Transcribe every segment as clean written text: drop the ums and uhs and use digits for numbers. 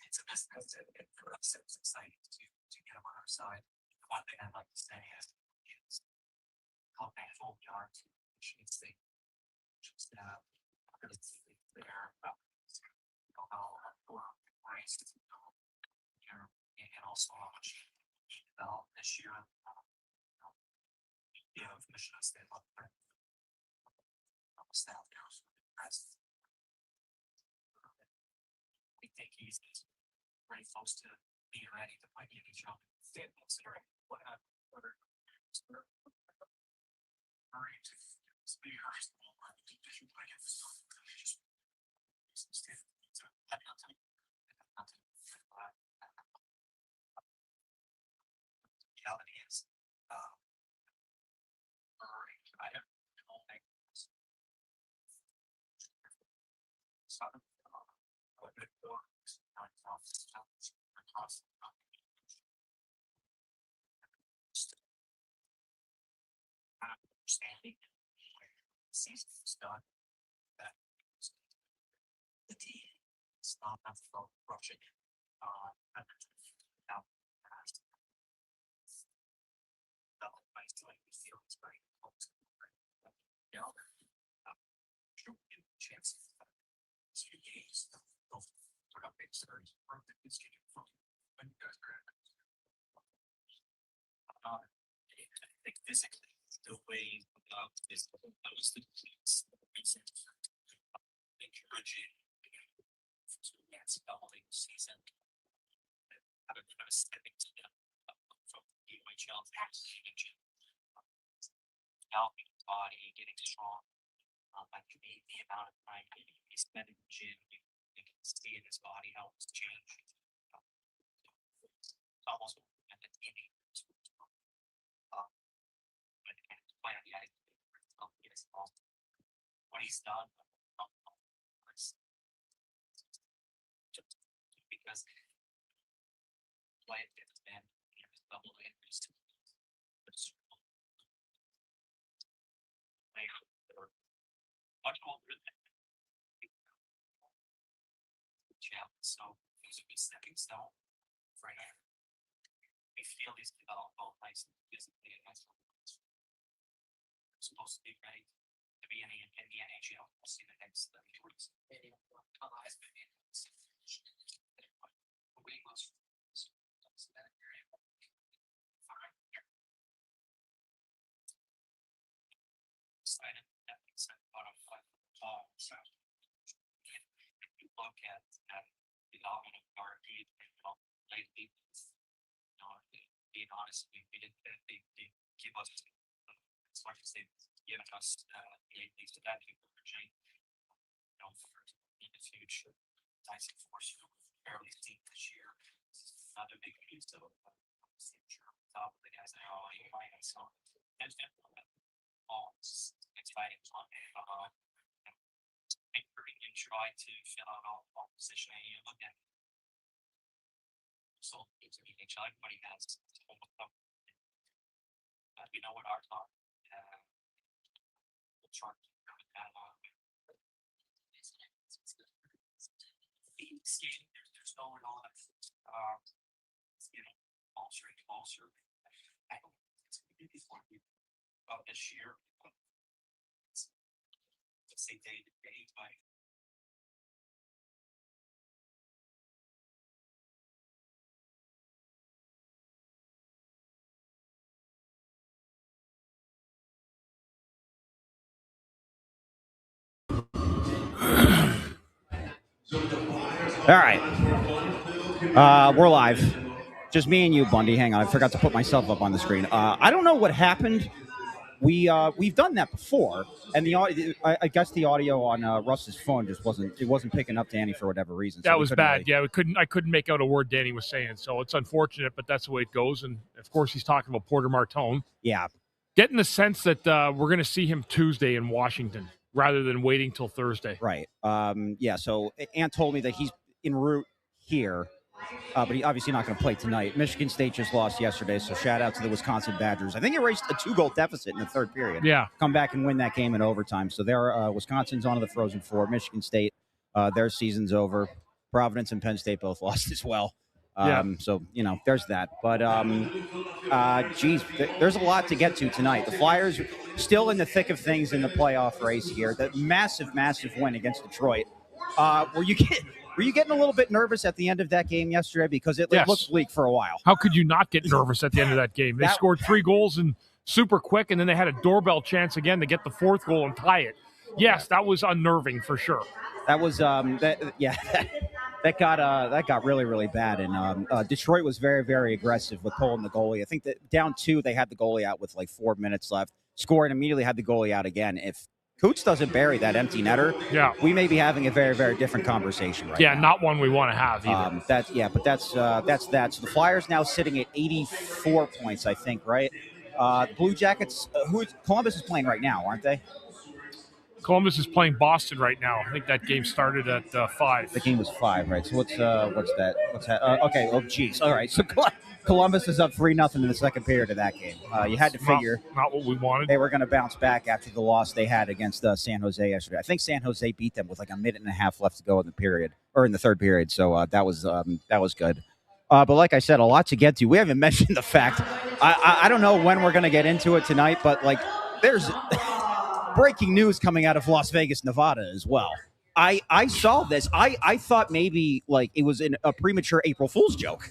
It's a business, and for us, it was exciting to get them on our side. The one thing I'd like to say is how thankful we are to the state, just there, and also how much developed this year. Of Michigan State staff goes. We think he's pretty close to being ready to play the NHL. Considering what happened. Reality is, I don't think understanding season is done that the team is not rushing now I feel it's very close chances few games put up big series from when you guys are I think physically the way is those the recent encouraging to season. I don't know, stepping to them from the UHL developing the body, getting strong. I think the amount of time he spent in the gym, you can see in his body how it's changed. It's almost at the teenage. What he's done because play it gets been double injuries to much older than so these would be stepping stone for him. We feel he's developed both nicely physically and mentally. Supposed to be ready to be in the NHL. We'll see the next 30 weeks. Excited that we sent bottom five so if you look at the dominant market lately, being honest, we didn't give us as much as they've given us the INTs to that people for change. For in the future, Tyson Force fairly steep this year. Another big piece of top of the guys that are all in so and all exciting fun. And try to fill out all position and you look at so it's an NHL everybody has we know what our top we'll try to cover that on skating there's no one on closer I don't think it's going to be before we this year let's say day to day by All right. We're live. Just me and you, Bundy. Hang on. I forgot to put myself up on the screen. I don't know what happened. We've done that before, and I guess the audio on Russ's phone just wasn't picking up Danny for whatever reason. So that was bad. Yeah, I couldn't make out a word Danny was saying, so it's unfortunate, but that's the way it goes. And of course, he's talking about Porter Martone. Yeah. Getting the sense that we're going to see him Tuesday in Washington rather than waiting till Thursday. Right. Yeah. So Ant told me that he's en route here, but he obviously not going to play tonight. Michigan State just lost yesterday, so shout out to the Wisconsin Badgers. I think it erased a 2-goal deficit in the third period. Yeah. Come back and win that game in overtime. So they're Wisconsin's onto the Frozen Four. Michigan State, their season's over. Providence and Penn State both lost as well. So, there's that. But, there's a lot to get to tonight. The Flyers still in the thick of things in the playoff race here. The massive, massive win against Detroit. Were you getting a little bit nervous at the end of that game yesterday? Because it looked bleak for a while. How could you not get nervous at the end of that game? They scored 3 goals and super quick, and then they had a doorbell chance again to get the 4th goal and tie it. Yes, that was unnerving for sure. That was that got really, really bad. And Detroit was very, very aggressive with pulling the goalie. I think that down 2, they had the goalie out with like 4 minutes left. Scored immediately, had the goalie out again. If Coots doesn't bury that empty netter, we may be having a very, very different conversation right now. Yeah, not one we want to have either. But that's that. So the Flyers now sitting at 84 points, I think, right? The Blue Jackets, Columbus is playing right now, aren't they? Columbus is playing Boston right now. I think that game started at 5. The game was 5, right? So what's that? Okay. Oh, geez. All right. So Columbus is up 3-0 in the second period of that game. You had to figure not what we wanted. They were going to bounce back after the loss they had against San Jose yesterday. I think San Jose beat them with like a minute and a half left to go in the third period. So that was good. But like I said, a lot to get to. We haven't mentioned the fact. I don't know when we're going to get into it tonight, but like there's breaking news coming out of Las Vegas, Nevada as well. I saw this. I thought maybe like it was a premature April Fool's joke.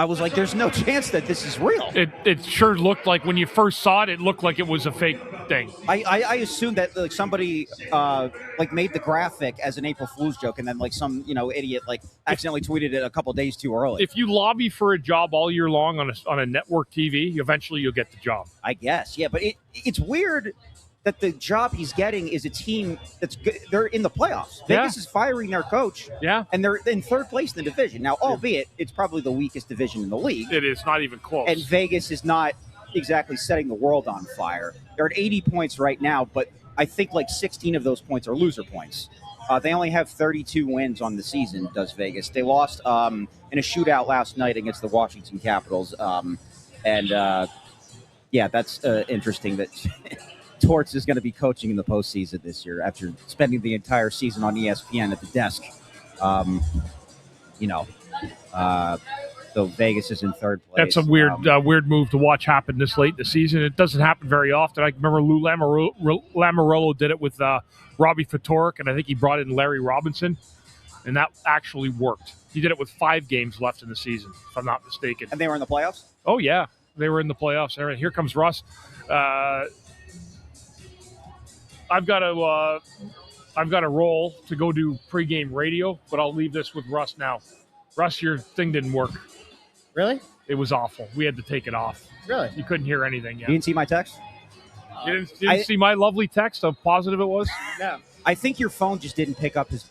I was like, there's no chance that this is real. It sure looked like when you first saw it, it looked like it was a fake thing. I assumed that like somebody like made the graphic as an April Fool's joke, and then like some idiot like accidentally tweeted it a couple days too early. If you lobby for a job all year long on a network TV, eventually you'll get the job. I guess, yeah, but it's weird that the job he's getting is a team that's good. They're in the playoffs. Vegas is firing their coach. Yeah. And they're in third place in the division. Now, albeit it's probably the weakest division in the league. It is not even close. And Vegas is not exactly setting the world on fire. They're at 80 points right now, but I think like 16 of those points are loser points. They only have 32 wins on the season, does Vegas. They lost in a shootout last night against the Washington Capitals. That's interesting that Torts is going to be coaching in the postseason this year after spending the entire season on ESPN at the desk. So Vegas is in third place. That's a weird move to watch happen this late in the season. It doesn't happen very often. I remember Lou Lamoriello did it with Robbie Ftorek, and I think he brought in Larry Robinson, and that actually worked. He did it with 5 games left in the season, if I'm not mistaken. And they were in the playoffs? Oh, yeah. They were in the playoffs. Here comes Russ. I've got a roll to go do pregame radio, but I'll leave this with Russ now. Russ, your thing didn't work. Really? It was awful. We had to take it off. Really? You couldn't hear anything yet. You didn't see my text? You didn't see my lovely text? How positive it was? No. I think your phone just didn't pick up his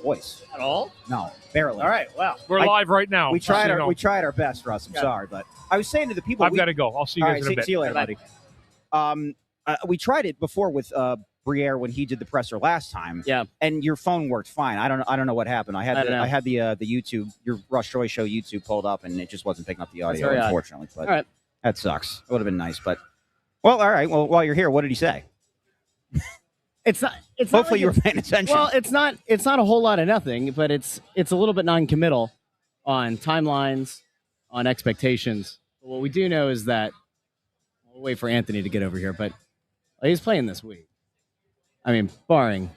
voice. At all? No, barely. All right, wow. We're live right now. We tried our best, Russ. I'm sorry, but I was saying to the people, I've got to go. I'll see you guys in a bit. See you later, buddy. We tried it before with Briere when he did the presser last time. Yeah. And your phone worked fine. I don't know what happened. I had the YouTube, your Russ Joy Show YouTube pulled up, and it just wasn't picking up the audio, unfortunately. But all right. That sucks. It would have been nice, but all right. Well, while you're here, what did he say? It's not. Hopefully you were paying attention. Well, it's not a whole lot of nothing, but it's a little bit non-committal on timelines, on expectations. But what we do know is that we'll wait for Anthony to get over here, but he's playing this week. I mean, barring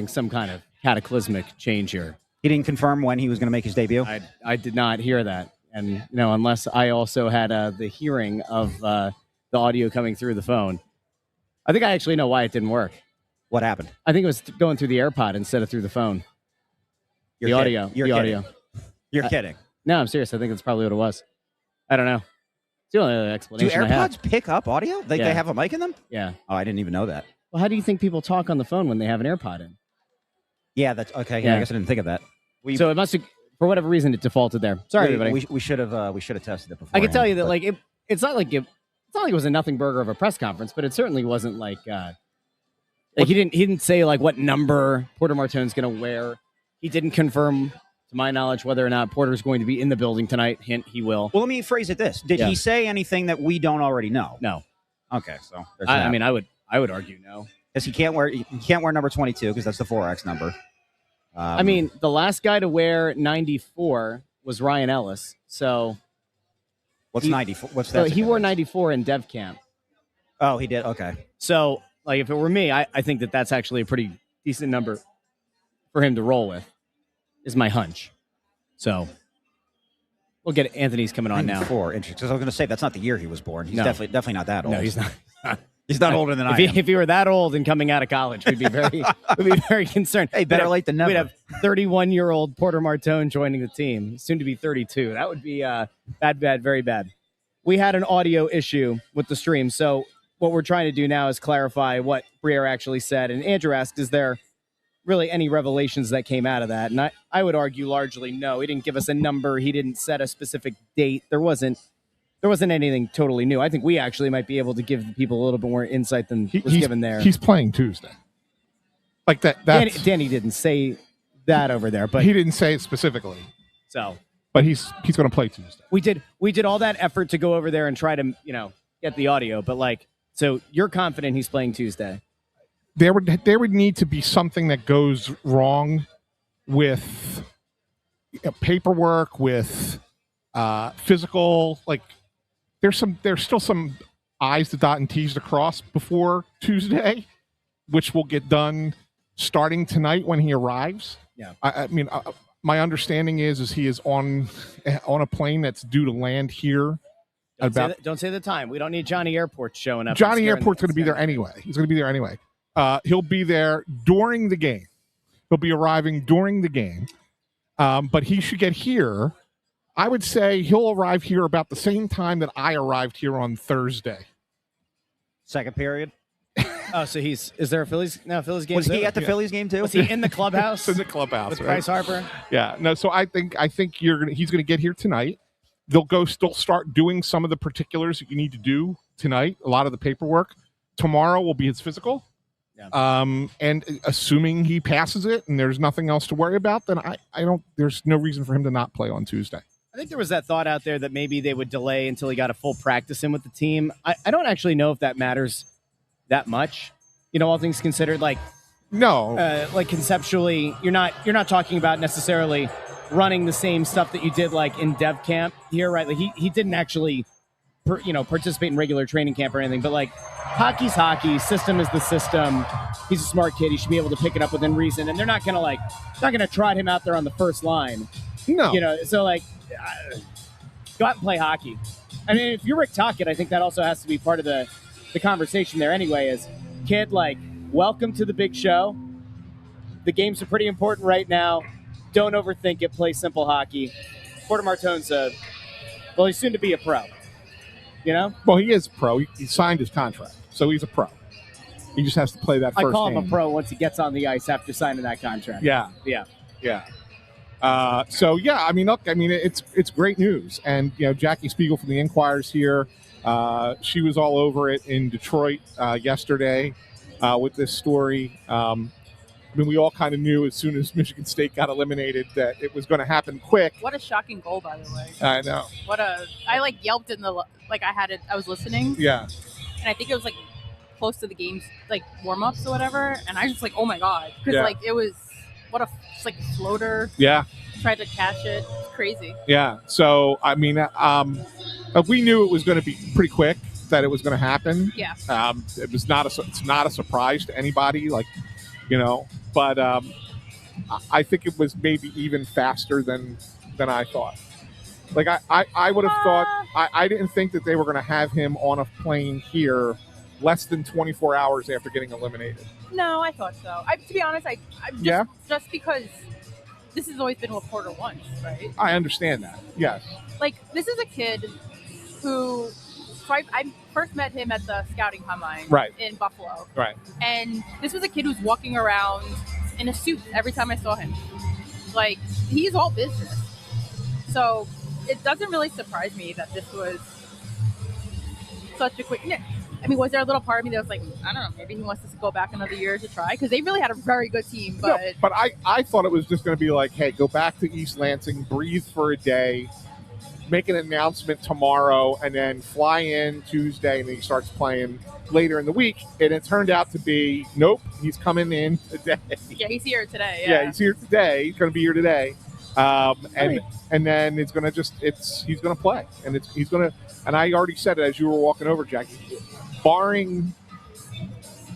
some kind of cataclysmic change here. He didn't confirm when he was going to make his debut? I did not hear that. And, unless I also had the hearing of the audio coming through the phone. I think I actually know why it didn't work. What happened? I think it was going through the AirPod instead of through the phone. You're kidding. Audio. You're kidding. No, I'm serious. I think that's probably what it was. I don't know. It's the only other explanation Do I have. AirPods pick up audio? They have a mic in them? Yeah. Oh, I didn't even know that. Well, how do you think people talk on the phone when they have an AirPod in? Yeah, that's okay. Yeah, I guess I didn't think of that. So it must have, for whatever reason, it defaulted there. Sorry, everybody. We should have tested it before. I can tell you that it's not like it was a nothing burger of a press conference, but it certainly wasn't like he didn't say like what number Porter Martone's going to wear. He didn't confirm, to to my knowledge, whether or not Porter's going to be in the building tonight. Hint, he will. Well, let me phrase it this: did he say anything that we don't already know? No. Okay, so I mean, I would argue no, because he can't wear number 22 because that's the 4X number. I mean, the last guy to wear 94 was Ryan Ellis. So what's 94? What's so that? he wore 94 in Dev Camp. Oh, he did. Okay. So, like, if it were me, I think that's actually a pretty decent number for him to roll with, is my hunch. So, we'll get Anthony's coming on now. 94. Interesting. Because I was going to say, that's not the year he was born. He's definitely not that old. No, he's not. He's not older than I am. If he were that old and coming out of college, we'd be very concerned. Hey, better late than never. We'd have 31-year-old Porter Martone joining the team, soon to be 32. That would be bad, very bad. We had an audio issue with the stream, so what we're trying to do now is clarify what Briere actually said. And Andrew asked, is there really any revelations that came out of that? And I would argue largely no. He didn't give us a number. He didn't set a specific date. There wasn't anything totally new. I think we actually might be able to give people a little bit more insight than was given there. He's playing Tuesday. Like that. Danny didn't say that over there, but he didn't say it specifically. So, but he's going to play Tuesday. We did all that effort to go over there and try to get the audio, but so you're confident he's playing Tuesday? There would need to be something that goes wrong with paperwork, with physical. Like there's still some I's to dot and T's to cross before Tuesday, which will get done starting tonight when he arrives. Yeah, I mean, my understanding is he is on a plane that's due to land here. Don't say the time. We don't need Johnny Airport showing up. Johnny Airport's going to be there anyway. He's going to be there anyway. He'll be there during the game. He'll be arriving during the game. But he should get here. I would say he'll arrive here about the same time that I arrived here on Thursday. Second period. Oh, so is there a Phillies game? Was he at the Phillies game too? Was he in the clubhouse? In the clubhouse, with right? Bryce Harper. Yeah. No. So I think he's going to get here tonight. They'll start doing some of the particulars that you need to do tonight. A lot of the paperwork. Tomorrow will be his physical. Yeah. And assuming he passes it and there's nothing else to worry about, then there's no reason for him to not play on Tuesday. I think there was that thought out there that maybe they would delay until he got a full practice in with the team. I don't actually know if that matters that much. All things considered, no, conceptually, you're not talking about necessarily running the same stuff that you did in Dev Camp here, right? He didn't actually, participate in regular training camp or anything, but hockey's hockey, system is the system. He's a smart kid. He should be able to pick it up within reason, and they're not gonna trot him out there on the first line. No, so go out and play hockey. I mean, if you're Rick Tocchet, I think that also has to be part of the conversation there anyway. Is kid, welcome to the big show. The games are pretty important right now. Don't overthink it. Play simple hockey. Porter Martone's he's soon to be a pro. Well, he is a pro. He signed his contract, so he's a pro. He just has to play that first I call game. him a pro once he gets on the ice after signing that contract. Yeah. So I mean, look, it's great news, and Jackie Spiegel from the Enquirer's here. She was all over it in Detroit yesterday with this story. We all kind of knew as soon as Michigan State got eliminated that it was going to happen quick. What a shocking goal, by the way. I know. I yelped in the I was listening. Yeah. And I think it was close to the game's warm ups or whatever, and I was just oh my god, because it was a floater. Yeah. Tried to catch it. It's crazy. Yeah. So we knew it was going to be pretty quick that it was going to happen. Yeah. It's not a surprise to anybody, but I think it was maybe even faster than I thought. I would have thought I didn't think that they were going to have him on a plane here less than 24 hours after getting eliminated. No, I thought so. To be honest, just because this has always been what Porter wants, right? I understand that. Yes. This is a kid who I first met him at the scouting combine in Buffalo. Right. And this was a kid who's walking around in a suit every time I saw him. He's all business. So it doesn't really surprise me that this was such a quick. I mean, was there a little part of me that was like, I don't know, maybe he wants us to go back another year to try? Because they really had a very good team. But No, but I thought it was just going to be like, hey, go back to East Lansing, breathe for a day, make an announcement tomorrow, and then fly in Tuesday, and then he starts playing later in the week. And it turned out to be, nope, he's coming in today. yeah, he's here today. Yeah, he's here today. He's going to be here today. And then it's going to he's going to play. And he's going to, and I already said it as you were walking over, Jackie, barring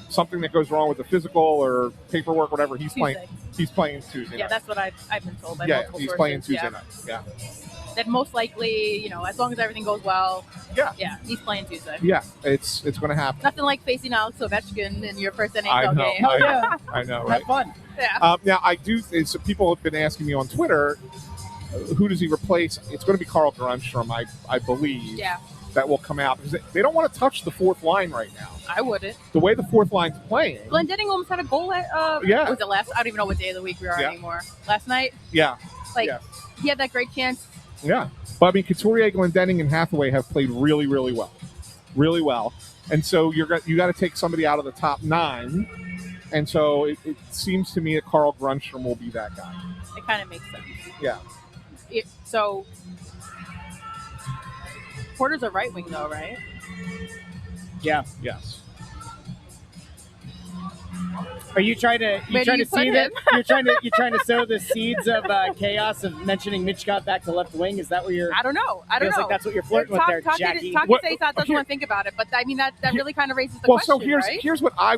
something that goes wrong with the physical or paperwork, whatever, he's playing Tuesday Yeah, night. that's what I've been told by Yeah, multiple he's sources. playing Tuesday night. Yeah. That most likely, as long as everything goes well, Yeah, he's playing Tuesday. Yeah, it's going to happen. Nothing like facing Alex Ovechkin in your first I NHL know, game. I know, right? Have fun. Yeah. Now, I do. So people have been asking me on Twitter, who does he replace? It's going to be Carl Grunstrom, I believe. Yeah, That will come out because they don't want to touch the fourth line right now. I wouldn't. The way the fourth line's playing. Glendening almost had a goal at, Yeah. was it last? I don't even know what day of the week we are Yeah. anymore. Last night? Yeah, yeah. He had that great chance. yeah. But I mean, Couturier, Glendening, and Hathaway have played really, really well. And so you got to take somebody out of the top 9. And so it seems to me that Carl Grunstrom will be that guy. It kind of makes sense. Yeah. So Porter's a right wing, though, right? Yeah. Yes. Are you trying to Where do you put see that him? you're trying to sow the seeds of chaos of mentioning Mitchkov back to left wing? Is that what you're? I don't know. Feels like that's what you're flirting with there, Jackie. Talk What- to say doesn't here- want to think about it, but I mean that really kind of raises the Well, question, so here's right? here's what I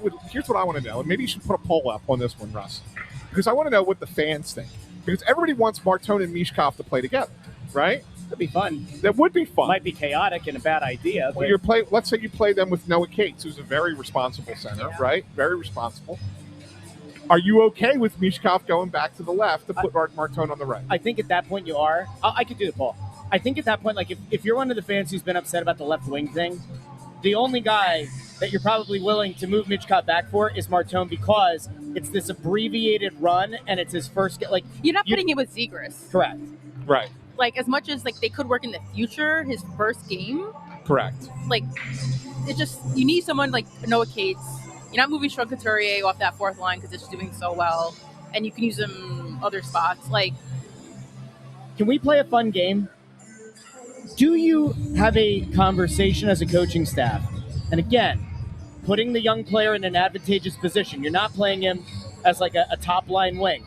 want to know, and maybe you should put a poll up on this one, Russ, because I want to know what the fans think. Because everybody wants Martone and Mishkov to play together, right? That'd be fun. That would be fun. Might be chaotic and a bad idea. Well, But let's say you play them with Noah Cates, who's a very responsible center, Yeah. right? Very responsible. Are you okay with Mishkov going back to the left to put Martone on the right? I think at that point you are. I could do the poll. I think at that point, like if you're one of the fans who's been upset about the left wing thing, the only guy that you're probably willing to move Mitchkov back for is Martone because it's this abbreviated run and it's his first like You're not putting it with Zegras. correct. Right. Like as much as like they could work in the future, his first game, Correct. like it just you need someone like Noah Cates. You're not moving Sean Couturier off that fourth line because it's doing so well, and you can use him other spots. Like, Can we play a fun game? Do you have a conversation as a coaching staff? And again, putting the young player in an advantageous position. You're not playing him as like a top line wing.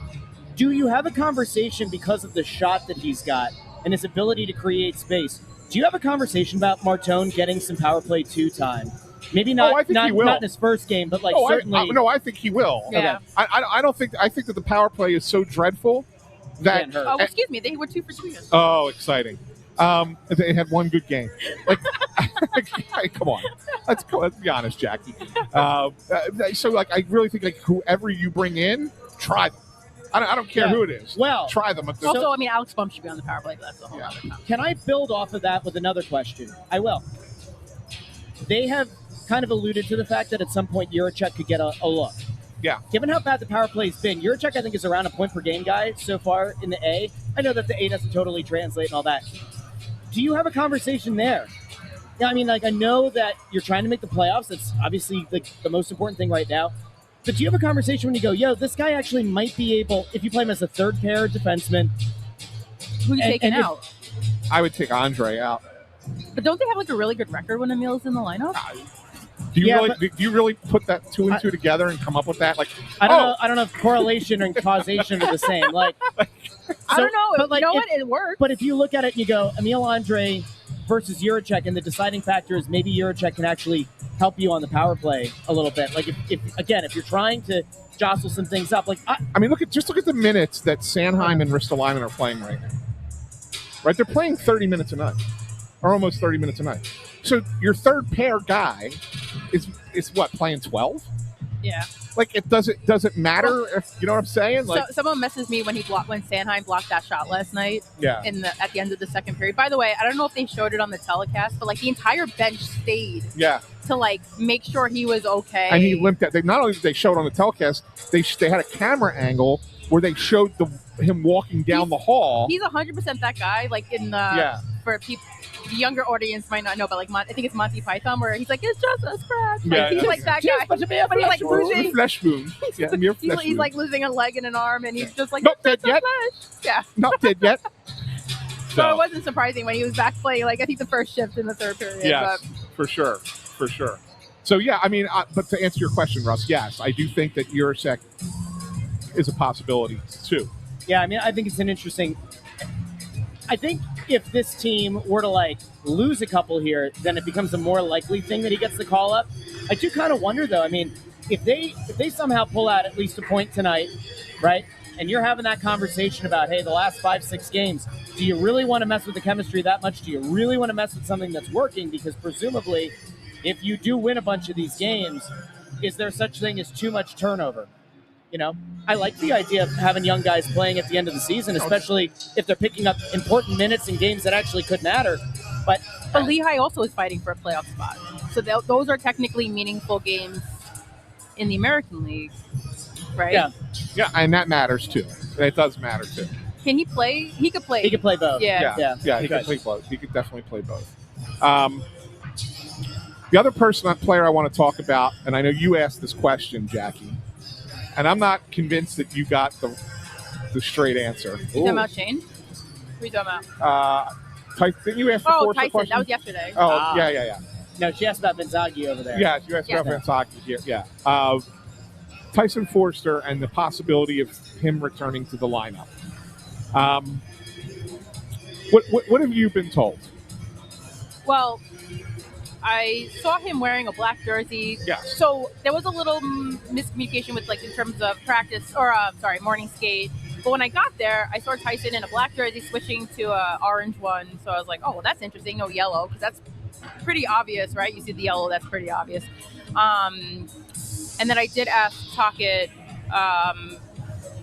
Do you have a conversation because of the shot that he's got and his ability to create space? Do you have a conversation about Martone getting some power play 2 time? Maybe not, I think he will. not in his first game, but like certainly. I think he will. Yeah. I don't think. I think that the power play is so dreadful that. Can't hurt. oh, excuse me, they were 2 for 2 yesterday. Oh, exciting! They had one good game. Like, come on, let's be honest, Jackie. So, like, I really think like whoever you bring in, try them. I don't care Yeah. who it is. Well, Try them. Also, I mean, Alex Bump should be on the power play, but that's a whole Yeah. other time. Can I build off of that with another question? I will. They have kind of alluded to the fact that at some point Juracek could get a look. Yeah. Given how bad the power play's been, Juracek I think is around a point per game guy so far in the A. I know that the A doesn't totally translate and all that. Do you have a conversation there? Yeah, I mean, like I know that you're trying to make the playoffs. That's obviously like the most important thing right now. But do you have a conversation when you go, yo, this guy actually might be able, if you play him as a third pair defenseman, Who you And- taking and if- out? I would take Andre out. But don't they have like a really good record when Emil's in the lineup? Do you Yeah, really? but- Do you really put that 2 and 2 together and come up with that? Like, I don't know if correlation and causation are the same. Like, I don't know. but, like, you know if- what? It works. But if you look at it and you go, Emil Andre versus Juracek, and the deciding factor is maybe Juracek can actually help you on the power play a little bit. Like, if you're trying to jostle some things up, like, I mean, look at the minutes that Sanheim and Ristolainen are playing right now. Right, they're playing 30 minutes a night, or almost 30 minutes a night. So your third pair guy is what, playing 12? Yeah. Like, it doesn't matter if you know what I'm saying. Like, So someone messes me when Sanheim blocked that shot last night yeah, at the end of the second period. By the way, I don't know if they showed it on the telecast, but like the entire bench stayed yeah. to like make sure he was okay. And he limped out. They not only did they show it on the telecast, they had a camera angle where they showed him walking down the hall. He's 100% that guy. Like in the Yeah. for people, the younger audience might not know, but like I think it's Monty Python where he's like, it's just a scratch. Like, Yeah, he's yeah. like that guy, but he's like losing. Flesh wound. Yeah, mere flesh He's wound. like losing a leg and an arm, and he's just like, Not it's dead yet. flesh. Yeah. Not dead yet. So it wasn't surprising when he was back playing, like I think the first shift in the third period. Yes, But for sure. So yeah, I mean, but to answer your question, Russ, yes, I do think that Jurasek is a possibility too. Yeah, I mean, I think it's an interesting. I think if this team were to like lose a couple here, then it becomes a more likely thing that he gets the call up. I do kind of wonder though. I mean, if they somehow pull out at least a point tonight, right? And you're having that conversation about, hey, the last 5-6 games, do you really want to mess with the chemistry that much? Do you really want to mess with something that's working? Because presumably, if you do win a bunch of these games, is there such thing as too much turnover? You know, I like the idea of having young guys playing at the end of the season, especially if they're picking up important minutes in games that actually could matter. But Lehigh also is fighting for a playoff spot. So those are technically meaningful games in the American League, right? Yeah, and that matters too. It does matter too. Can he play? He could play. he could play both. Yeah. He could play both. He could definitely play both. The other player I want to talk about, and I know you asked this question, Jackie, and I'm not convinced that you got the straight answer. You talking about Shane? Who are you talking about? Didn't you ask the Forster Tyson. question? That was yesterday. Oh, yeah. No, she asked about Benzaghi over there. Yeah, you asked about Benzaghi here. Yeah. Tyson Forster and the possibility of him returning to the lineup. What have you been told? Well, I saw him wearing a black jersey. Yes. So there was a little miscommunication with, like, in terms of practice or morning skate. But when I got there, I saw Tyson in a black jersey switching to a orange one. So I was like, oh, well, that's interesting. No yellow, because that's pretty obvious, right? You see the yellow, that's pretty obvious. And then I did ask Tocchet,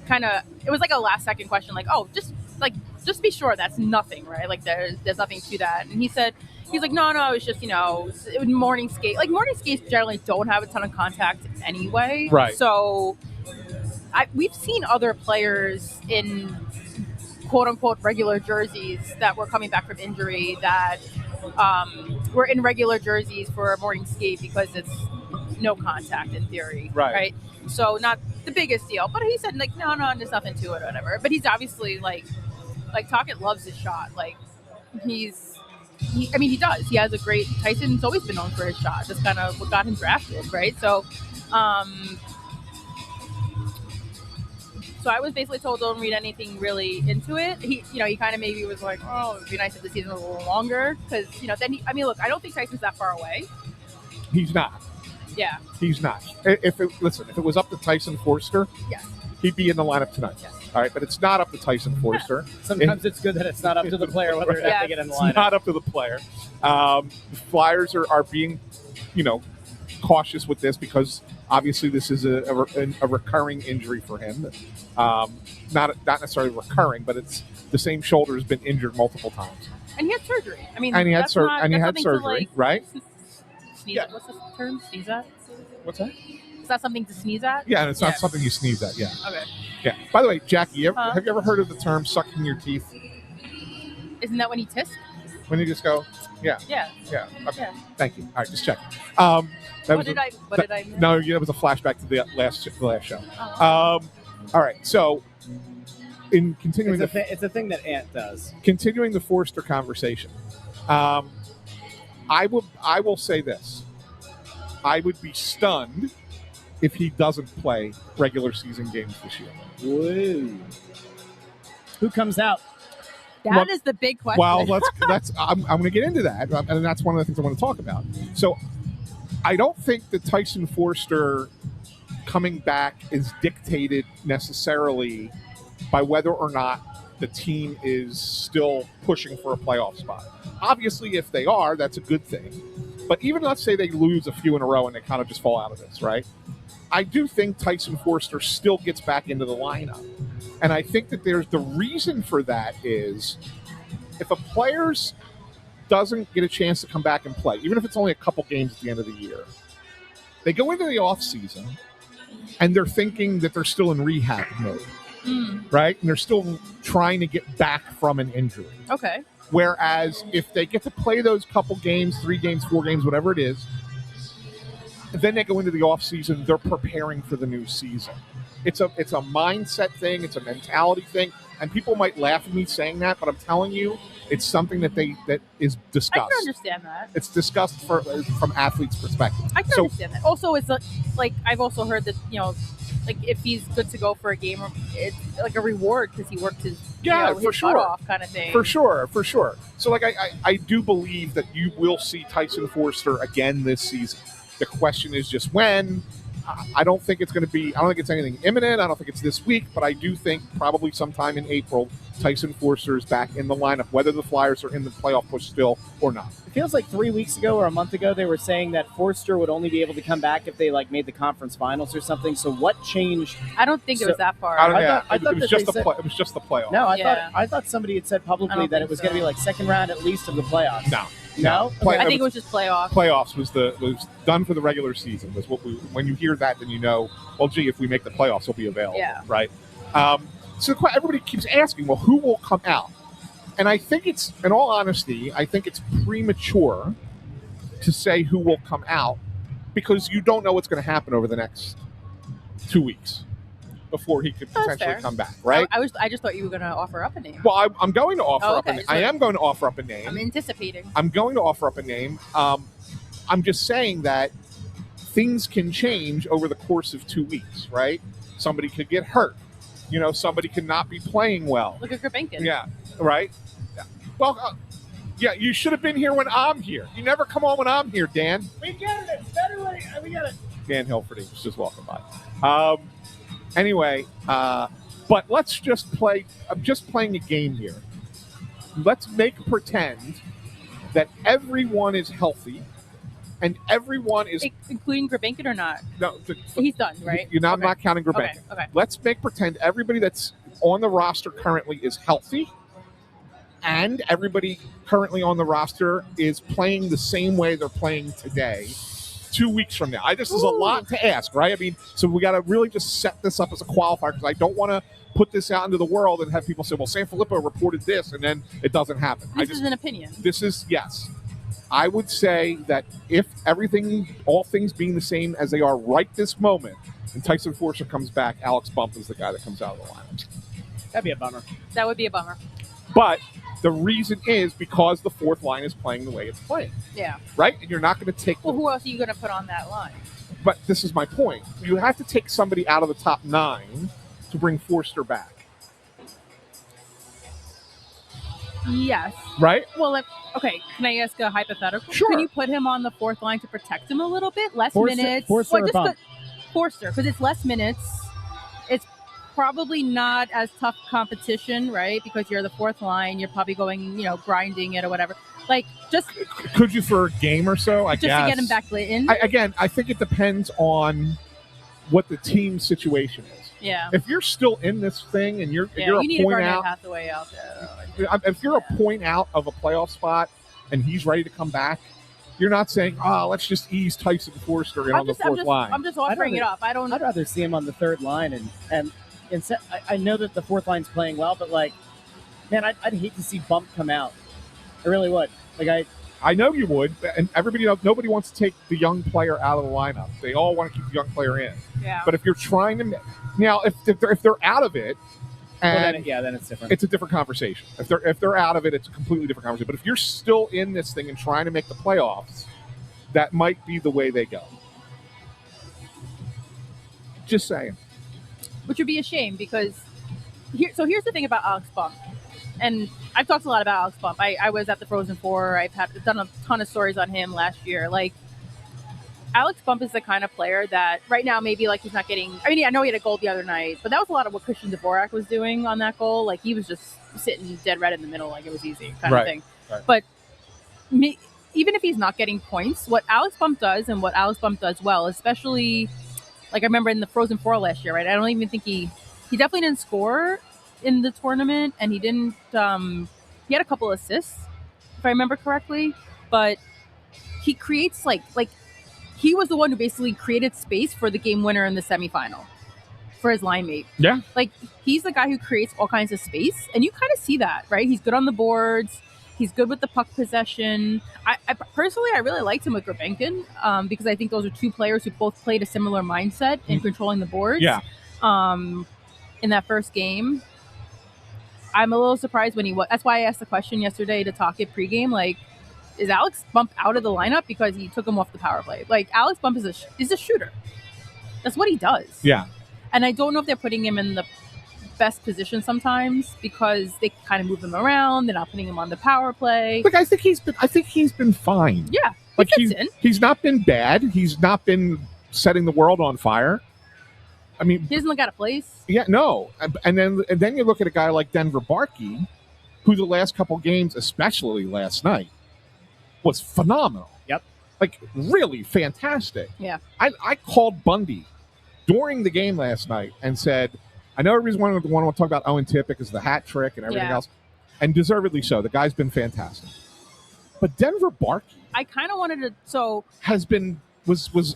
it was like a last second question, like, oh, just be sure that's nothing, right? Like there's nothing to that. And he's like, no, it's just, morning skate. Like morning skates generally don't have a ton of contact anyway. Right. So we've seen other players in quote unquote regular jerseys that were coming back from injury that were in regular jerseys for a morning skate because it's no contact in theory. Right. So not the biggest deal, but he said like, no, there's nothing to it or whatever. But he's obviously like Tocchet loves his shot. Like he does. He has a great. Tyson's always been known for his shot. That's kind of what got him drafted, right? So, so I was basically told don't read anything really into it. He kind of maybe was like, oh, it'd be nice if the season was a little longer because then look, I don't think Tyson's that far away. He's not. Yeah. He's not. If it was up to Tyson Forster, yes, he'd be in the lineup tonight. Yes. All right, but it's not up to Tyson Forster. Sometimes it's good that it's not up to the player whether or not they get in the lineup. It's not up to the player. Flyers are being, cautious with this because obviously this is a recurring injury for him. Not necessarily recurring, but it's the same shoulder has been injured multiple times. And he had surgery. He had surgery, right? Sneeze at. What's the term? Sneeze at? What's that? Is that something to sneeze at? Yeah, and it's not something you sneeze at. Yeah. Okay. Yeah. By the way, Jackie, have you ever heard of the term "sucking your teeth"? Isn't that when you tisk? When you just go, yeah. Yeah. Yeah. Okay. Yeah. Thank you. All right, just checking. What did I miss? No, that was a flashback to the last show. Oh. All right, so in continuing it's a thing that Ant does. Continuing the Forster conversation, I will say this: I would be stunned if he doesn't play regular season games this year. Woo. Who comes out? That is the big question. Well, I'm going to get into that, and that's one of the things I want to talk about. So, I don't think that Tyson Forster coming back is dictated necessarily by whether or not the team is still pushing for a playoff spot. Obviously, if they are, that's a good thing. But even let's say they lose a few in a row and they kind of just fall out of this, right? I do think Tyson Forster still gets back into the lineup. And I think that there's the reason for that is if a player doesn't get a chance to come back and play, even if it's only a couple games at the end of the year, they go into the offseason and they're thinking that they're still in rehab mode. right? And they're still trying to get back from an injury. Okay. Whereas if they get to play those couple games, 3 games, 4 games, whatever it is, then they go into the offseason, they're preparing for the new season. It's a mindset thing, it's a mentality thing, and people might laugh at me saying that, but I'm telling you, it's something that is discussed. I can understand that. It's discussed from athletes' perspective. I can understand that. Also, it's like I've also heard that like if he's good to go for a game, it's like a reward because he worked his for his sure butt off kind of thing. For sure. So like I do believe that you will see Tyson Forster again this season. The question is just when. I don't think it's going to be. I don't think it's anything imminent. I don't think it's this week, but I do think probably sometime in April, Tyson Forster is back in the lineup, whether the Flyers are in the playoff push still or not. It feels like 3 weeks ago or a month ago they were saying that Forster would only be able to come back if they made the conference finals or something. So what changed? I don't think it was that far. I thought that it was just the playoff. No, I thought somebody had said publicly that it was going to be like second round at least of the playoffs. No. I think it was just playoffs. Playoffs was done for the regular season. Was what when you hear that, then you know. Well, gee, if we make the playoffs, he'll be available. Yeah. Right. So everybody keeps asking, well, who will come out? And I think it's, in all honesty, I think it's premature to say who will come out because you don't know what's going to happen over the next 2 weeks before he could potentially come back, right? I just thought you were going to offer up a name. Well, I'm going to offer up a name. So I am going to offer up a name. I'm anticipating. I'm going to offer up a name. I'm just saying that things can change over the course of 2 weeks, right? Somebody could get hurt. Somebody could not be playing well. Look at Gurbankin. Yeah, right? Yeah. Well, you should have been here when I'm here. You never come on when I'm here, Dan. We get it. It's better when we get it. Dan Hilferty was just walking by. Anyway, but let's just play. I'm just playing a game here. Let's pretend that everyone is healthy and everyone is... Including Gurbankin or not? No. He's done, right? I'm not counting Gurbankin. Okay. Let's pretend everybody that's on the roster currently is healthy and everybody currently on the roster is playing the same way they're playing today 2 weeks from now. This is a lot to ask, right? I mean, so we got to really just set this up as a qualifier because I don't want to put this out into the world and have people say, well, SanFilippo reported this, and then it doesn't happen. This is an opinion. Yes. I would say that if all things being the same as they are right this moment, and Tyson Forster comes back, Alex Bump is the guy that comes out of the lineup. That'd be a bummer. That would be a bummer. But the reason is because the fourth line is playing the way it's playing. Yeah. Right? And you're not going to take... Well, who else are you going to put on that line? But this is my point. You have to take somebody out of the top 9 to bring Forster back. Yes. Right? Well, okay. Can I ask a hypothetical? Sure. Can you put him on the fourth line to protect him a little bit? Less Forster, minutes. Forster or Bump? Forster, because it's less minutes. It's probably not as tough competition, right? Because you're the fourth line. You're probably going, grinding it or whatever. Could you for a game or so? I guess. Just to get him back in. I think it depends on what the team situation is. Yeah. If you're still in this thing and you're you a need point to out, Hathaway out there. If you're a point out of a playoff spot and he's ready to come back, you're not saying, let's just ease Tyson Forster in on the fourth line. I'm just offering it up. I'd rather see him on the third line, and I know that the fourth line's playing well, but man, I'd hate to see Bump come out. I really would. I know you would, and nobody wants to take the young player out of the lineup. They all want to keep the young player in. Yeah. But if you're trying to now, if they're out of it, and then it's different. It's a different conversation. If they're out of it, it's a completely different conversation. But if you're still in this thing and trying to make the playoffs, that might be the way they go. Just saying. Which would be a shame because here's the thing about Alex Bump. And I've talked a lot about Alex Bump. I was at the Frozen Four. I've done a ton of stories on him last year. Alex Bump is the kind of player that right now maybe he's not getting... I mean, I know he had a goal the other night, but that was a lot of what Christian Dvorak was doing on that goal. He was just sitting dead red in the middle it was easy kind of thing. Right. But even if he's not getting points, what Alex Bump does and what Alex Bump does well, especially... I remember in the Frozen Four last year, right? I don't even think he definitely didn't score in the tournament, and he didn't. He had a couple assists, if I remember correctly. But he creates he was the one who basically created space for the game winner in the semifinal. for his line mate. Yeah. Like, he's the guy who creates all kinds of space, and you kind of see that, right? He's good on the boards. He's good with the puck possession. I personally, I really liked him with Grabenkin because I think those are two players who both played a similar mindset in controlling the boards. Yeah. In that first game, I'm a little surprised when he was. That's why I asked the question yesterday to talk it pregame. Like, is Alex Bump out of the lineup because he took him off the power play? Like, Alex Bump is a shooter. That's what he does. Yeah. And I don't know if they're putting him in the best position sometimes because they kind of move him around. They're not putting him on the power play. Look, I think he's been fine. Yeah, Like fits in. he's not been bad. He's not been setting the world on fire. I mean, He doesn't look out of place. yeah, no. And then you look at a guy like Denver Barkey, who the last couple games, especially last night, was phenomenal. Yep. Like, really fantastic. Yeah. I called Bundy during the game last night and said, I know everybody's want to talk about Owen Tippett because of the hat trick and everything else, and deservedly so. The guy's been fantastic. But Denver Barkey I kind of wanted to. So was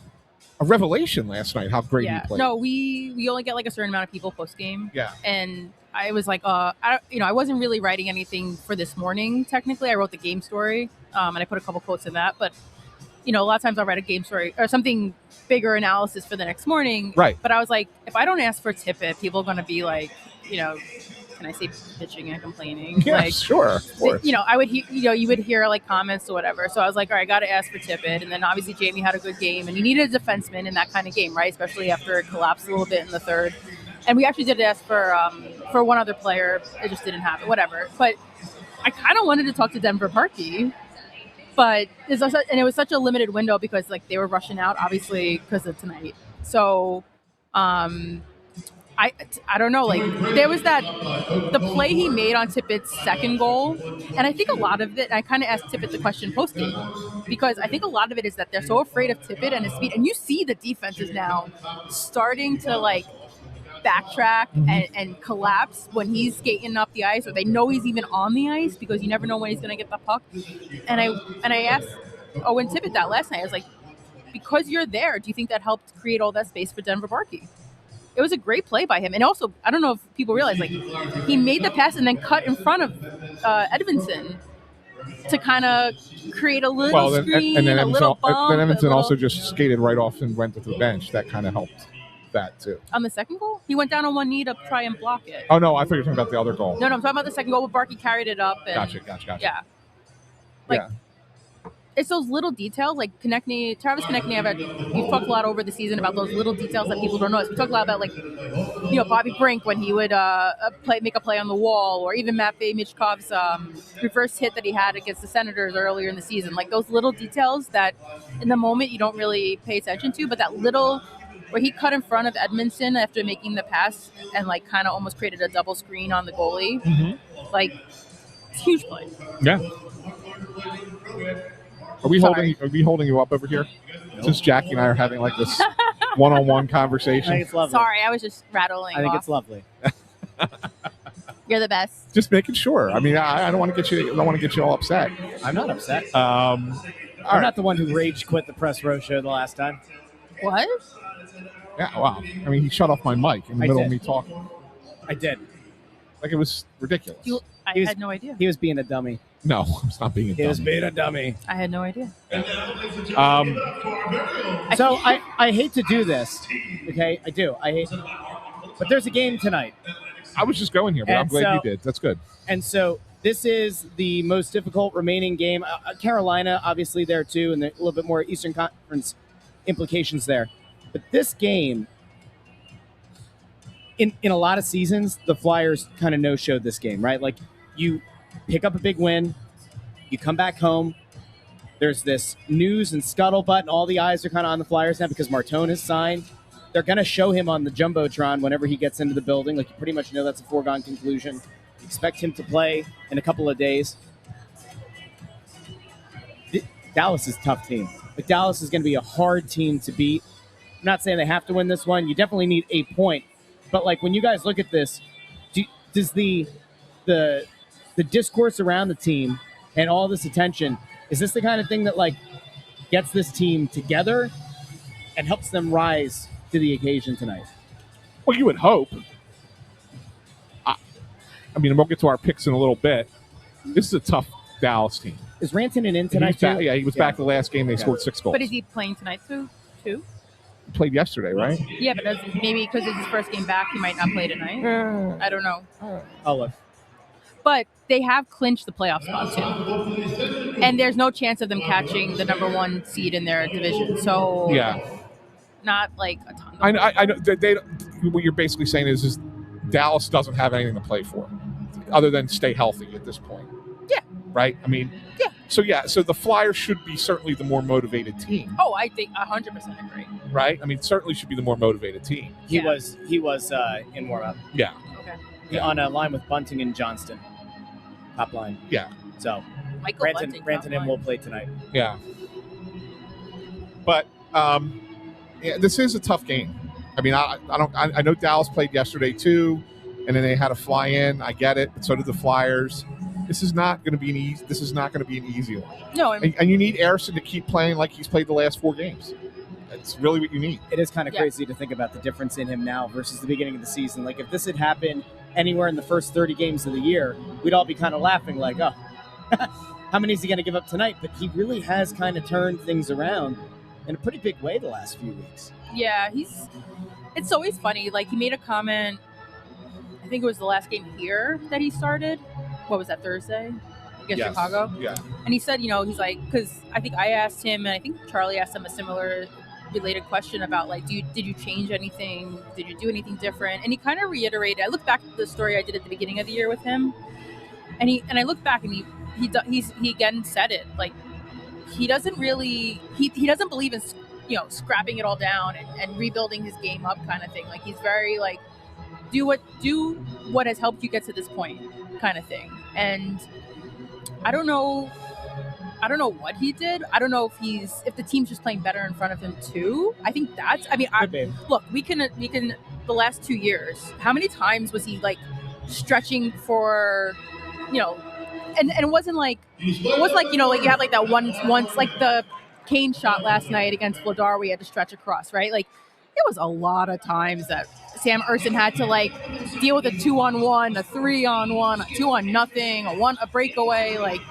a revelation last night how great yeah, he played. no, we only get like a certain amount of people post game. Yeah. And I was like, I wasn't really writing anything for this morning. Technically, I wrote the game story, and I put a couple quotes in that. But a lot of times I'll write a game story or something bigger analysis for the next morning. Right. But I was like, if I don't ask for Tippett, people are going to be like, can I say bitching and complaining? Yeah, like, sure, of course. I would hear, you would hear like comments or whatever. So I was like, all right, I got to ask for Tippett. And then obviously Jamie had a good game, and you needed a defenseman in that kind of game, right? Especially after it collapsed a little bit in the third. And we actually did ask for one other player. It just didn't happen, whatever. But I kind of wanted to talk to Denver Barkey, but it was such a limited window because like they were rushing out, obviously because of tonight. So, I don't know. Like there was the play he made on Tippett's second goal, and I think a lot of it. I kind of asked Tippett the question post game because I think a lot of it is that they're so afraid of Tippett and his speed, and you see the defenses now starting to like backtrack and collapse when he's skating up the ice, or they know he's even on the ice because you never know when he's going to get the puck. And I asked Owen Tippett that last night. I was like, because you're there, do you think that helped create all that space for Denver Barkey? It was a great play by him. And also, I don't know if people realize, like, he made the pass and then cut in front of Edvinsson to kind of create a little screen, and then a little bump. Then Edvinsson also just skated right off and went to the bench. That kind of helped that, too. On the second goal? He went down on one knee to try and block it. Oh, no, I thought you were talking about the other goal. No, I'm talking about the second goal where Barkey carried it up. And, Gotcha. Yeah. It's those little details, like Travis Konechny. We've talked a lot over the season about those little details that people don't notice. We talked a lot about, like, Bobby Brink when he would make a play on the wall, or even Matvei Michkov's reverse hit that he had against the Senators earlier in the season. Like those little details that, in the moment, you don't really pay attention to, but that little where he cut in front of Edmondson after making the pass and like kind of almost created a double screen on the goalie. Like, it's a huge play. Yeah. Are we holding you up over here? Nope. Since Jackie and I are having like this one-on-one conversation. I think it's lovely. Sorry, I was just rattling. I think off. it's lovely. You're the best. Just making sure. I mean, I don't want to get you. I don't want to get you all upset. I'm not upset. I'm not the one who rage quit the press row show the last time. What? Yeah. Wow. I mean, he shut off my mic in the middle of me talking. I did. Like it was ridiculous. I had no idea. He was being a dummy. No, I was not being a dummy. He was being a dummy. I had no idea. So I hate to do this. Okay, I do. I hate. But there's a game tonight. I was just going here, but I'm glad you did. That's good. And so this is the most difficult remaining game. Carolina, obviously, there too, and a little bit more Eastern Conference implications there. But this game, in a lot of seasons, the Flyers kind of no-showed this game, right? Like, you pick up a big win, you come back home, there's this news and scuttlebutt, and all the eyes are kind of on the Flyers now because Martone has signed. They're going to show him on the Jumbotron whenever he gets into the building. Like, you pretty much know that's a foregone conclusion. You expect him to play in a couple of days. Dallas is a tough team. Like, Dallas is going to be a hard team to beat. I'm not saying they have to win this one. You definitely need a point. But, like, when you guys look at this, does the discourse around the team and all this attention, is this the kind of thing that, like, gets this team together and helps them rise to the occasion tonight? Well, you would hope. I mean, we'll get to our picks in a little bit. This is a tough Dallas team. Is Rantanen in tonight? He was back the last game. They scored 6 goals. But is he playing tonight too? He played yesterday, right? Yeah, but maybe because it's his first game back, he might not play tonight. I don't know. I'll look. But they have clinched the playoff spot too, and there's no chance of them catching the number 1 seed in their division. So not like a ton. I know. What you're basically saying is Dallas doesn't have anything to play for, other than stay healthy at this point. Yeah. Right. I mean. Yeah. So the Flyers should be certainly the more motivated team. Oh, I think 100% agree. Right. I mean, certainly should be the more motivated team. He was in warm up. Yeah. Okay. On a line with Bunting and Johnston. Top line. Yeah. So Rantanen will play tonight. Yeah. But this is a tough game. I mean, I know Dallas played yesterday too, and then they had to fly in. I get it, but so did the Flyers. This is not going to be an easy one. No, and you need Ersson to keep playing like he's played the last 4 games. That's really what you need. It is kind of crazy to think about the difference in him now versus the beginning of the season. Like, if this had happened anywhere in the first 30 games of the year, we'd all be kind of laughing like, oh, how many is he going to give up tonight? But he really has kind of turned things around in a pretty big way the last few weeks. Yeah, it's always funny. Like, he made a comment, I think it was the last game here that he started. What was that, Thursday? Against Chicago? Yeah. And he said, he's like, because I think I asked him, and I think Charlie asked him a similar related question about, like, did you change anything? Did you do anything different? And he kind of reiterated. I looked back at the story I did at the beginning of the year with him, and I looked back, and he again said it, like, he doesn't really he doesn't believe in scrapping it all down and rebuilding his game up kind of thing. Like, he's very like, do what has helped you get to this point kind of thing. And I don't know what he did. I don't know if the team's just playing better in front of him too. I think look, we can the last 2 years, how many times was he like stretching for, and it wasn't like you had like that once like the Kane shot last night against Vladar, we had to stretch across, right? Like, it was a lot of times that Sam Ersson had to like deal with a 2-on-1, a 3-on-1, a 2-on-0, a breakaway. Like,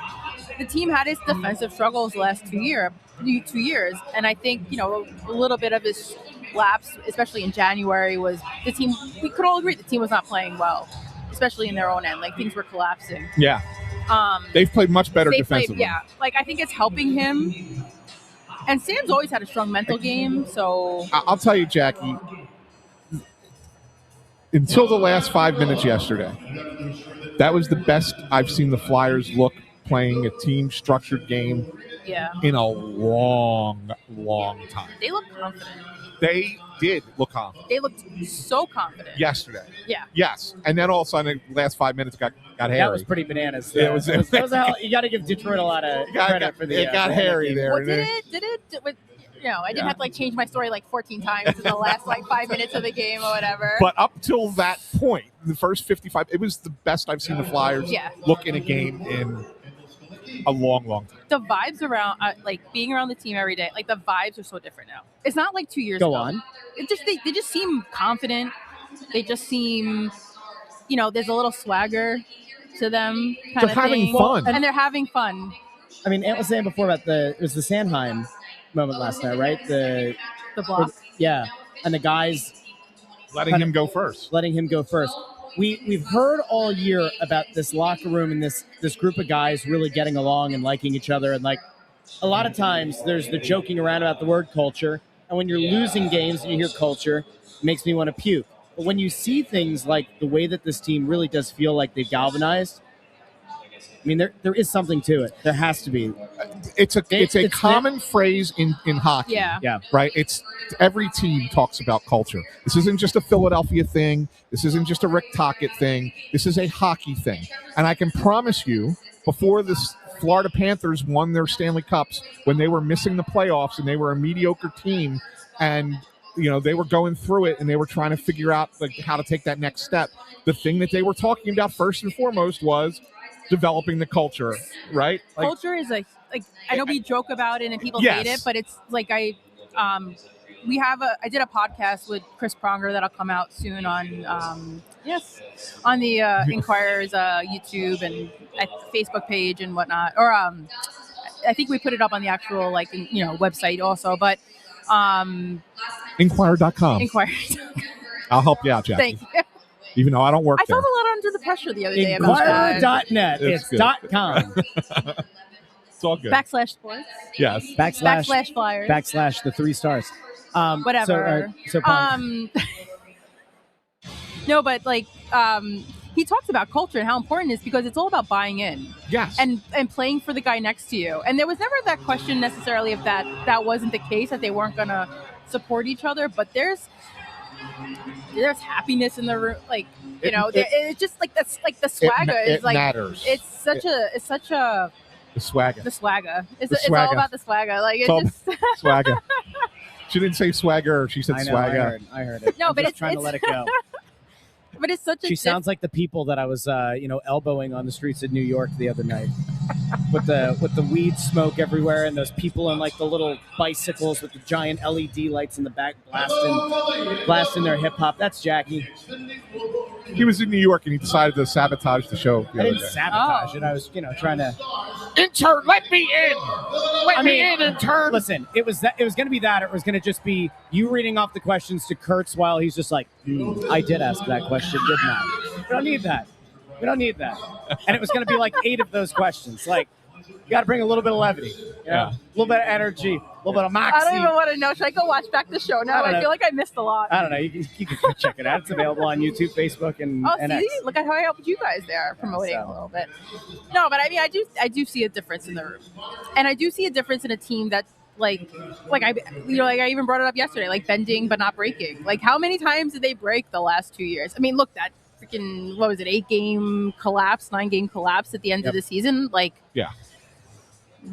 the team had its defensive struggles the last 2 years, and I think a little bit of his lapse, especially in January, was the team. We could all agree the team was not playing well, especially in their own end. Like, things were collapsing. Yeah. They've played much better defensively. Like, I think it's helping him. And Sam's always had a strong mental game, so... I'll tell you, Jackie, until the last 5 minutes yesterday, that was the best I've seen the Flyers look playing a team-structured game in a long, long time. They look confident. They did look confident. They looked so confident. Yesterday. Yeah. Yes. And then all of a sudden, the last 5 minutes got hairy. That was pretty bananas. It was you got to give Detroit a lot of credit for the... It got hairy there. Well, did it? I didn't have to like change my story like 14 times in the last like 5 minutes of the game or whatever. But up till that point, the first 55, it was the best I've seen the Flyers look in a game in a long, long time. The vibes around, like being around the team every day, like the vibes are so different now. It's not like 2 years ago. Go on. It just they just seem confident. They just seem, there's a little swagger to them. They're having fun. And they're having fun. I mean, Ant was saying before about it was the Sanheim moment last night, right? The block. And the guys letting him go first. We've heard all year about this locker room and this group of guys really getting along and liking each other. And like a lot of times there's the joking around about the word culture. And when you're losing games and you hear culture, it makes me want to puke. But when you see things like the way that this team really does feel like they've galvanized, I mean, there is something to it. There has to be. It's a common phrase in hockey. Yeah. Right? It's every team talks about culture. This isn't just a Philadelphia thing. This isn't just a Rick Tocchet thing. This is a hockey thing. And I can promise you, before the Florida Panthers won their Stanley Cups, when they were missing the playoffs and they were a mediocre team and they were going through it and they were trying to figure out like how to take that next step, the thing that they were talking about first and foremost was developing the culture, right? Culture is I know we joke about it and people hate it, but it's like I did a podcast with Chris Pronger that'll come out soon on on the Inquirer's YouTube and Facebook page and whatnot. Or I think we put it up on the actual website also. But Inquire.com. Inquire. I'll help you out, Jackie. Thank you. Even though I don't work I there. felt a lot under the pressure the other day about that. Inquirer.net. It's good. .com. It's all good. / sports. Yes. / Flyers. / the 3 stars. Whatever. So No, but he talks about culture and how important it is because it's all about buying in. Yes. And playing for the guy next to you. And there was never that question necessarily if that wasn't the case, that they weren't going to support each other. But there's happiness in the room. It's just that's the swagger. It matters. It's such a The swagger. the swagger. It's swagger. all about the swagger. It's all swagger. She didn't say swagger. She said I know, swagger. I heard it. No, I'm but just it's trying to let it go. But it's such a She sounds like the people that I was, elbowing on the streets of New York the other night, with the weed smoke everywhere, and those people on the little bicycles with the giant LED lights in the back blasting their hip hop. That's Jackie. He was in New York and he decided to sabotage the show. I didn't sabotage it. I was, trying to. Intern, let me in. Let me in, intern. Listen, it was going to be that, or it was going to just be you reading off the questions to Kurtz while he's just like, I did ask that question, didn't I? We don't need that. And it was going to be 8 of those questions. You got to bring a little bit of levity, Yeah. a little bit of energy, a little bit of moxie. I don't even want to know. Should I go watch back the show now? I don't I know. feel like I missed a lot. I don't know. You can go check it out. It's available on YouTube, Facebook, and Oh, and see, X. look at how I helped you guys there promoting so. a little bit. No, but I mean, I do see a difference in the room, and I do see a difference in a team that I even brought it up yesterday, bending but not breaking. How many times did they break the last 2 years? I mean, look, that freaking 8-game collapse, 9-game collapse at the end of the season. Yeah.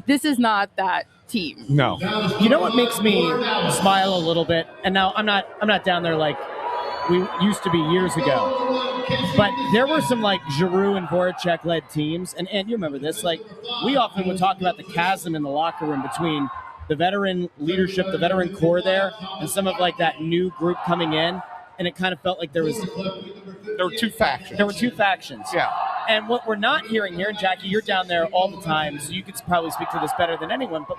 This is not that team. No. You know what makes me smile a little bit? And now I'm not down there like we used to be years ago. But there were some Giroux and Voracek led teams, and you remember this. We often would talk about the chasm in the locker room between the veteran leadership, the veteran core there, and some of that new group coming in. And it kind of felt like there were 2 factions. There were 2 factions. Yeah. And what we're not hearing here, and Jackie, you're down there all the time, so you could probably speak to this better than anyone, but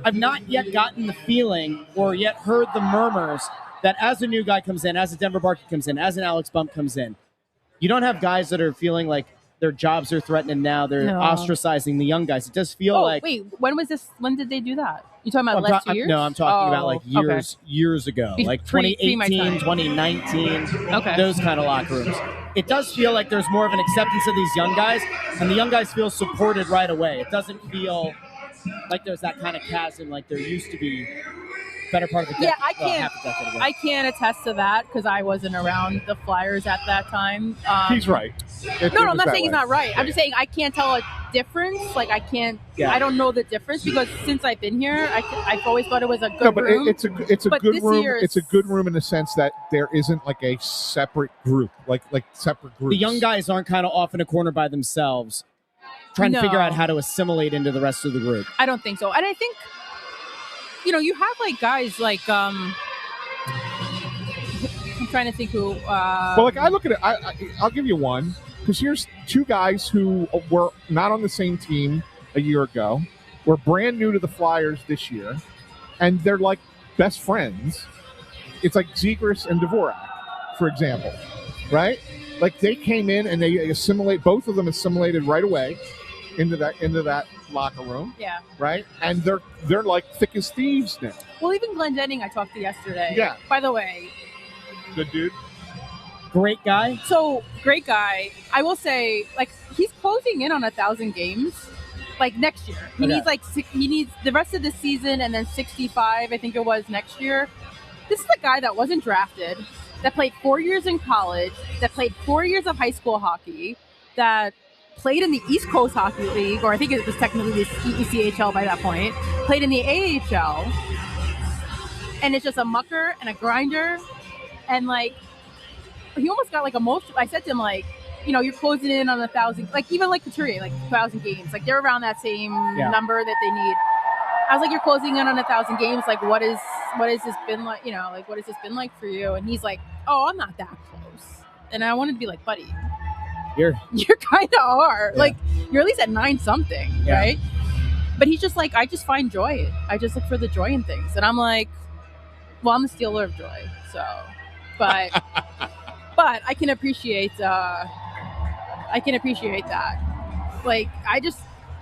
I've not yet gotten the feeling or yet heard the murmurs that as a new guy comes in, as a Denver Barkey comes in, as an Alex Bump comes in, you don't have guys that are feeling like their jobs are threatened now. They're ostracizing the young guys. It does feel wait, when was this? When did they do that? You talking about last 2 years? No, I'm talking about years ago, Pre- 2018, my time. 2019, Okay. those kind of locker rooms. It does feel like there's more of an acceptance of these young guys, and the young guys feel supported right away. It doesn't feel like there's that kind of chasm like there used to be. Better part of the decade. Yeah, half a decade ago. I can't attest to that because I wasn't around the Flyers at that time. He's right. No, I'm not saying he's not right. I'm just saying I can't tell a difference. I can't. Yeah. I don't know the difference because since I've been here, I've always thought it was a good No, but room. it's a But good this room. year It's a good room in the sense that there isn't a separate group, like separate groups. The young guys aren't kind of off in a corner by themselves, trying to figure No. out how to assimilate into the rest of the group. I don't think so, and I think you have guys I'm trying to think who. Well, I look at it. I'll give you one because here's 2 guys who were not on the same team a year ago, were brand new to the Flyers this year, and they're best friends. It's Zegras and Dvorak, for example, right? They came in and they both of them assimilated right away into that locker room. Yeah. Right? And they're thick as thieves now. Well, even Glenn Denning, I talked to yesterday. Yeah. By the way, Good dude. Great guy. so great guy. I will say, he's closing in on 1,000 games. Next year, he Okay. needs he needs the rest of the season and then 65. I think it was next year. This is a guy that wasn't drafted, that played 4 years in college, that played 4 years of high school hockey, that played in the East Coast Hockey League, or I think it was technically the ECHL by that point, played in the AHL, and it's just a mucker and a grinder, and he almost got emotional. I said to him you're closing in on 1,000, even Couturier, 1,000 games, they're around that same number that they need. I was like, you're closing in on 1,000 games. Like, what has this been like? You know, like, what has this been like for you? And he's like, oh, I'm not that close. And I wanted to be like, buddy, you kind of are. Yeah. Like, you're at least at 9 something, Yeah. right? But he's just like, I just find joy. I just look for the joy in things. And I'm like, well, I'm the stealer of joy. So, but I can appreciate that. Like,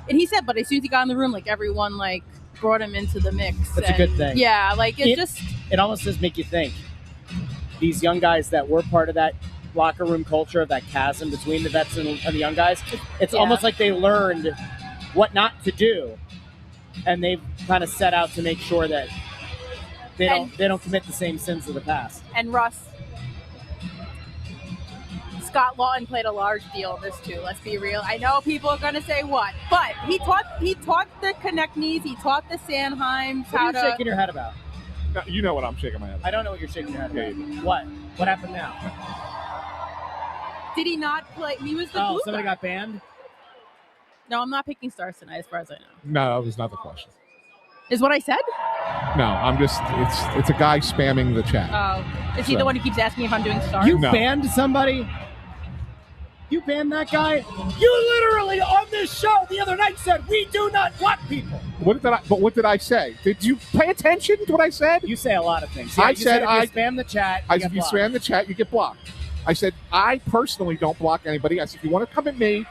and he said, but as soon as he got in the room, like, everyone, like, brought him into the mix. That's a good thing. Yeah, like, it almost does make you think. These young guys that were part of that locker room culture, of that chasm between the vets and the young guys, it's almost like they learned what not to do, and they've kind of set out to make sure that they don't commit the same sins of the past. And Russ, Scott Lawton played a large deal in this too. Let's be real. I know people are going to say what, but he taught the Konechny's, he taught the Sanheims What are you shaking your head about? No, you know what I'm shaking my head about. I don't know what you're shaking your head about. Yeah, What? What happened now? Did he not play? He was the blue somebody guy. got banned? No, I'm not picking Stars tonight, as far as I know. No, that was not the question. Is what I said? No, I'm just, it's a guy spamming the chat. Oh, is he the one who keeps asking me if I'm doing Stars? You banned somebody? You banned that guy? You literally on this show the other night said we do not block people. What did I say? Did you pay attention to what I said? You say a lot of things. Yeah, I said if you spam the chat. If you spam the chat, you get blocked. I said I personally don't block anybody. I said if you want to come at me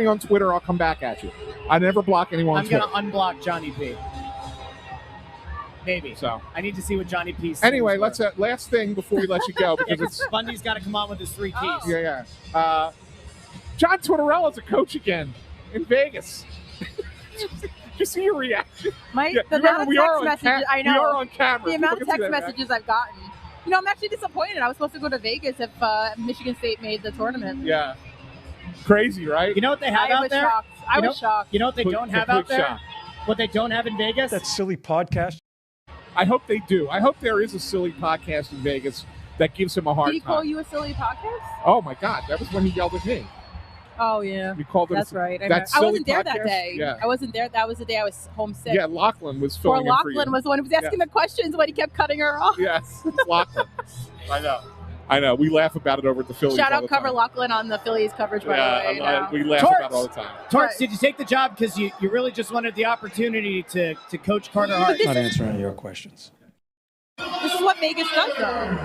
on Twitter. I'll come back at you. I never block anyone on Twitter. I'm gonna unblock Johnny P. Maybe. So I need to see what Johnny P says. Anyway, let's last thing before we let you go, because it's Bundy's got to come on with his 3 keys. Yeah. John Tortorella's a coach again in Vegas. Just see your reaction. The amount of text messages I know. We are on camera. The amount of text messages I've gotten. You know, I'm actually disappointed. I was supposed to go to Vegas if Michigan State made the tournament. Yeah. Crazy, right? You know what they have out there? I was shocked. You know what they don't have out there? Shock. What they don't have in Vegas? That silly podcast. I hope they do. I hope there is a silly podcast in Vegas that gives him a hard time. Did he call you a silly podcast? Oh, my God. That was when he yelled at me. Oh, yeah. We called it That's right. I wasn't there that day. Yeah. I wasn't there. That was the day I was homesick. Yeah, Lachlan was Poor filling in for you. Lachlan was the one who was asking the questions when he kept cutting her off. Yes, it's Lachlan. I know. We laugh about it over at the Phillies. Shout all out the Cover time. Lachlan on the Phillies coverage, by the way. We laugh about it all the time. Torts, did you take the job because you really just wanted the opportunity to coach Carter Hart? Not answering your questions. This is what Vegas does, though.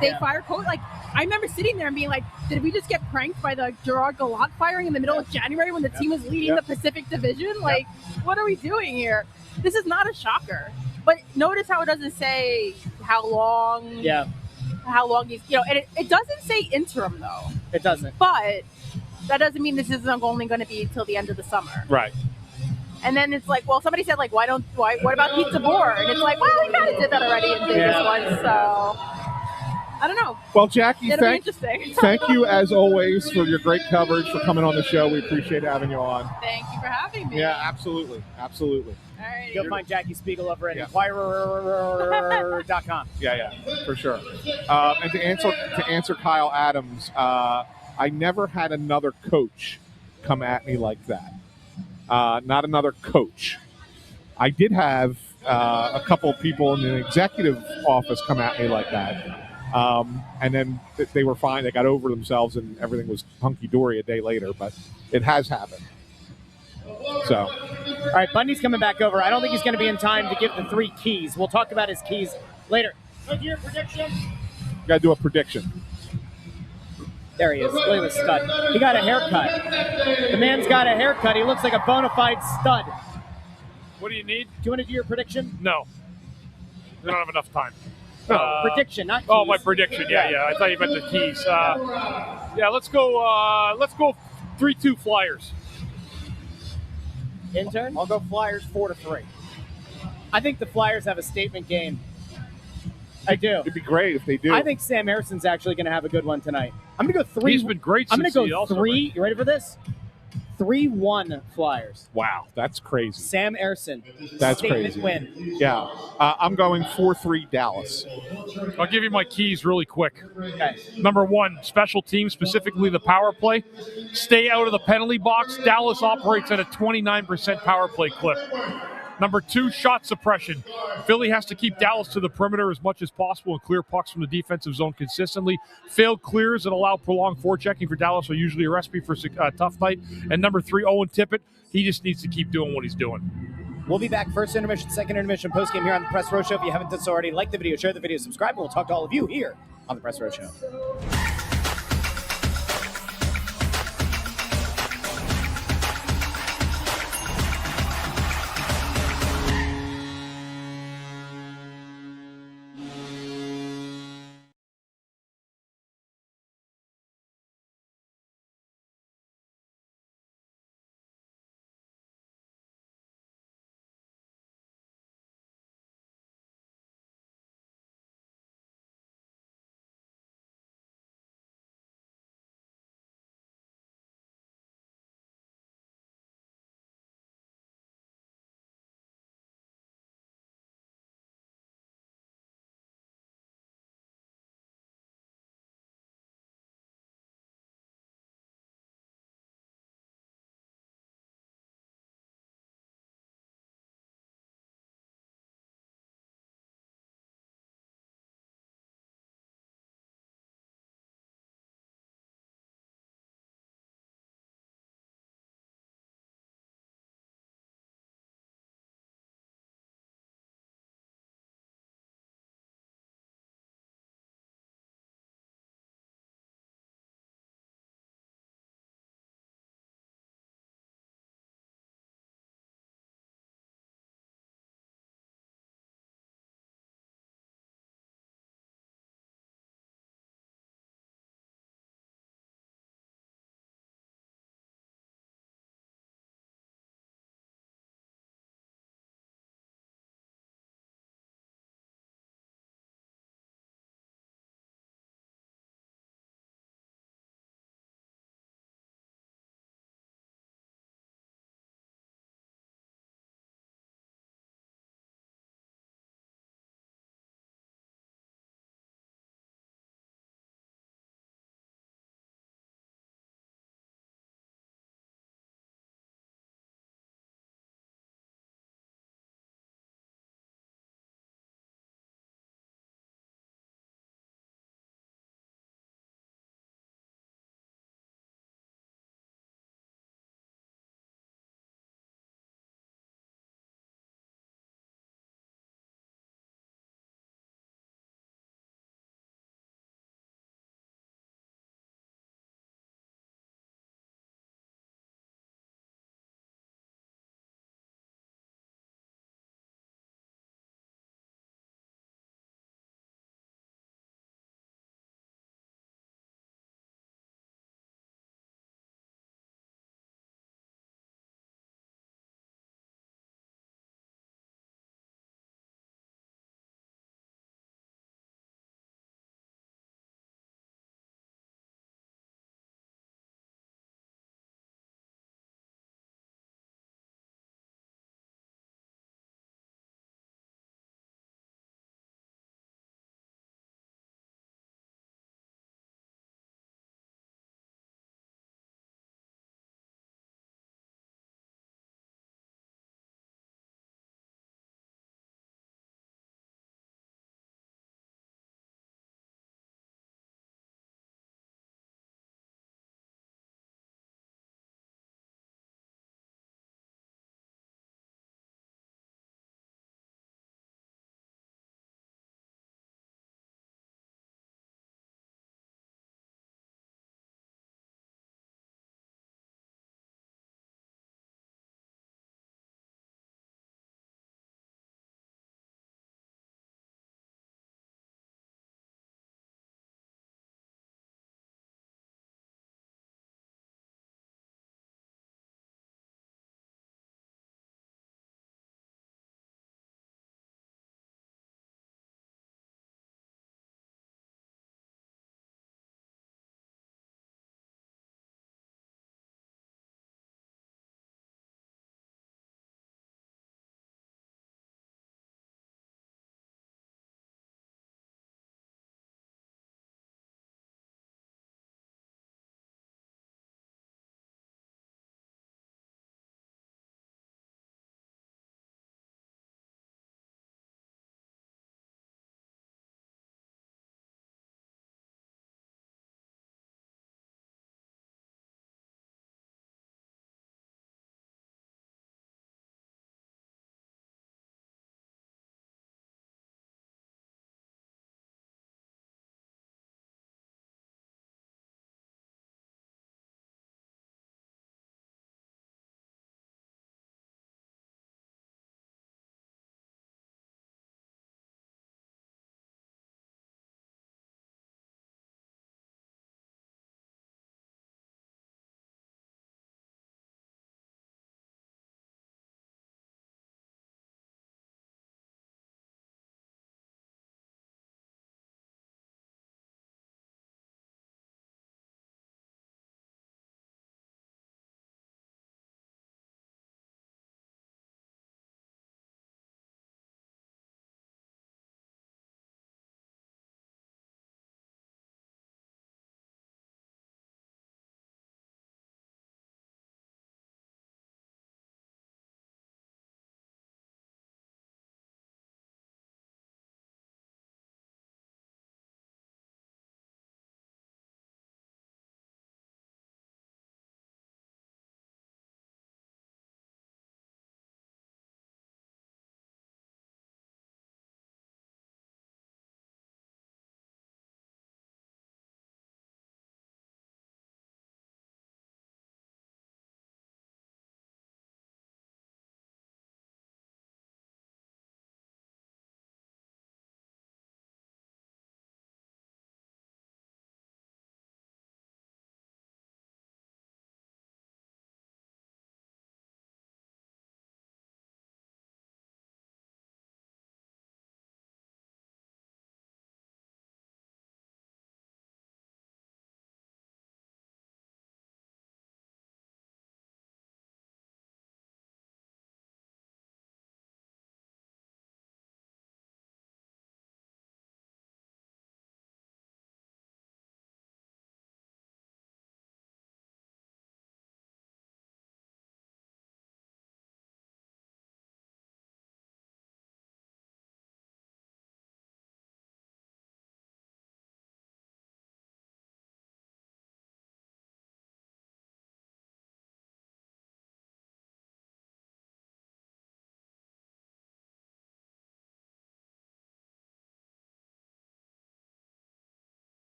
They fire coach. Like, I remember sitting there and being like, did we just get pranked by the Gerard Gallant firing in the middle of January when the team was leading the Pacific Division? Like, what are we doing here? This is not a shocker. But notice how it doesn't say how long. Yeah. How long he's, and it doesn't say interim, though. It doesn't. But that doesn't mean this isn't only going to be till the end of the summer. Right. And then it's like, well, somebody said, like, what about Pete DeBoer? And it's like, well, we kind of did that already in Vegas once, so I don't know. Well, Jackie, It'll be interesting. Thank you, as always, for your great coverage, for coming on the show. We appreciate having you on. Thank you for having me. Yeah, absolutely. Absolutely. All right. You'll find Jackie Spiegel over at Inquirer.com. Yeah, for sure. And to answer Kyle Adams, I never had another coach come at me like that. Not another coach. I did have a couple of people in the executive office come at me like that. And then they were fine. They got over themselves and everything was hunky-dory a day later. But it has happened. So. All right, Bundy's coming back over. I don't think he's going to be in time to give the 3 keys. We'll talk about his keys later. Look your prediction. Got to do a prediction. There he is. Look at the stud. He got a haircut. The man's got a haircut. He looks like a bona fide stud. What do you need? Do you want to do your prediction? No. We don't have enough time. Prediction, not keys. Oh, my prediction. Yeah. I thought you meant the keys. Let's go 3-2 Flyers. Intern? I'll go Flyers 4-3. I think the Flyers have a statement game. I do. It'd be great if they do. I think Sam Erson's actually going to have a good one tonight. I'm going to go 3. He's been great I'm since going to the go All-Star 3. break. You ready for this? 3-1 Flyers. Wow, that's crazy. Sam Ersson. That's statement crazy. win. Yeah. I'm going 4-3 Dallas. I'll give you my keys really quick. Okay. Number 1, special teams, specifically the power play. Stay out of the penalty box. Dallas operates at a 29% power play clip. Number 2, shot suppression. Philly has to keep Dallas to the perimeter as much as possible and clear pucks from the defensive zone consistently. Failed clears that allow prolonged forechecking for Dallas are usually a recipe for a tough night. And number 3, Owen Tippett. He just needs to keep doing what he's doing. We'll be back. First intermission, second intermission, postgame here on the Press Row Show. If you haven't done so already, like the video, share the video, subscribe, and we'll talk to all of you here on the Press Row Show.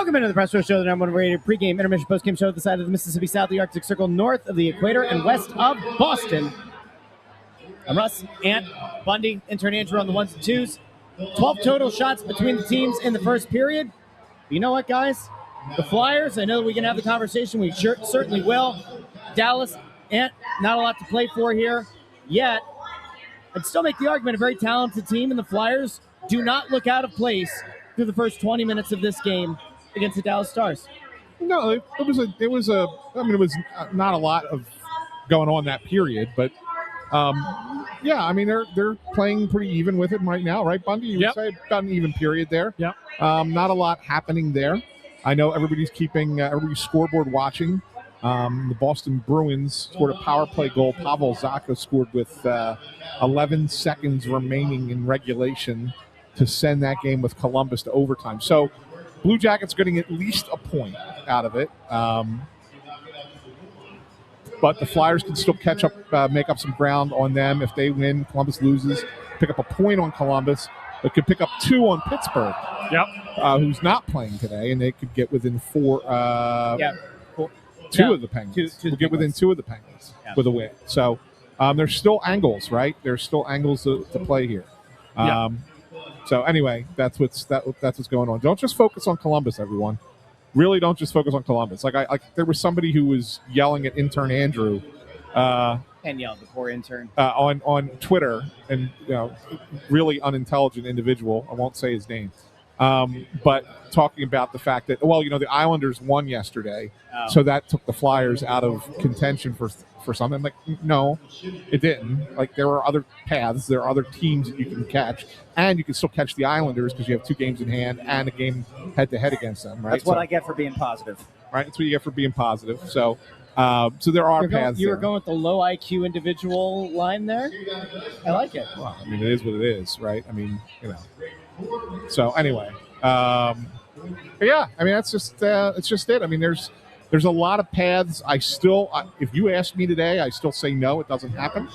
Welcome into the Press Row Show, the number one rated pregame, intermission, postgame show at the side of the Mississippi south of the Arctic Circle, north of the equator, and west of Boston. I'm Russ, Ant, Bundy, intern Andrew on the ones and twos. 12 total shots between the teams in the first period. You know what, guys? The Flyers, I know that we can have the conversation. We certainly will. Dallas, Ant, not a lot to play for here yet. I'd still make the argument a very talented team, and the Flyers do not look out of place through the first 20 minutes of this game against the Dallas Stars. No, it was not a lot of going on that period, but yeah, I mean they're playing pretty even with it right now, right, Bundy? You would say about an even period there. Yeah. Not a lot happening there. I know everybody's keeping everybody's scoreboard watching. The Boston Bruins scored a power play goal. Pavel Zacha scored with 11 seconds remaining in regulation to send that game with Columbus to overtime. So Blue Jackets getting at least a point out of it. But the Flyers can still catch up, make up some ground on them. If they win, Columbus loses, pick up a point on Columbus. They could pick up 2 on Pittsburgh, who's not playing today, and they could get within 4. Two of the Penguins. We'll get within 2 of the Penguins with a win. So there's still angles, right? There's still angles to play here. So anyway, that's what's going on. Don't just focus on Columbus, everyone. Really, don't just focus on Columbus. Like there was somebody who was yelling at intern Andrew. And yelled, the poor intern. On Twitter, and really unintelligent individual. I won't say his name. But talking about the fact that, the Islanders won yesterday, so that took the Flyers out of contention for something. I'm like, no, it didn't. Like, there are other paths. There are other teams that you can catch, and you can still catch the Islanders because you have 2 games in hand and a game head-to-head against them, right? That's what I get for being positive. Right? That's what you get for being positive. So there are paths. You were going with the low IQ individual line there? I like it. Well, I mean, it is what it is, right? I mean, So anyway, yeah, I mean it's just it. I mean, there's a lot of paths. If you ask me today, I still say no, it doesn't happen.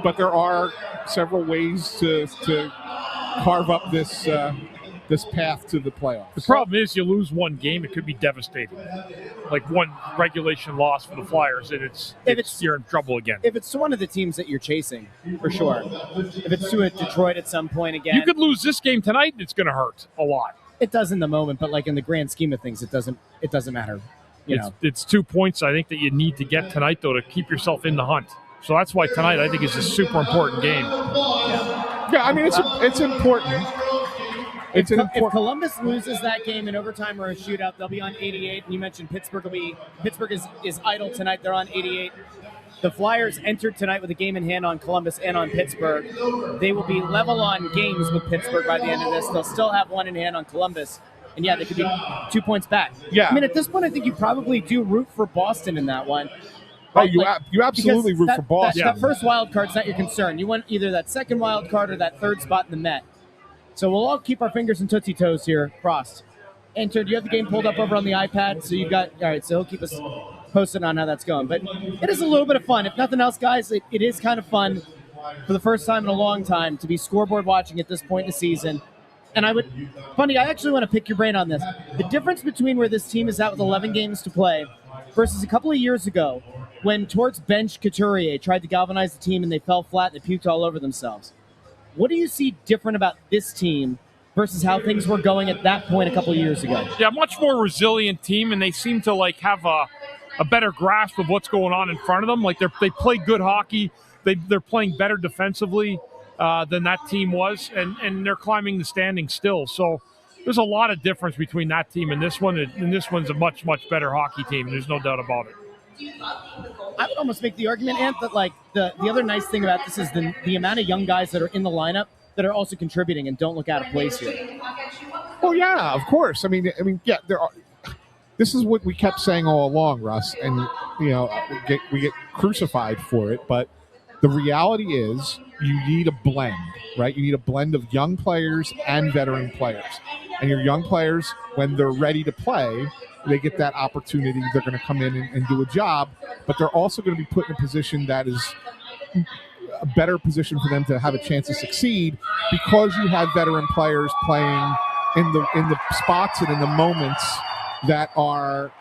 But there are several ways to carve up this path to the playoffs. The problem is you lose one game, it could be devastating. Like one regulation loss for the Flyers, and you're in trouble again. If it's to one of the teams that you're chasing, for sure. If it's to a Detroit at some point again. You could lose this game tonight, and it's going to hurt a lot. It does in the moment, but like in the grand scheme of things, it doesn't matter. It's 2 points I think that you need to get tonight, though, to keep yourself in the hunt. So that's why tonight I think is a super important game. Yeah, I mean it's important. If Columbus loses that game in overtime or a shootout, they'll be on 88. And you mentioned Pittsburgh is idle tonight. They're on 88. The Flyers entered tonight with a game in hand on Columbus and on Pittsburgh. They will be level on games with Pittsburgh by the end of this. They'll still have one in hand on Columbus. And yeah, they could be 2 points back. Yeah. I mean, at this point, I think you probably do root for Boston in that one. Oh, you absolutely root for Boston. That first wild card's not your concern. You want either that second wild card or that third spot in the Met. So we'll all keep our fingers and tootsie toes here crossed. Enter, do you have the game pulled up over on the iPad? So all right, so he'll keep us posted on how that's going. But it is a little bit of fun. If nothing else, guys, it is kind of fun for the first time in a long time to be scoreboard watching at this point in the season. And Bundy, I actually want to pick your brain on this. The difference between where this team is at with 11 games to play versus a couple of years ago when Torts benched Couturier, tried to galvanize the team, and they fell flat and they puked all over themselves. What do you see different about this team versus how things were going at that point a couple of years ago? Yeah, much more resilient team, and they seem to have a better grasp of what's going on in front of them. Like they play good hockey. They're playing better defensively than that team was, and they're climbing the standings still. So there's a lot of difference between that team and this one, and this one's a much, much better hockey team. There's no doubt about it. I would almost make the argument, Ant, that the other nice thing about this is the amount of young guys that are in the lineup that are also contributing and don't look out of place here. Oh yeah, of course. I mean, yeah. This is what we kept saying all along, Russ, and we get crucified for it. But the reality is, you need a blend, right? You need a blend of young players and veteran players. And your young players, when they're ready to play, they get that opportunity. They're going to come in and do a job, but they're also going to be put in a position that is a better position for them to have a chance to succeed because you have veteran players playing in the spots and in the moments that are,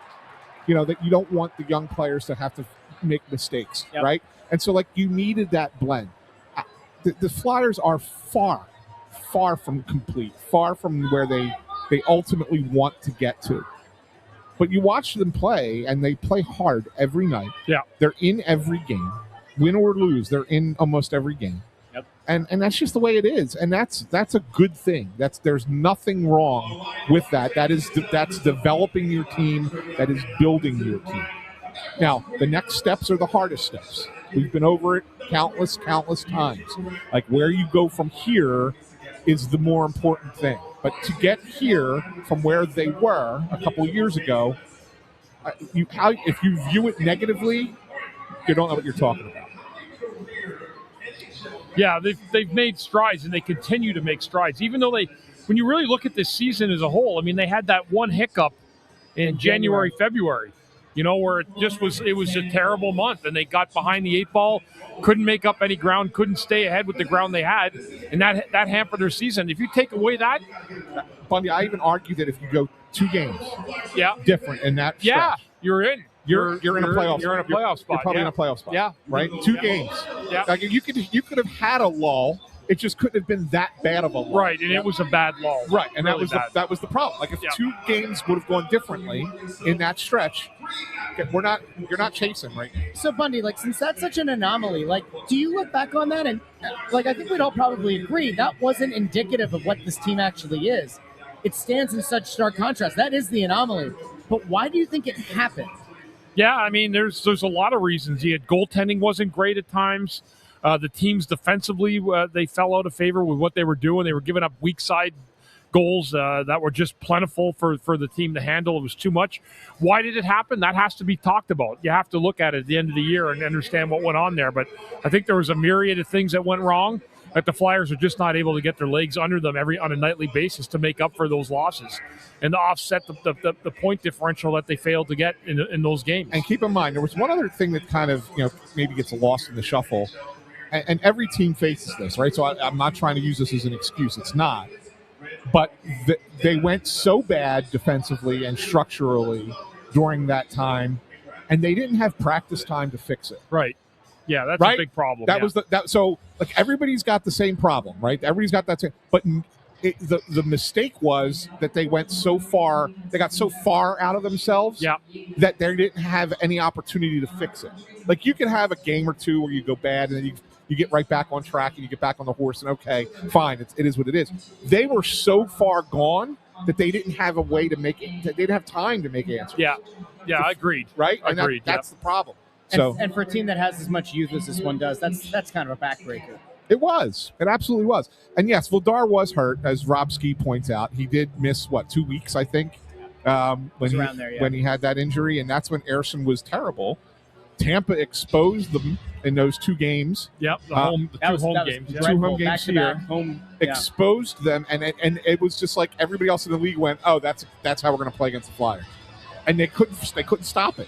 that you don't want the young players to have to make mistakes, right? And so, you needed that blend. The Flyers are far from complete, far from where they ultimately want to get to. But you watch them play, and they play hard every night. Yeah. They're in every game. Win or lose, they're in almost every game. Yep. And that's just the way it is. And that's a good thing. There's nothing wrong with that. That's developing your team. That is building your team. Now, the next steps are the hardest steps. We've been over it countless times. Where you go from here is the more important thing. But to get here from where they were a couple of years ago, if you view it negatively, you don't know what you're talking about. Yeah, they've made strides, and they continue to make strides. Even though when you really look at this season as a whole, I mean, they had that one hiccup in January, February, where it was a terrible month, and they got behind the 8 ball, couldn't make up any ground, couldn't stay ahead with the ground they had, and that hampered their season. If you take away that, Bundy, I even argue that if you go 2 games, different in that stretch, you're in. You're in a playoff. You're in a playoff spot. You're probably in a playoff spot. Yeah, right. 2 games. Yeah, you could have had a lull. It just couldn't have been that bad of a lull. Right, and it was a bad lull. Right, and really that was the problem. If 2 games would have gone differently in that stretch, you're not chasing right now. So Bundy, since that's such an anomaly, do you look back on that and I think we'd all probably agree that wasn't indicative of what this team actually is. It stands in such stark contrast. That is the anomaly. But why do you think it happened? Yeah, I mean, there's a lot of reasons. Goaltending wasn't great at times. The teams defensively, they fell out of favor with what they were doing. They were giving up weak side goals that were just plentiful for the team to handle. It was too much. Why did it happen? That has to be talked about. You have to look at it at the end of the year and understand what went on there. But I think there was a myriad of things that went wrong, that the Flyers are just not able to get their legs under them on a nightly basis to make up for those losses and to offset the point differential that they failed to get in those games. And keep in mind, there was one other thing that kind of maybe gets lost in the shuffle, and every team faces this, right? So I'm not trying to use this as an excuse. It's not. But they went so bad defensively and structurally during that time, and they didn't have practice time to fix it. Right. Yeah, that's right? a big problem. So everybody's got the same problem, right? Everybody's got that same. But the mistake was that they went so far. They got so far out of themselves that they didn't have any opportunity to fix it. You can have a game or two where you go bad, and then you get right back on track, and you get back on the horse, and okay, fine, it is what it is. They were so far gone that they didn't have a way to make it. They didn't have time to make answers. Yeah, agreed. Right, and agreed. That's the problem. And for a team that has as much youth as this one does, that's kind of a backbreaker. It was. It absolutely was. And yes, Vildar was hurt, as Rob Ski points out. He did miss 2 weeks, I think, when he had that injury, and that's when Ersson was terrible. Tampa exposed them in those 2 games. Yep, the home games. 2 home games here. Exposed them, and it was just like everybody else in the league went, "Oh, that's how we're going to play against the Flyers," and they couldn't stop it.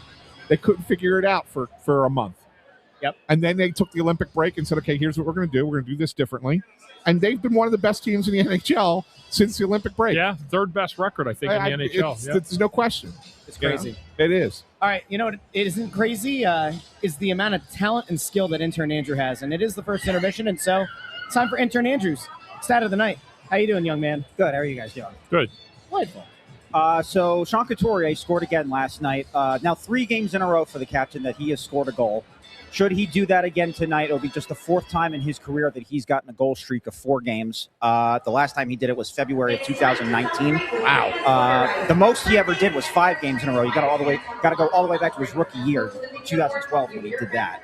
They couldn't figure it out for a month. Yep. And then they took the Olympic break and said, "Okay, here's what we're going to do. We're going to do this differently." And they've been one of the best teams in the NHL since the Olympic break. Yeah, 3rd best record, I think, in the NHL. There's no question. It's crazy. It is. All right, what it isn't crazy is the amount of talent and skill that intern Andrew has, and it is the first intermission, and so it's time for intern Andrew's stat of the night. How you doing, young man? Good. How are you guys doing? Good. Delightful. So Sean Couturier scored again last night. Now 3 games in a row for the captain that he has scored a goal. Should he do that again tonight, it'll be just the 4th time in his career that he's gotten a goal streak of 4 games. The last time he did it was February of 2019. Wow. The most he ever did was 5 games in a row. You got to go all the way back to his rookie year, 2012, when he did that.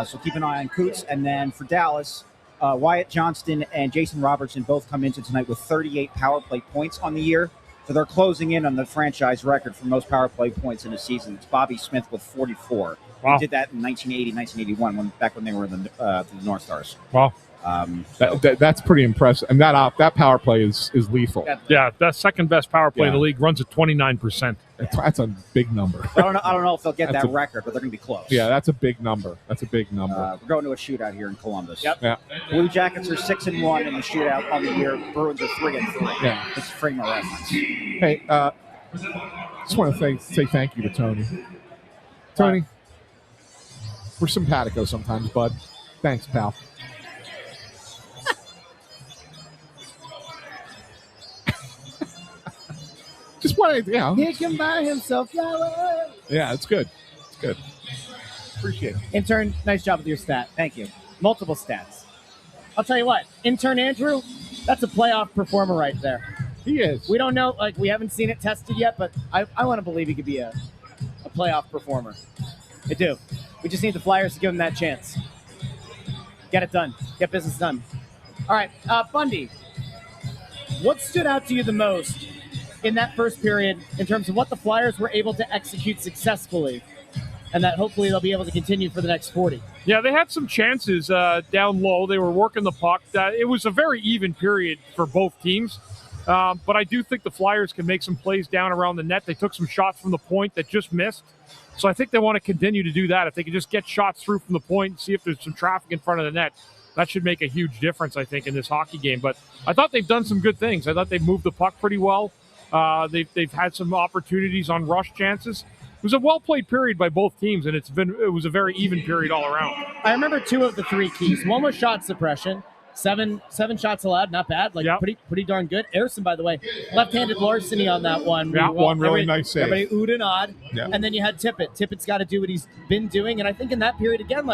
So keep an eye on Coots. And then for Dallas, Wyatt Johnston and Jason Robertson both come into tonight with 38 power play points on the year. So they're closing in on the franchise record for most power play points in a season. It's Bobby Smith with 44. Wow. He did that in 1980, 1981, back when they were the North Stars. Wow. That's pretty impressive, and that power play is lethal. Yeah, that second best power play in the Yeah. league runs at 29%. That's a big number. I don't know if they'll get that record, but they're going to be close. Yeah, that's a big number. We're going to a shootout here in Columbus. Yep. Yeah. Blue Jackets are 6-1 in the shootout on the year. Bruins are 3-3. Yeah. It's frame of reference. Hey, just want to say thank you to Tony. Tony, we're simpatico sometimes, bud. Thanks, pal. Just want to, He can buy himself flowers. Yeah, it's good. It's good. Appreciate it. Intern, nice job with your stat. Thank you. Multiple stats. I'll tell you what, intern Andrew, that's a playoff performer right there. He is. We don't know, we haven't seen it tested yet, but I want to believe he could be a playoff performer. I do. We just need the Flyers to give him that chance. Get it done. Get business done. All right, Bundy, what stood out to you the most in that first period in terms of what the Flyers were able to execute successfully and that hopefully they'll be able to continue for the next 40? Yeah, they had some chances down low. They were working the puck. It was a very even period for both teams. But I do think the Flyers can make some plays down around the net. They took some shots from the point that just missed. So I think they want to continue to do that. If they can just get shots through from the point and see if there's some traffic in front of the net, that should make a huge difference, I think, in this hockey game. But I thought they've done some good things. I thought they moved the puck pretty well. They've had some opportunities on rush chances. It was a well-played period by both teams, and it was a very even period all around. I remember 2 of the 3 keys. One was shot suppression. Seven shots allowed, not bad. Pretty darn good. Ersson, by the way, left-handed larceny on that one. Yeah, one really nice save. Everybody oohed and awed. Yeah. And then you had Tippett. Tippett's got to do what he's been doing, and I think in that period again,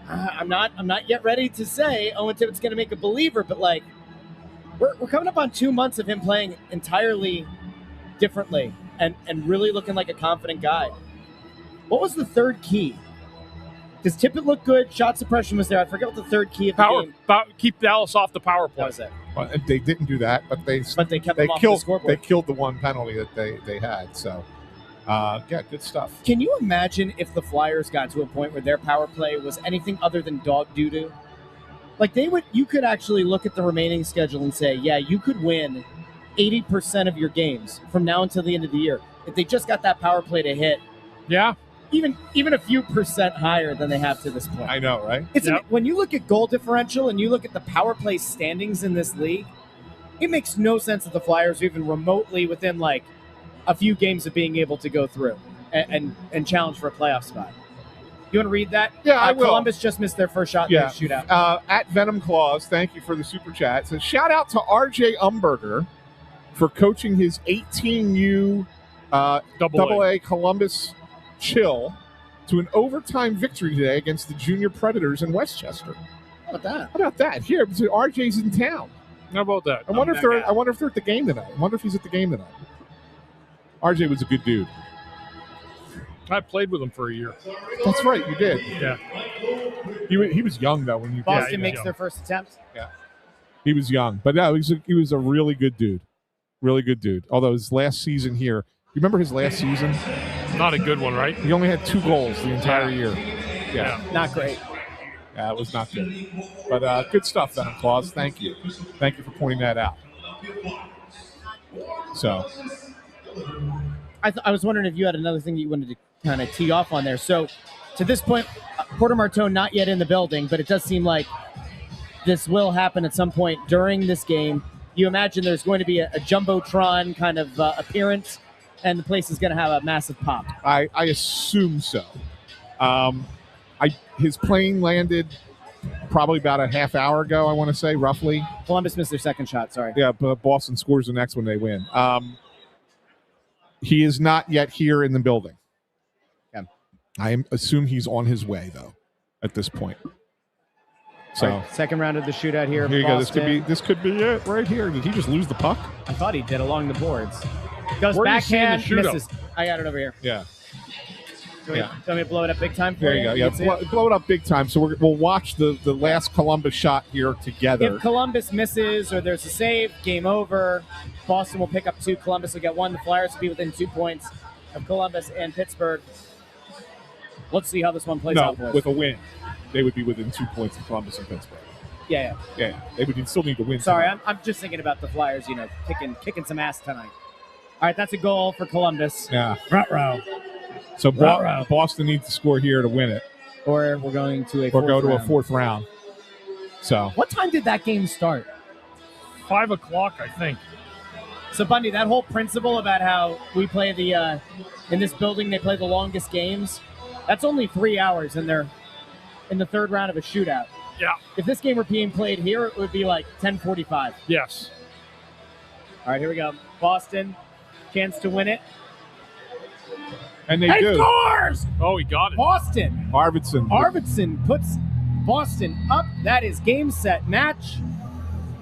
I'm not yet ready to say Owen Tippett's going to make a believer, but we're coming up on 2 months of him playing entirely differently and really looking like a confident guy. What was the third key? Does Tippett look good? Shot suppression was there. I forget what the third key of the game. Keep Dallas off the power play. That was it. Well, they didn't do that, but they kept them off the scoreboard. They killed the one penalty that they had. So, good stuff. Can you imagine if the Flyers got to a point where their power play was anything other than dog doo-doo? You could actually look at the remaining schedule and say, yeah, you could win 80% of your games from now until the end of the year if they just got that power play to hit. Yeah. Even a few percent higher than they have to this point. I know, right? When you look at goal differential and you look at the power play standings in this league, it makes no sense that the Flyers are even remotely within a few games of being able to go through and challenge for a playoff spot. You want to read that? Yeah, I will. Columbus just missed their first shot in the shootout. At Venom Claus, thank you for the super chat. It says, shout out to RJ Umberger for coaching his 18U AA Columbus Chill to an overtime victory today against the Junior Predators in Westchester. How about that? How about that? Here, RJ's in town. How about that? I wonder if they're at the game tonight. I wonder if he's at the game tonight. RJ was a good dude. I played with him for a year. That's right, you did. Yeah. He was young though when you. Boston makes their first attempt. Yeah. He was young, but no, he was a really good dude. Really good dude. Although his last season here, you remember his last season? Not a good one, right? He only had 2 goals the entire year. Yeah. Not great. Yeah, it was not good. But good stuff, Venom Claus. Thank you. Thank you for pointing that out. So. I was wondering if you had another thing that you wanted to kind of tee off on there. So, to this point, Porter Martone not yet in the building, but it does seem like this will happen at some point during this game. You imagine there's going to be a Jumbotron kind of appearance, and the place is going to have a massive pop. I assume so. His plane landed probably about a half hour ago, I want to say, roughly. Columbus missed their second shot, sorry. Yeah, but Boston scores the next one, they win. He is not yet here in the building. Yeah. I assume he's on his way, though, at this point. So, right, second round of the shootout here. Here you go. This could be it right here. Did he just lose the puck? I thought he did along the boards. Goes Where are you seeing the backhand, shootout? misses. I got it over here. Yeah. Do you want me to blow it up big time for There you? you go. Yeah, blow it up big time. So we'll watch the last Columbus shot here together. If Columbus misses or there's a save, game over. Boston will pick up 2. Columbus will get 1. The Flyers will be within 2 points of Columbus and Pittsburgh. Let's see how this one plays out. No, with a win, they would be within 2 points of Columbus and Pittsburgh. Yeah. Yeah, they would still need to win. Sorry, tonight. I'm just thinking about the Flyers, kicking some ass tonight. All right, that's a goal for Columbus. Yeah. Ruh-roh. So Ruh-roh. Boston needs to score here to win it, Or we're going to a or go to round. a fourth round. So What time did that game start? 5 o'clock, I think. So, Bundy, that whole principle about how we play in this building, they play the longest games, that's only 3 hours, and they're in the third round of a shootout. Yeah. If this game were being played here, it would be like 10:45. Yes. All right, here we go. Boston, chance to win it. And they And do. scores! Oh, he got it. Boston. Arvidsson Puts Boston up. That is game, set, match.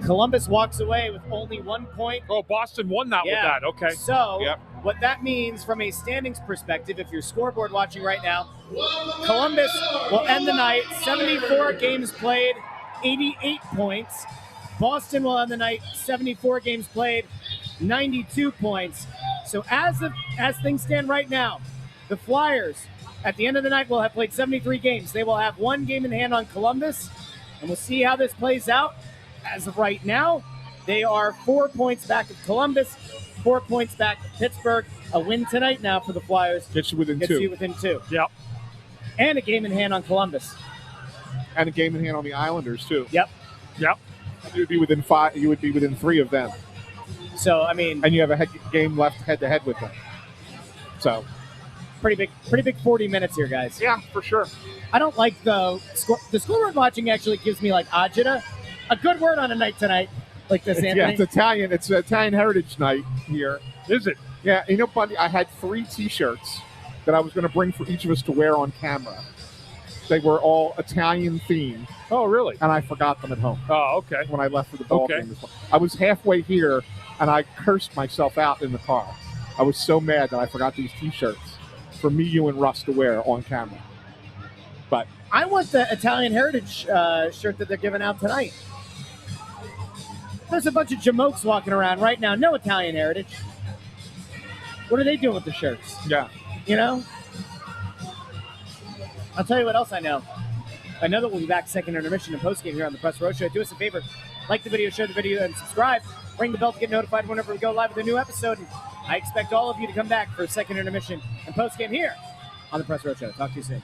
Columbus walks away with only 1 point. Oh, Boston won that with that. Okay. So Yep. what that means from a standings perspective, if you're scoreboard watching right now, Columbus will end the night 74 games played, 88 points. Boston will end the night 74 games played, 92 points. So as things stand right now, the Flyers at the end of the night will have played 73 games. They will have 1 game in hand on Columbus, and we'll see how this plays out. As of right now, they are 4 points back of Columbus, 4 points back of Pittsburgh. A win tonight now for the Flyers gets you within gets 2. you within 2. Yep. And a game in hand on Columbus. And a game in hand on the Islanders too. Yep. You would be within 5. You would be within 3 of them. So I mean, And you have a game left head to head with them. So pretty big 40 minutes here, guys. yeah, for sure. I don't like the scoreboard watching. Actually gives me like agita. A good word on a night tonight like this, Anthony. Yeah, it's Italian. It's Italian Heritage Night here. Is it? Yeah, Bundy, I had 3 T-shirts that I was going to bring for each of us to wear on camera. They were all Italian themed, Oh, really? and I forgot them at home Oh, okay. when I left for the ball Okay. game. This morning. I was halfway here, and I cursed myself out in the car. I was so mad that I forgot these T-shirts for me, you, and Russ to wear on camera. But I want the Italian Heritage shirt that they're giving out tonight. There's a bunch of jamokes walking around right now. No Italian Heritage. What are they doing with the shirts? yeah, I'll tell you what else I know. I know that we'll be back second intermission and postgame here on the Press Row Show. Do us a favor. Like the video, share the video, and subscribe. Ring the bell to get notified whenever we go live with a new episode. And I expect all of you to come back for second intermission and postgame here on the Press Row Show. Talk to you soon.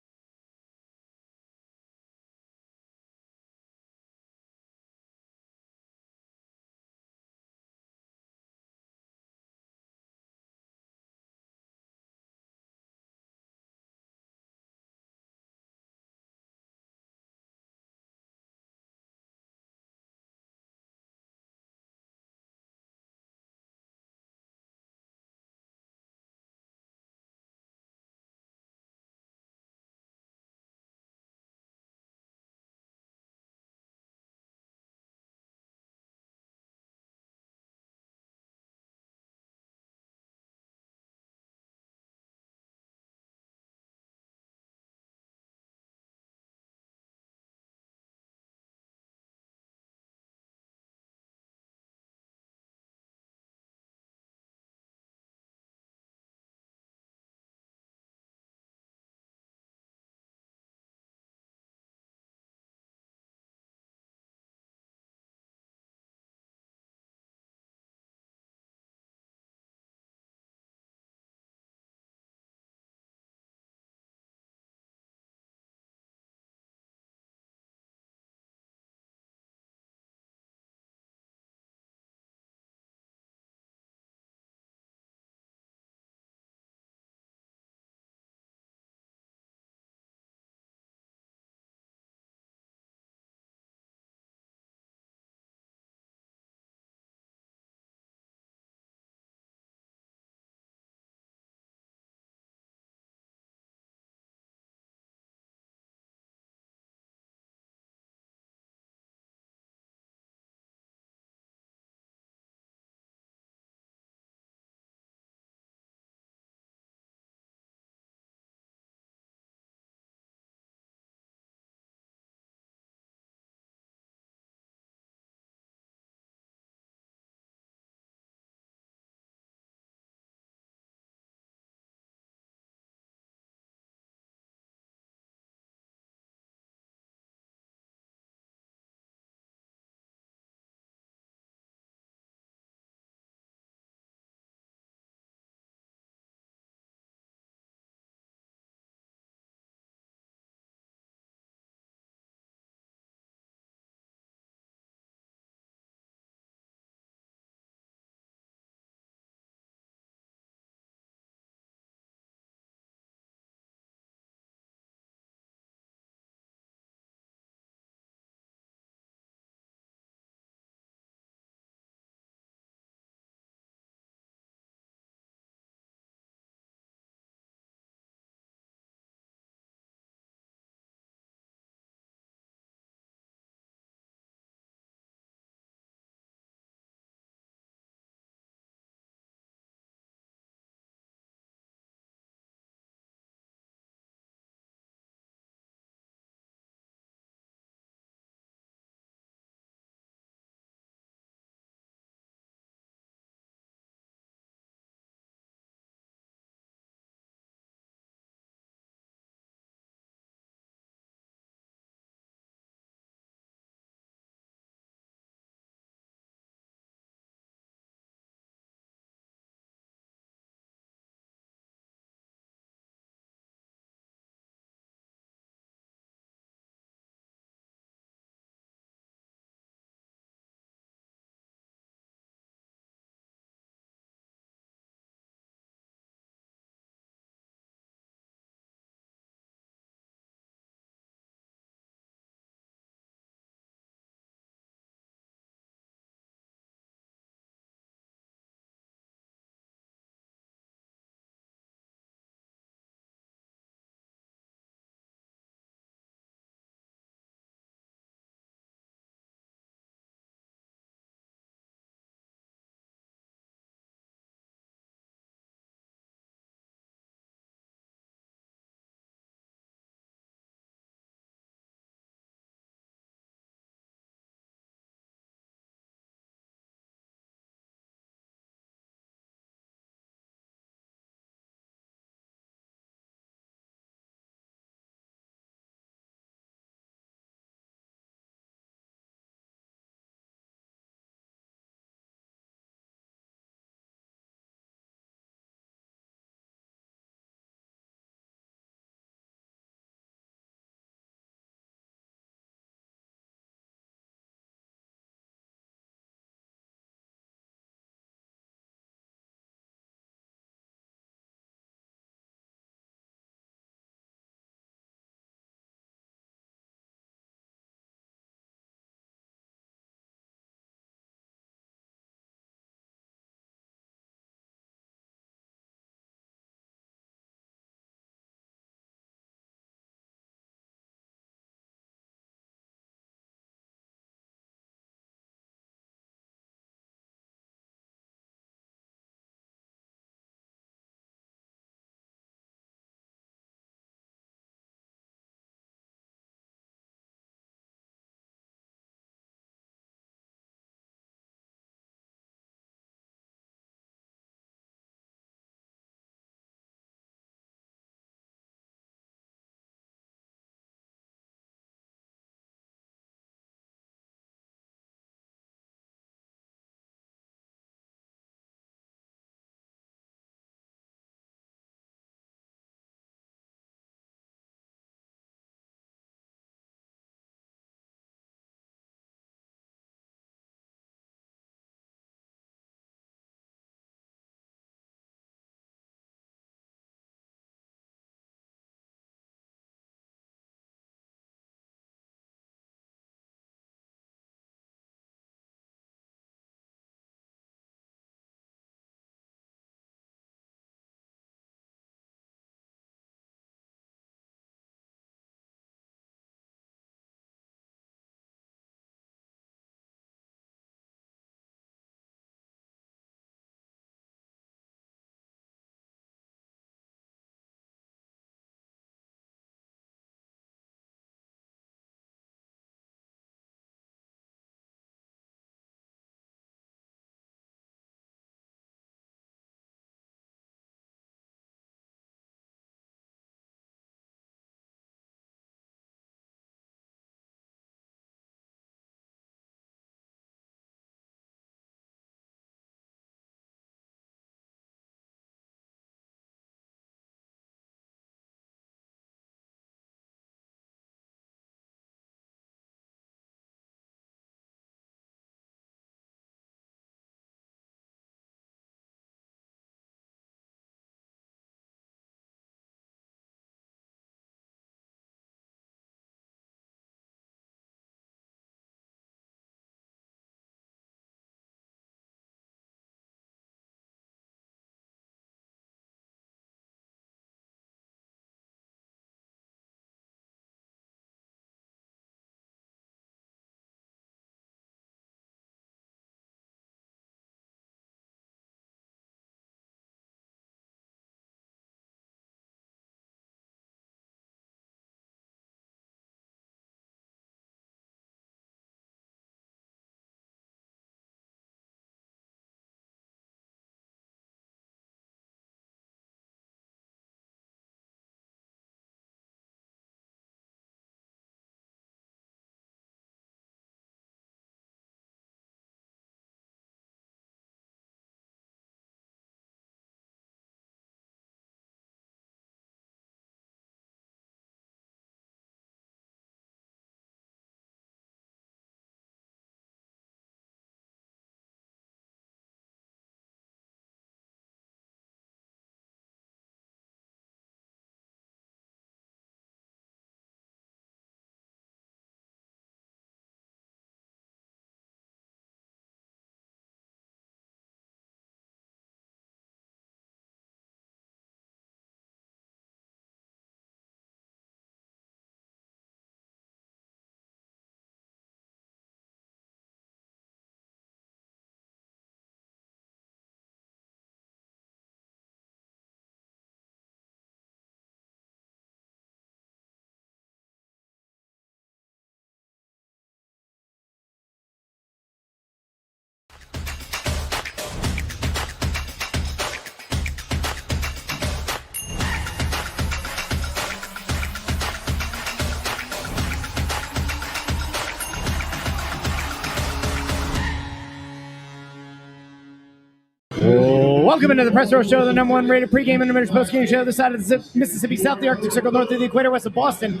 Welcome into the Press Row Show, the number one rated pregame and postgame show this side of the Mississippi, south of the Arctic Circle, north of the equator, west of Boston.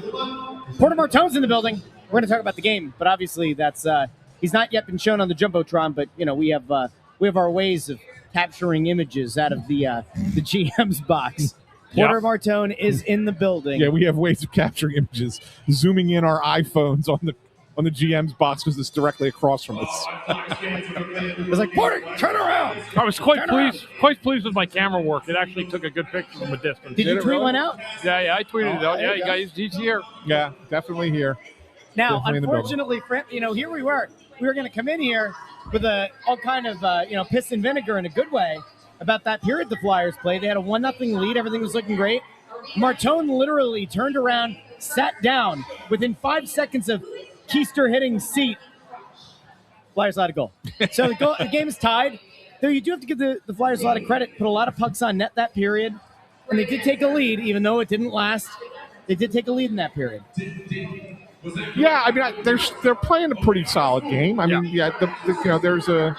Porter Martone's in the building. We're going to talk about the game, but obviously that's he's not yet been shown on the Jumbotron, but we have our ways of capturing images out of the GM's box. Porter Martone is in the building. Yeah, we have ways of capturing images, zooming in our iPhones on the GM's box because it's directly across from us. It's like, Porter, turn around. I was quite pleased with my camera work. It actually took a good picture from a distance. Did you tweet one out? Yeah, I tweeted it out. Yeah, he's here. Yeah, definitely here. Now, unfortunately, here we were. We were going to come in here with all kind of piss and vinegar in a good way about that period the Flyers played. They had a 1-0 lead. Everything was looking great. Martone literally turned around, sat down. Within 5 seconds of Keister hitting seat, Flyers allowed a goal. So the game is tied. Though you do have to give the Flyers a lot of credit. Put a lot of pucks on net that period. And they did take a lead, even though it didn't last. They did take a lead in that period. Yeah, I mean, they're playing a pretty solid game. I mean, there's a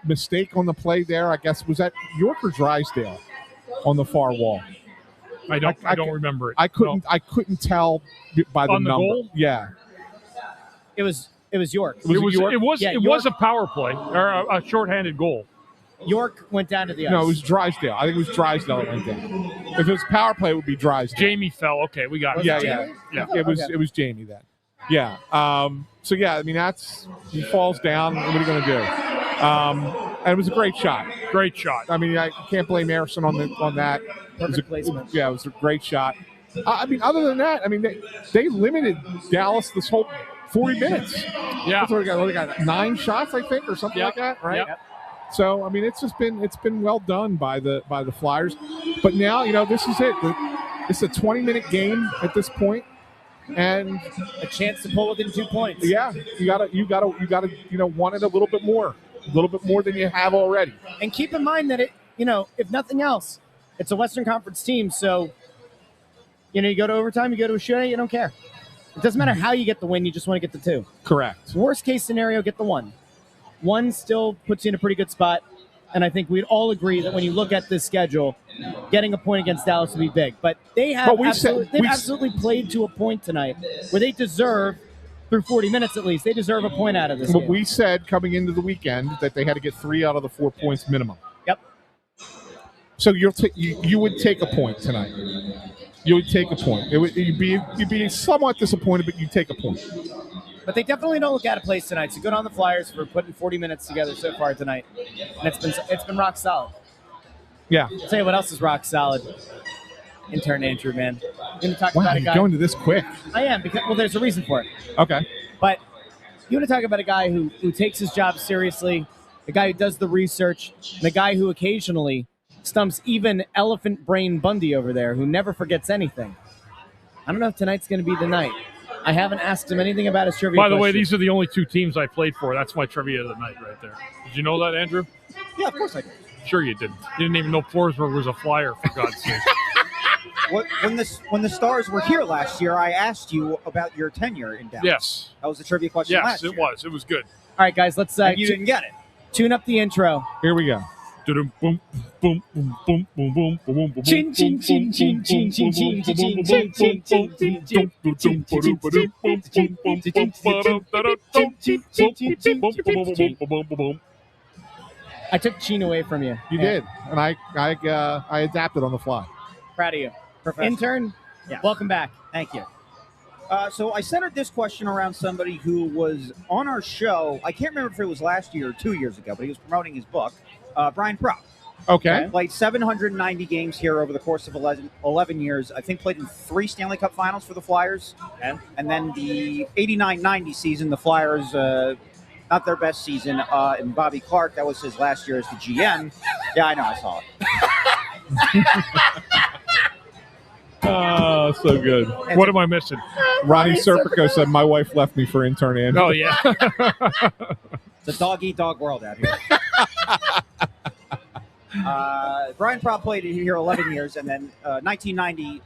mistake on the play there. I guess was that York or Drysdale on the far wall. I don't remember it. I couldn't tell by the on the number. Goal? Yeah, it was York. It was a power play or a shorthanded goal. York went down to the ice. No, it was Drysdale. I think it was Drysdale that went down. If it was power play, it would be Drysdale. Jamie fell. Okay, we got it. Yeah. It was Jamie then. Yeah. So yeah, I mean he falls down. What are you going to do? And it was a great shot. Great shot. I mean, I can't blame Ersson on that. Perfect placement. Yeah, it was a great shot. I mean, other than that, I mean they limited Dallas this whole 40 minutes. Yeah. That's what they got 9 shots, I think, or something like that, right? Yep. So I mean, it's been well done by the Flyers, but now this is it. It's a 20-minute game at this point, and a chance to pull within 2 points. Yeah, you gotta want it a little bit more than you have already. And keep in mind that if nothing else, it's a Western Conference team, so you go to overtime, you go to a shootout, you don't care. It doesn't matter how you get the win, you just want to get the 2. Correct. Worst case scenario, get the 1. 1 still puts you in a pretty good spot, and I think we'd all agree that when you look at this schedule, getting a point against Dallas would be big. But they've absolutely played to a point tonight where they deserve, through 40 minutes at least, they deserve a point out of this game. We said coming into the weekend that they had to get 3 out of the 4 points minimum. Yep. So you would take a point tonight. You would take a point. You'd be somewhat disappointed, but you'd take a point. But they definitely don't look out of place tonight. So good on the Flyers for putting 40 minutes together so far tonight. And it's been rock solid. Yeah. I'll tell you what else is rock solid. Intern Andrew, man. I'm going to talk about a guy. You're going to this quick. I am, because there's a reason for it. Okay. But you want to talk about a guy who takes his job seriously, the guy who does the research, and the guy who occasionally stumps even elephant brain Bundy over there, who never forgets anything. I don't know if tonight's going to be the night. I haven't asked him anything about his trivia. By the way, these are the only 2 teams I played for. That's my trivia of the night right there. Did you know that, Andrew? Yeah, of course I did. Sure you didn't. You didn't even know Forsberg was a Flyer, for God's sake. When the Stars were here last year, I asked you about your tenure in Dallas. Yes. That was a trivia question last year. Yes, it was. It was good. All right, guys, let's you didn't get it. Tune up the intro. Here we go. Boom, boom, boom, boom, boom, boom, boom, boom, boom. Chin, chin, chin, chin, chin, chin, chin, chin, chin, chin, chin, chin, chin. I took Chin away from you. You did, and I adapted on the fly. Proud of you. Intern, welcome back. Thank you. So I centered this question around somebody who was on our show. I can't remember if it was last year or 2 years ago, but he was promoting his book. Brian Propp. Okay. Played 790 games here over the course of 11 years. I think played in 3 Stanley Cup Finals for the Flyers. And then the 89-90 season, the Flyers, not their best season. And Bobby Clark, that was his last year as the GM. Yeah, I know. I saw it. Oh, so good. What am I missing? Ronnie Serpico said, "My wife left me for intern Andrew." Oh, yeah. It's a dog-eat-dog world out here. Brian Propp played here 11 years, and then 1990,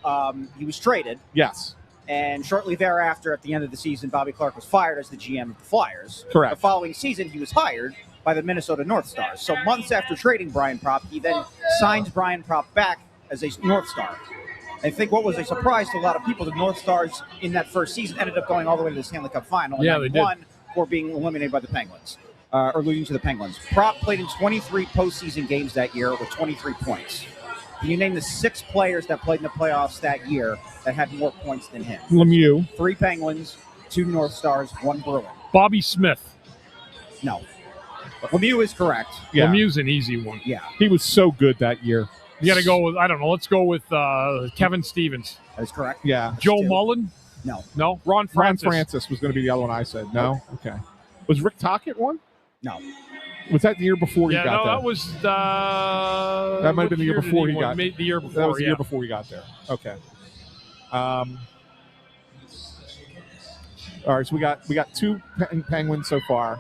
he was traded. Yes. And shortly thereafter, at the end of the season, Bobby Clark was fired as the GM of the Flyers. Correct. The following season, he was hired by the Minnesota North Stars. So months after trading Brian Propp, he then signs Brian Propp back as a North Star. I think what was a surprise to a lot of people, the North Stars in that first season ended up going all the way to the Stanley Cup final. Yeah, and they did. won for being eliminated by the Penguins, or losing to the Penguins. Propp played in 23 postseason games that year with 23 points. Can you name the 6 players that played in the playoffs that year that had more points than him? Lemieux. 3 Penguins, 2 North Stars, 1 Bruin. Bobby Smith. No. Lemieux is correct. Yeah. Lemieux's an easy one. Yeah, He was so good that year. You got to go with, I don't know, let's go with Kevin Stevens. that is correct. Yeah. Joe Two. Mullen? No. No. Ron Francis. Ron Francis was going to be the other one I said. No? Okay. Was Rick Tocchet one? No. Was that the year before Yeah, he got no, there? that was That might have been the year before he got. The year before, That was the yeah. year before he got there. Okay. All right, so we got 2 Penguins so far.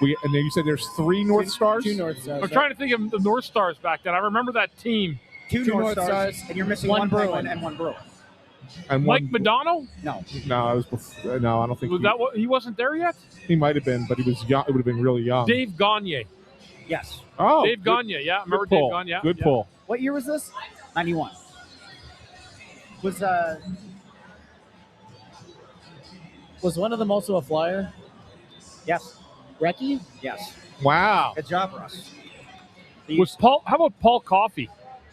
And then you said there's 3 North Stars. 2 North Stars. I'm trying to think of the North Stars back then. I remember that team. 2 North Stars, and you're missing 1 Bruin. Penguin and 1 Bruin. And Mike one- Madonna? No. No, I was. Before, no, I don't think Was that what, he wasn't there yet? he might have been, but he was young. It would have been really young. Dave Gagne. Yes. Oh, Dave good- Gagne, yeah. Good Remember Dave pull. Gagne? Yeah. Good yeah. pull. What year was this? 91. Was one of them also a Flyer? Yes. Recchi? Yes. Wow. Good job, Russ. Was Paul? How about Paul Coffey?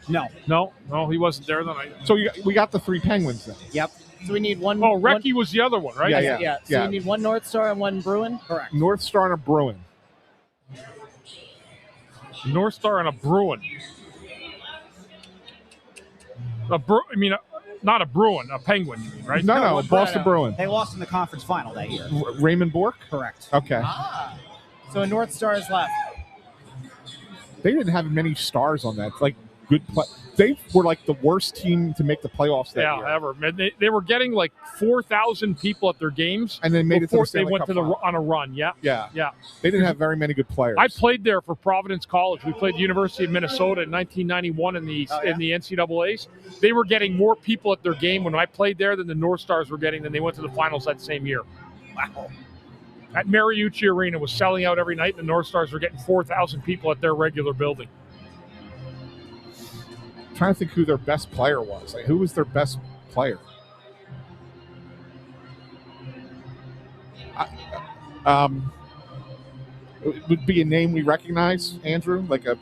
No. No, he wasn't there then. So we got the 3 Penguins then. Yep. So we need one. Oh, Recchi was the other one, right? Yeah. So we need 1 North Star and 1 Bruin. Correct. North Star and a Bruin. North Star and a Bruin. Not a Bruin, a Penguin, you mean, right? No, one Boston Bruin. They lost in the conference final that year. Raymond Bourque? Correct. Okay. So a North Star is left. They didn't have many stars on that. Like, good play. They were like the worst team to make the playoffs that year. Ever. They were getting like 4,000 people at their games. And then made it to before the Stanley they went Cup to the final. on a run. Yeah. Yeah. Yeah. They didn't have very many good players. I played there for Providence College. We played the University of Minnesota in 1991 in the NCAAs. They were getting more people at their game when I played there than the North Stars were getting. Then they went to the finals that same year. Wow. At Mariucci Arena was selling out every night. And the North Stars were getting 4,000 people at their regular building. I'm trying to think who their best player was. Like, who was their best player? It would be a name we recognize, Andrew, like a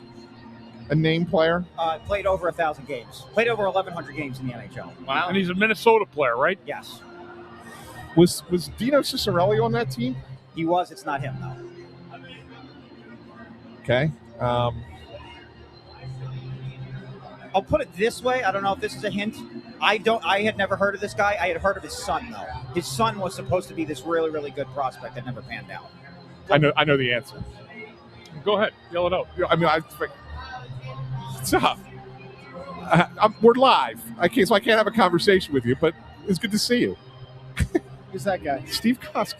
name player. Played over 1,000 games. Played over 1,100 games in the NHL. Wow. And he's a Minnesota player, right? Yes. Was Dino Cicerelli on that team? He was. It's not him, though. Okay. I'll put it this way. I don't know if this is a hint. I had never heard of this guy. I had heard of his son, though. His son was supposed to be this really, really good prospect that never panned out. I know the answer. Go ahead. Yell it out. I mean, what's up? We're live. So I can't have a conversation with you, but it's good to see you. Who's that guy? Steve Koski.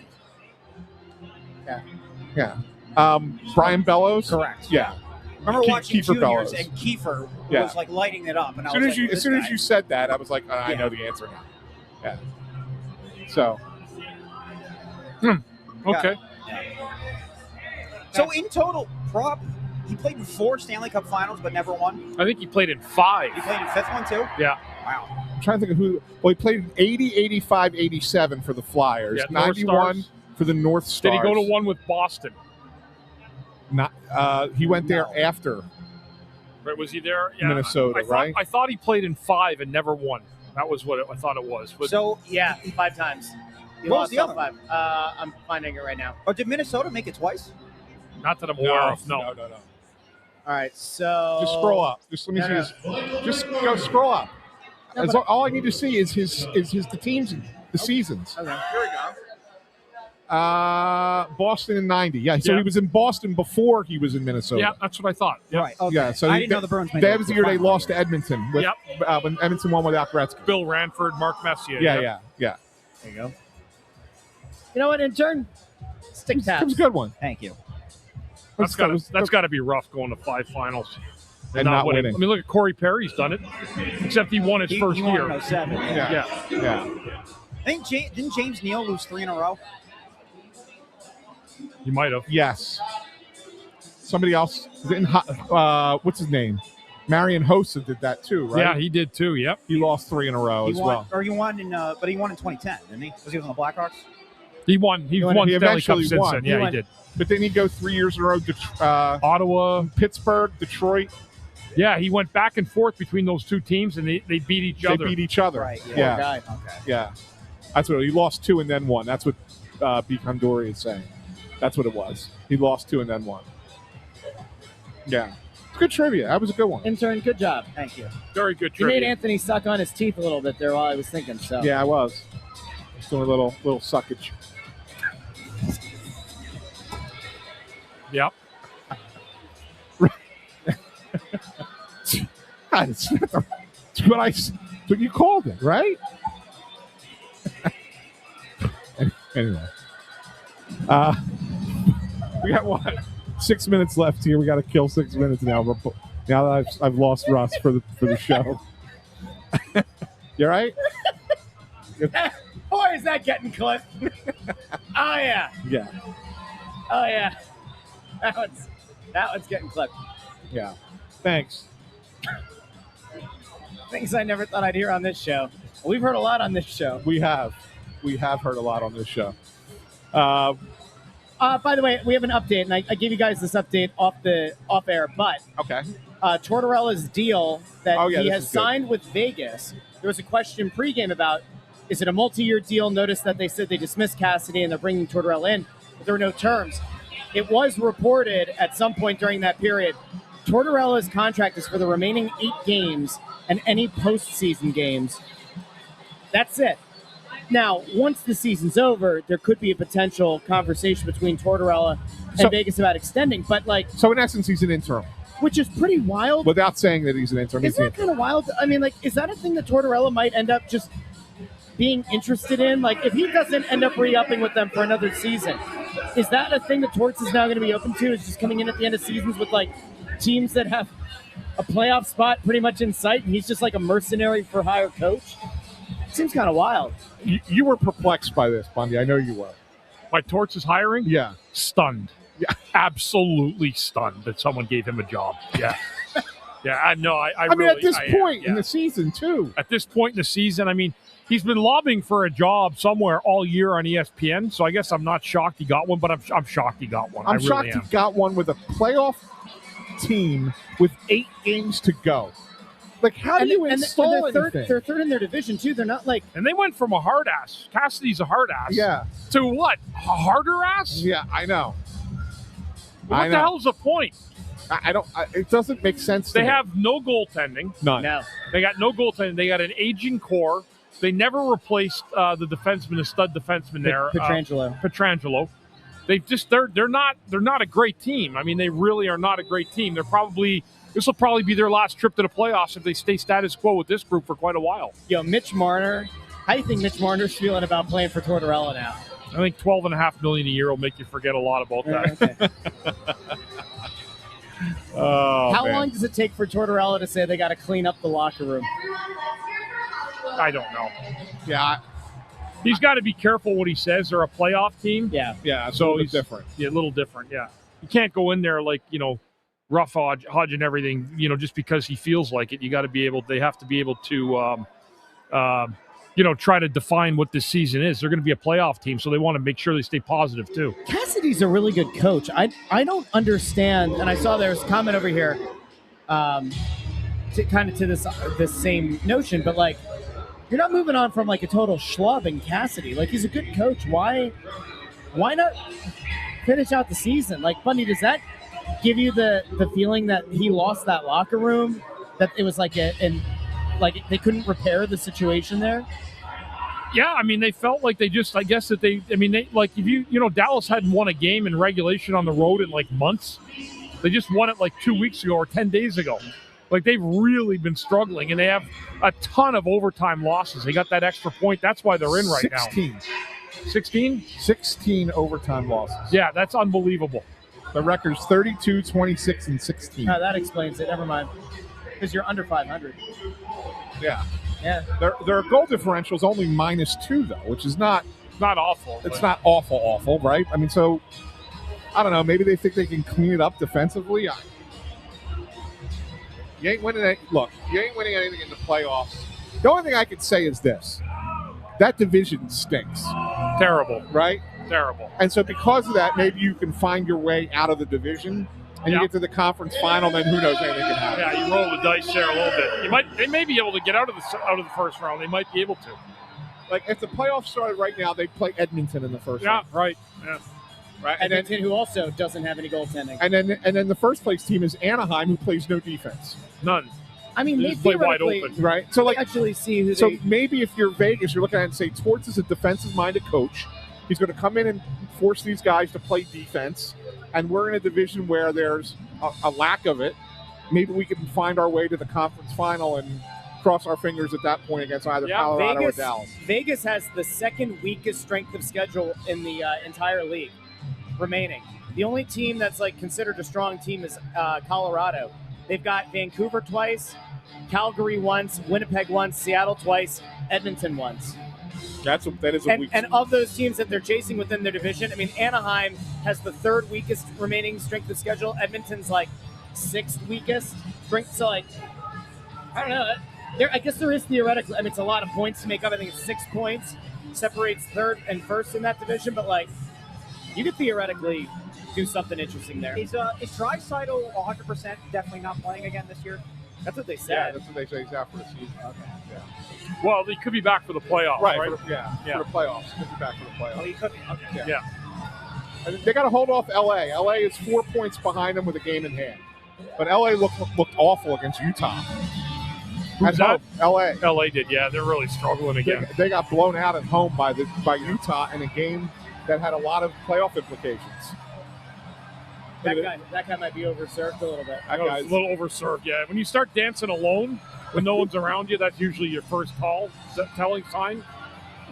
Yeah. Yeah. Brian Bellows. Correct. Yeah. I remember watching Kiefer juniors, Bellows. and Kiefer Yeah. was like lighting it up. And As I was like, as soon as you said that, I was like, I know the answer now. Yeah. So. Okay. So in total, Propp, he played in 4 Stanley Cup Finals, but never won. I think he played in 5. He played in 5th one too. Yeah. Wow. I'm trying to think of who. Well, he played in 80, 85, 87 for the Flyers. Yeah, North 91 Stars. for the North Stars. Did he go to one with Boston? Not. He went there No. after. Right? Was he there? Yeah. Minnesota, right? I thought he played in 5 and never won. That was what I thought it was. But So, Yeah, 5 times. He What was lost the all other 5. I'm finding it right now. did Minnesota make it twice? not that I'm aware of. No. No. All right, so Just scroll up. Just let me see his. Just go scroll up. No, As but- all I need to see is the teams, the seasons. Okay. Here we go. Boston in 90. Yeah, so Yeah. he was in Boston before he was in Minnesota. Yeah, that's what I thought. Yeah. Right. Okay. Yeah, so I he- didn't know the Bruins made That it was the to year they final lost to Edmonton with, Yep. when Edmonton won without Gretzky. Bill Ranford, Mark Messier. Yeah. There you go. You know what, intern? Stick It was tabs. a good one. Thank you. That's got to be rough going to 5 finals And not winning. I mean, look at Corey Perry's done it, except he won his first He won year. in 07. Yeah. I think didn't James Neal lose 3 in a row? He might have. Yes. somebody else didn't. What's his name? Marion Hossa did that too, right? Yeah, he did too. Yep. He lost 3 in a row He as won, well. or he won in, but he won in 2010, didn't he? Was he on the Blackhawks? He won. He won He Stanley Cup eventually since won. then. Yeah, he did. But then he go 3 years in a row. Ottawa, Pittsburgh, Detroit. Yeah, he went back and forth between those two teams, and they beat each other. They beat each other. Right. Yeah. Guy. Okay. Yeah. That's what he lost 2 and then 1. That's what B. Condori is saying. That's what it was. He lost 2 and then 1. Yeah. Good trivia. That was a good one. Intern, good job. Thank you. Very good You made trivia. Anthony suck on his teeth a little bit there while I was thinking. So Yeah, I was. Just doing a little suckage. Yep. That's what you called it, right? Anyway. We got 6 minutes left here. We got to kill 6 minutes now. Now that I've lost Russ for the show. You all right? boy, is that getting clipped. Oh yeah. Yeah. Oh yeah. That one's getting clipped. Yeah. Thanks. Things I never thought I'd hear on this show. We've heard a lot on this show. We have heard a lot on this show. By the way, we have an update, and I gave you guys this update off air, but Okay. Tortorella's deal that he this has is good. signed with Vegas, there was a question pregame about, is it a multi-year deal? Notice that they said they dismissed Cassidy and they're bringing Tortorella in, but there were no terms. It was reported at some point during that period, Tortorella's contract is for the remaining 8 games and any postseason games. That's it. Now, once the season's over, there could be a potential conversation between Tortorella and Vegas about extending, but So in essence, he's an interim. which is pretty wild. Without saying that he's an interim. Isn't that kind of wild? I mean, is that a thing that Tortorella might end up just being interested in? If he doesn't end up re-upping with them for another season, is that a thing that Torts is now going to be open to? Is just coming in at the end of seasons with teams that have a playoff spot pretty much in sight, and he's just like a mercenary for hire coach? Seems kind of wild. You were perplexed by this, Bundy. I know you were. By Torts is hiring? Yeah. Stunned. Yeah. Absolutely stunned that someone gave him a job. Yeah. Yeah, I know. I mean, really, at this point in yeah. the season, too. At this point in the season, I mean, he's been lobbying for a job somewhere all year on ESPN, so I guess I'm not shocked he got one, but I'm shocked he got one. I'm really shocked am. he got one with a playoff team with 8 games to go. How do you install anything? They're third in their division, too. They're not And they went from a hard ass, Cassidy's a hard ass, Yeah. to what? A harder ass? Yeah, I know. What the hell's the point? I don't. It doesn't make sense. To They me. have no goaltending. none. No. They got no goaltending. They got an aging core. They never replaced the defenseman, the stud defenseman there, Pietrangelo. They're not a great team. I mean, they really are not a great team. This will probably be their last trip to the playoffs if they stay status quo with this group for quite a while. Yo, Mitch Marner. How do you think Mitch Marner's feeling about playing for Tortorella now? I think $12.5 million a year will make you forget a lot about that. Okay. How long does it take for Tortorella to say they got to clean up the locker room? I don't know. Yeah. He's got to be careful what he says. They're a playoff team. Yeah. Yeah. It's So a he's little different. Yeah, a little different. Yeah. You can't go in there rough hodge and everything, just because he feels like it. You got to be able. They have to be able to, try to define what this season is. They're going to be a playoff team, so they want to make sure they stay positive too. Cassidy's a really good coach. I don't understand, and I saw there's a comment over here, to this same notion, but you're not moving on from a total schlub in Cassidy. He's a good coach. Why not finish out the season? Bundy, does that give you the feeling that he lost that locker room? That it was they couldn't repair the situation there? Yeah, I mean, they felt like if Dallas hadn't won a game in regulation on the road in months. They just won it 2 weeks ago or 10 days ago. They've really been struggling, and they have a ton of overtime losses. They got that extra point. That's why they're in right 16. now. 16? 16 overtime losses. Yeah, that's unbelievable. The record's 32, 26, and 16. No, that explains it. Never mind. Because you're under 500. Yeah. Yeah. Their goal differential is only -2, though, which is not Not awful. – it's not awful, right? I mean, so I don't know. Maybe they think they can clean it up defensively. You ain't winning. Look, you ain't winning anything in the playoffs. The only thing I could say is this: that division stinks. Terrible. Right? Terrible. And so because of that, maybe you can find your way out of the division, and you get to the conference final. Then who knows? Anything can happen. Yeah, you roll the dice there a little bit. They may be able to get out of the first round. They might be able to. Like if the playoffs started right now, they'd play Edmonton in the first round. Yeah, right. Yeah. Right. Edmonton, who also doesn't have any goaltending. And then the first place team is Anaheim, who plays no defense. None. I mean, They they just play wide theoretically open. Right. So like actually see who So they. maybe if you're Vegas, you're looking at it and say Torts is a defensive-minded coach. He's going to come in and force these guys to play defense, and we're in a division where there's a lack of it. Maybe we can find our way to the conference final and cross our fingers at that point against either Colorado or Dallas. Vegas has the second weakest strength of schedule in the entire league remaining. The only team that's like considered a strong team is Colorado. They've got Vancouver twice, Calgary once, Winnipeg once, Seattle twice, Edmonton once. That is a weak. And of those teams that they're chasing within their division, I mean, Anaheim has the third weakest remaining strength of schedule. Edmonton's like sixth weakest strength. So like, I don't know. I guess there is theoretically. I mean, it's a lot of points to make up. I think it's 6 points separates third and first in that division. But like, you could theoretically do something interesting there. Is Draisaitl 100% definitely not playing again this year? That's what they said. Yeah, that's what they say. He's out for the season. Okay. Yeah. Well, he could be back for the playoffs, right? For the playoffs. Could be back for the playoffs. Oh, he could be. Okay. Yeah. And they got to hold off LA. LA is 4 points behind them with a game in hand. But LA looked awful against Utah. Who's that? LA. LA did, yeah. They're really struggling again. They got blown out at home by Utah in a game that had a lot of playoff implications. That guy might be overserved a little bit. That guy's a little overserved, yeah. When you start dancing alone when no one's around you, that's usually your first telling sign.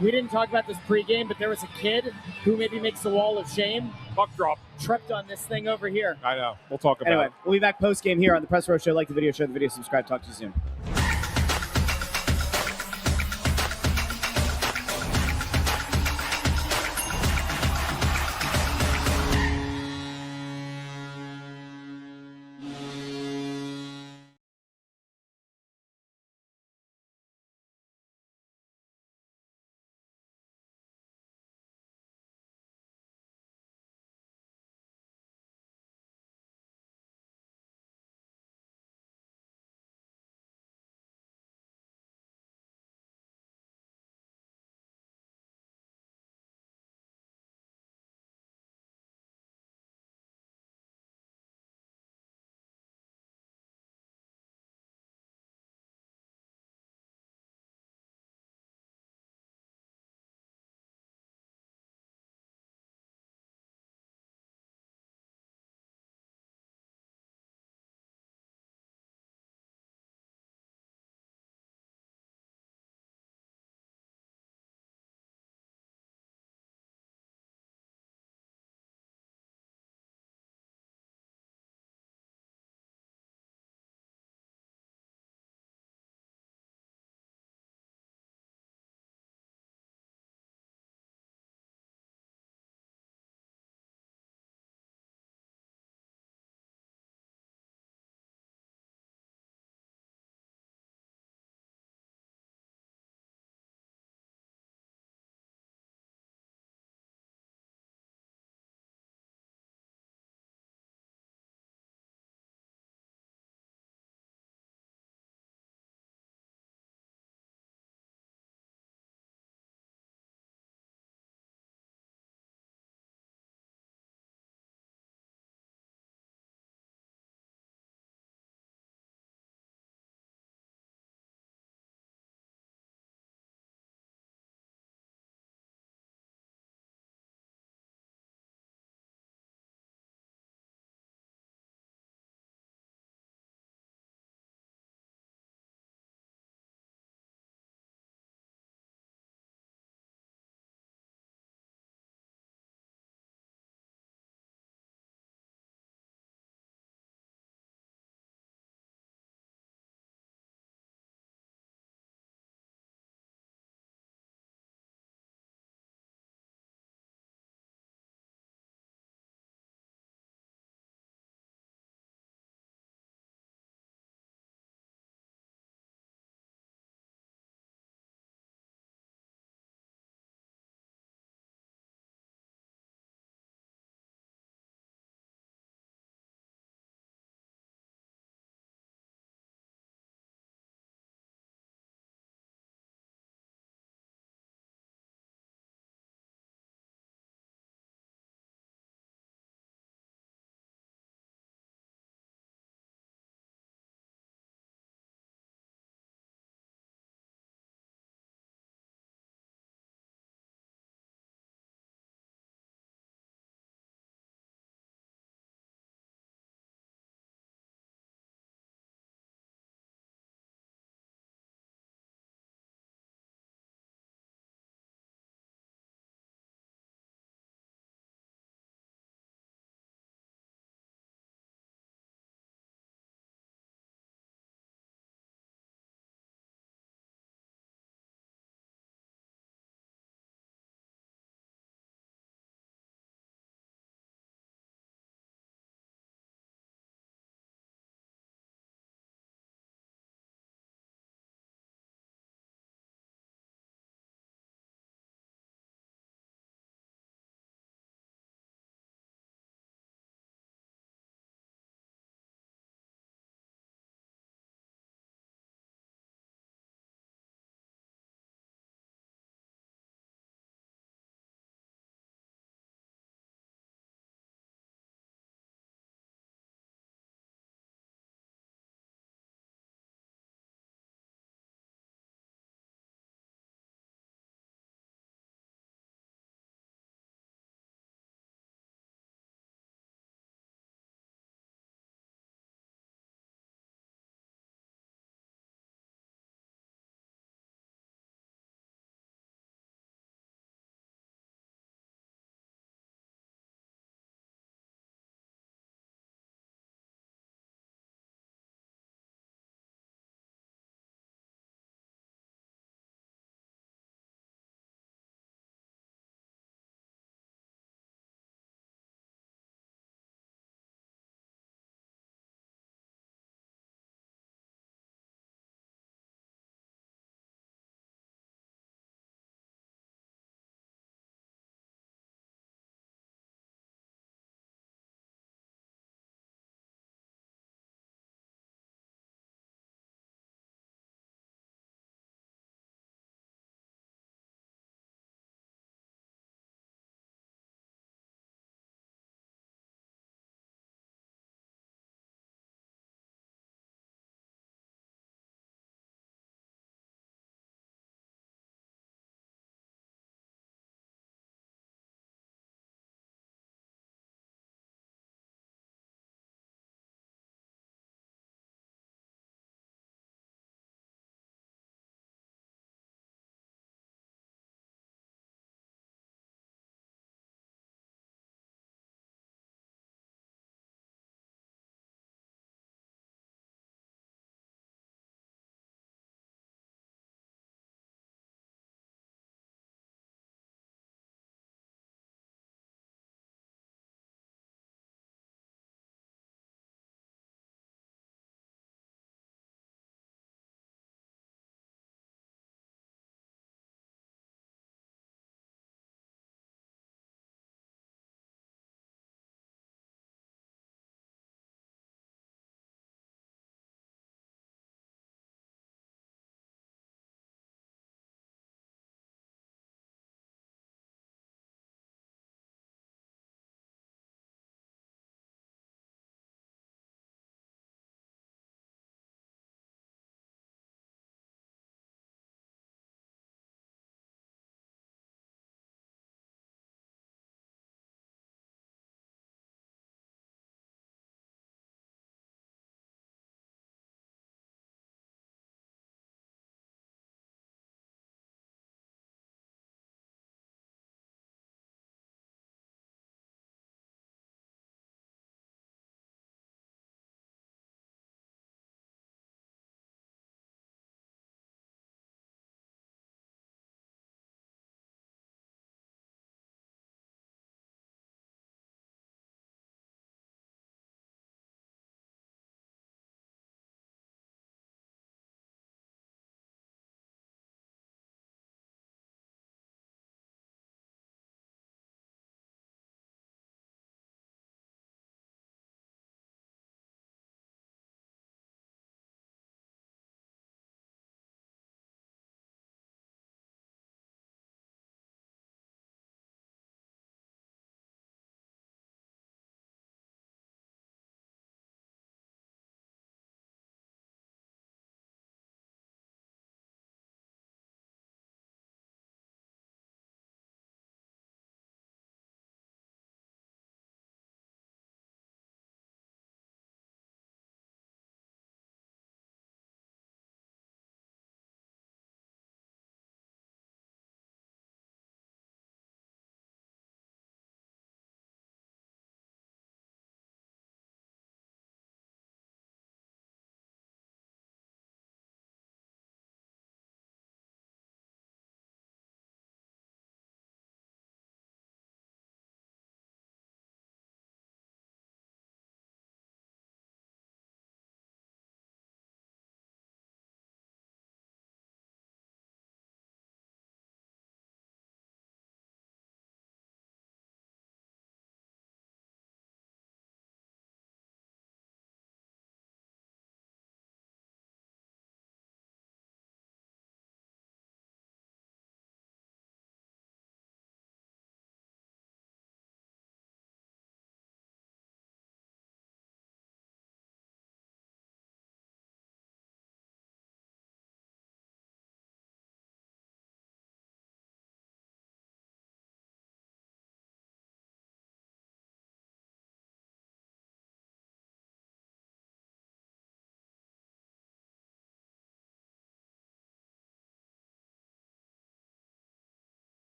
We didn't talk about this pregame, but there was a kid who maybe makes the wall of shame. Puck drop. Tripped on this thing over here. I know. We'll talk about it. We'll be back post-game here on the Press Row Show. Like the video, share the video, subscribe. Talk to you soon.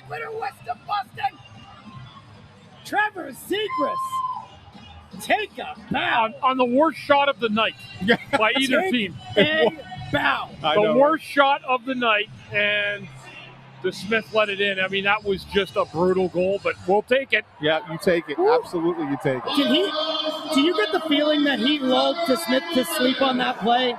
winner west of Boston. Trevor Zegras. Take a bow. On the worst shot of the night by either team. A bow. The worst shot of the night, and the Smith let it in. I mean, that was just a brutal goal, but we'll take it. Yeah, you take it. Absolutely, you take it. Do you get the feeling that he lulled to Smith to sleep on that play?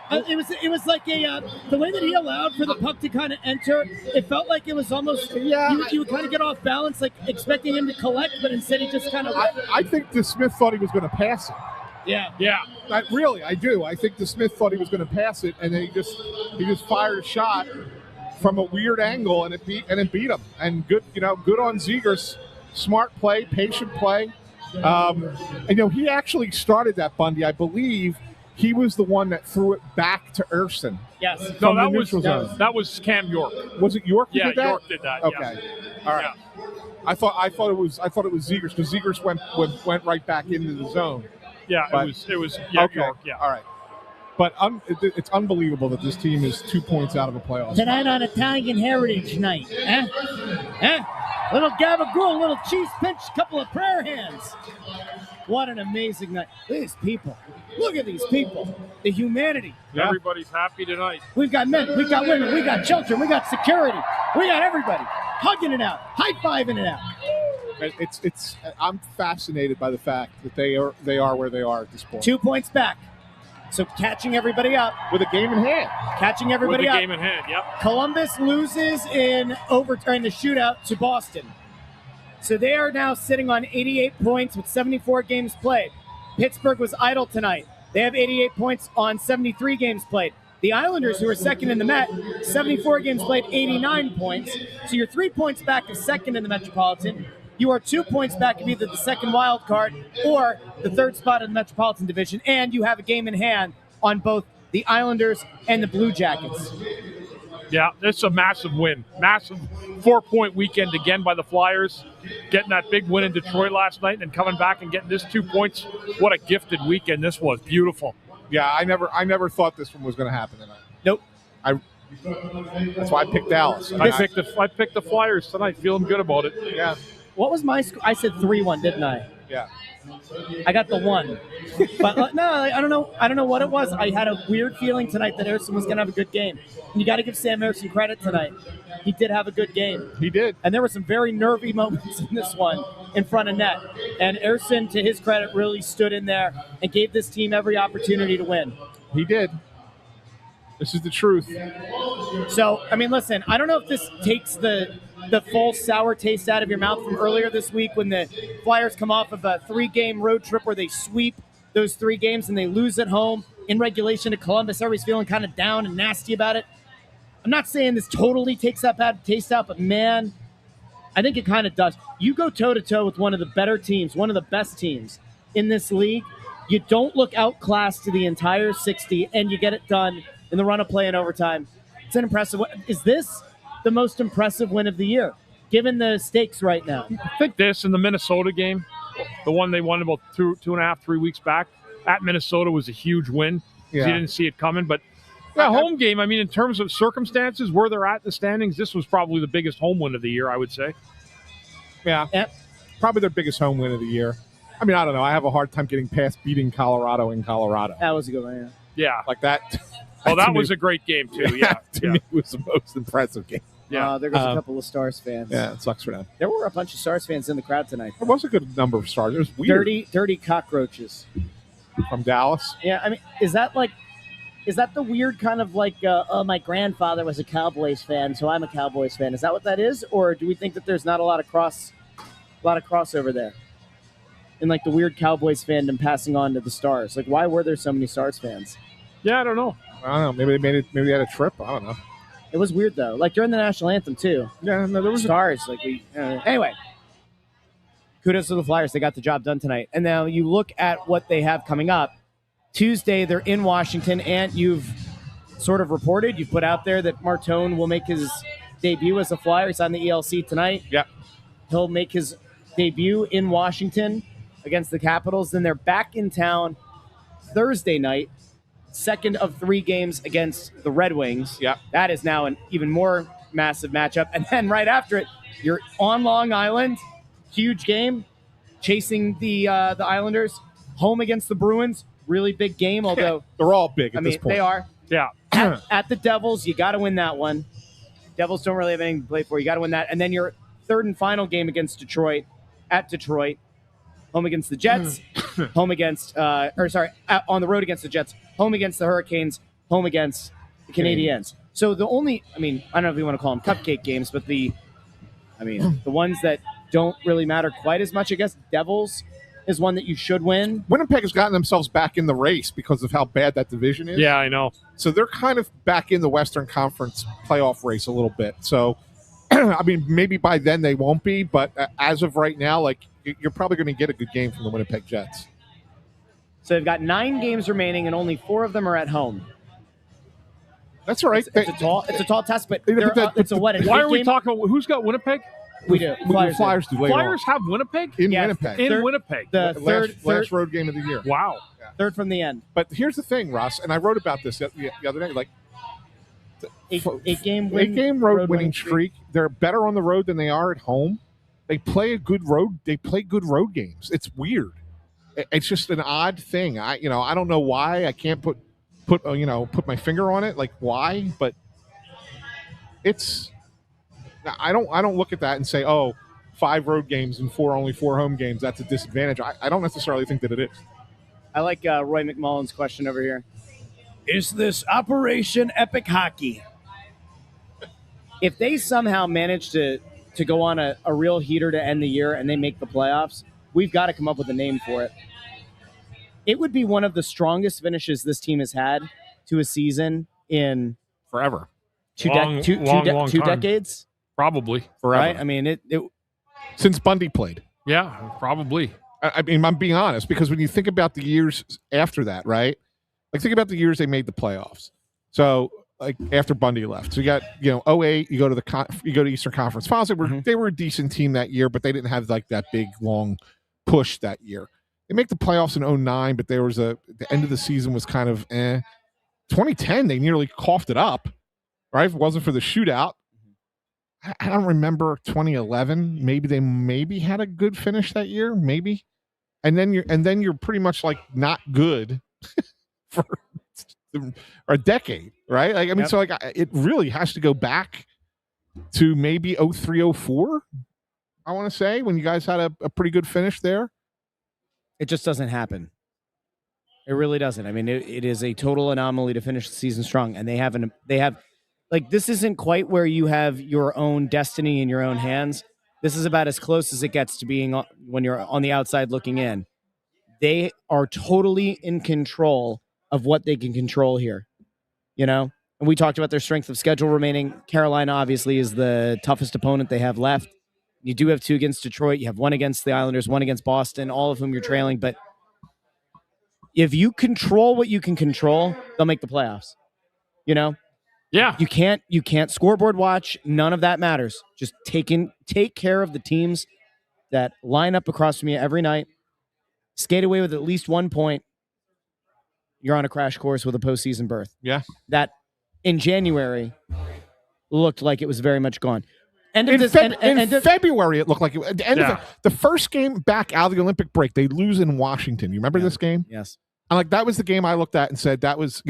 It was like the way that he allowed for the puck to kind of enter. It felt like it was almost you would kind of get off balance, like expecting him to collect, but instead he just kind of. I think the Smith thought he was going to pass it. Yeah. I do. I think the Smith thought he was going to pass it, and then he just fired a shot from a weird angle, and it beat him. And good on Zegras. Smart play, patient play. And he actually started that, Bundy. I believe he was the one that threw it back to Ersson. Yes. No, that was Cam York. Was it York? Who Yeah, did that? York did that. Okay. Yeah. All right. Yeah. I thought it was Zegras, because Zegras went right back into the zone. Yeah, But- it was Okay. York. Yeah. All right. But it's unbelievable that this team is 2 points out of a playoff. Tonight on Italian Heritage Night. Little gabagool, little cheese pinch, couple of prayer hands. What an amazing night. These people. Look at these people. The humanity. Yeah. Everybody's happy tonight. We've got men, we've got women, we've got children, we got security. We got everybody hugging it out, high-fiving it out. I'm fascinated by the fact that they are where they are at this point. 2 points back. So catching everybody up. With a game in hand. Catching With everybody the up. game in hand, yep. Columbus loses in the shootout to Boston. So they are now sitting on 88 points with 74 games played. Pittsburgh was idle tonight. They have 88 points on 73 games played. The Islanders, who are second in the Met, 74 games played, 89 points. So you're 3 points back of second in the Metropolitan. You are 2 points back of either the second wild card or the third spot in the Metropolitan Division, and you have a game in hand on both the Islanders and the Blue Jackets. Yeah, it's a massive win. Massive 4-point weekend again by the Flyers. Getting that big win in Detroit last night and then coming back and getting this 2 points. What a gifted weekend this was. Beautiful. Yeah, I never thought this one was going to happen tonight. Nope. That's why I picked Dallas. I picked the Flyers tonight, feeling good about it. Yeah. What was my score? I said 3-1, didn't I? Yeah. I got the 1. But no, I don't know what it was. I had a weird feeling tonight that Ersson was going to have a good game. And you got to give Sam Ersson credit tonight. He did have a good game. He did. And there were some very nervy moments in this one in front of net. And Ersson, to his credit, really stood in there and gave this team every opportunity to win. He did. This is the truth. So, I mean, listen, I don't know if this takes the full sour taste out of your mouth from earlier this week when the Flyers come off of a 3-game road trip where they sweep those 3 games and they lose at home in regulation to Columbus. Everybody's feeling kind of down and nasty about it. I'm not saying this totally takes that bad taste out, but man, I think it kind of does. You go toe-to-toe with one of the better teams, one of the best teams in this league. You don't look outclassed to the entire 60, and you get it done in the run of play in overtime. It's an impressive win. Is this the most impressive win of the year, given the stakes right now? I think this and the Minnesota game, the one they won about 2.5, 3 weeks back at Minnesota, was a huge win. Yeah. You didn't see it coming, but home game, I mean, in terms of circumstances, where they're at in the standings, this was probably the biggest home win of the year, I would say. Yeah. Yep. Probably their biggest home win of the year. I mean, I don't know. I have a hard time getting past beating Colorado in Colorado. That was a good one, Yeah. Like that. Oh, that to me- was a great game, too. Yeah. To me, it was the most impressive game. Yeah. There goes a couple of Stars fans. Yeah, it sucks for them. There were a bunch of Stars fans in the crowd tonight. There was a good number of stars. It was weird. Dirty cockroaches. From Dallas. Yeah, I mean, is that the weird kind of like, my grandfather was a Cowboys fan, so I'm a Cowboys fan. Is that what that is? Or do we think that there's not a lot of crossover there? In like the weird Cowboys fandom passing on to the Stars. Like, why were there so many Stars fans? Yeah, I don't know. I don't know. Maybe they made it. Maybe they had a trip. I don't know. It was weird though. Like during the national anthem too. Yeah, no, there was Stars. Anyway. Kudos to the Flyers. They got the job done tonight. And now you look at what they have coming up. Tuesday, they're in Washington, and you've sort of reported, you've put out there that Martone will make his debut as a Flyer. He's on the ELC tonight. Yeah. He'll make his debut in Washington against the Capitals. Then they're back in town Thursday night, second of 3 games against the Red Wings. Yeah. That is now an even more massive matchup. And then right after it, you're on Long Island, huge game, chasing the Islanders, home against the Bruins, really big game, although they're all big at this point. They are. Yeah. At the Devils, you got to win that one. Devils don't really have anything to play for. You got to win that. And then your third and final game against Detroit, at Detroit, home against the Jets, home against, on the road against the Jets, home against the Hurricanes, home against the Canadiens. So the only, I don't know if you want to call them cupcake games, but the ones that don't really matter quite as much, I guess, Devils is one that you should win. Winnipeg has gotten themselves back in the race because of how bad that division is. Yeah, I know. So they're kind of back in the Western Conference playoff race a little bit. So, maybe by then they won't be, but as of right now, like, you're probably going to get a good game from the Winnipeg Jets. So they've got 9 games remaining, and only 4 of them are at home. That's all right. It's a tall test, but it's a what? Why are we talking about who's got Winnipeg? We do. Flyers do later Flyers on. have Winnipeg? In Winnipeg. In Winnipeg. The last road game of the year. Wow. Yeah. Third from the end. But here's the thing, Russ, and I wrote about this the other day. Like, eight-game road winning streak. They're better on the road than they are at home. They play good road games. It's weird. It's just an odd thing. I don't know why. I can't put my finger on it, like why, but it's. I don't look at that and say, oh, 5 road games and only 4 home games, that's a disadvantage. I don't necessarily think that it is. I like Roy McMullen's question over here. Is this Operation Epic Hockey? If they somehow manage to go on a real heater to end the year and they make the playoffs, we've got to come up with a name for it. It would be one of the strongest finishes this team has had to a season in forever. Two long decades? Probably. Forever. Right? It since Bundy played. Yeah, probably. I'm being honest, because when you think about the years after that, right? Like, think about the years they made the playoffs. So, like, after Bundy left. So you got, 08, you go to Eastern Conference Finals. They were a decent team that year, but they didn't have like that big long push that year. They make the playoffs in 09, but there was the end of the season was kind of 2010, they nearly coughed it up, right? If it wasn't for the shootout. I don't remember 2011. Maybe they had a good finish that year, maybe. And then you're pretty much like not good for a decade, right? Like, Yep. So like it really has to go back to maybe 03, 04, I want to say, when you guys had a pretty good finish there. It just doesn't happen. It really doesn't. It is a total anomaly to finish the season strong, and they have like, this isn't quite where you have your own destiny in your own hands. This is about as close as it gets to being when you're on the outside looking in. They are totally in control of what they can control here, And we talked about their strength of schedule remaining. Carolina obviously is the toughest opponent they have left. You do have 2 against Detroit. You have 1 against the Islanders, 1 against Boston, all of whom you're trailing. But if you control what you can control, they'll make the playoffs. Yeah. You can't scoreboard watch. None of that matters. Just take care of the teams that line up across from you every night. Skate away with at least 1 point. You're on a crash course with a postseason berth. Yeah. That in January looked like it was very much gone. In February, it looked like it. At the end of the first game back out of the Olympic break, they lose in Washington. You remember this game? Yes. And like, that was the game I looked at and said, that was,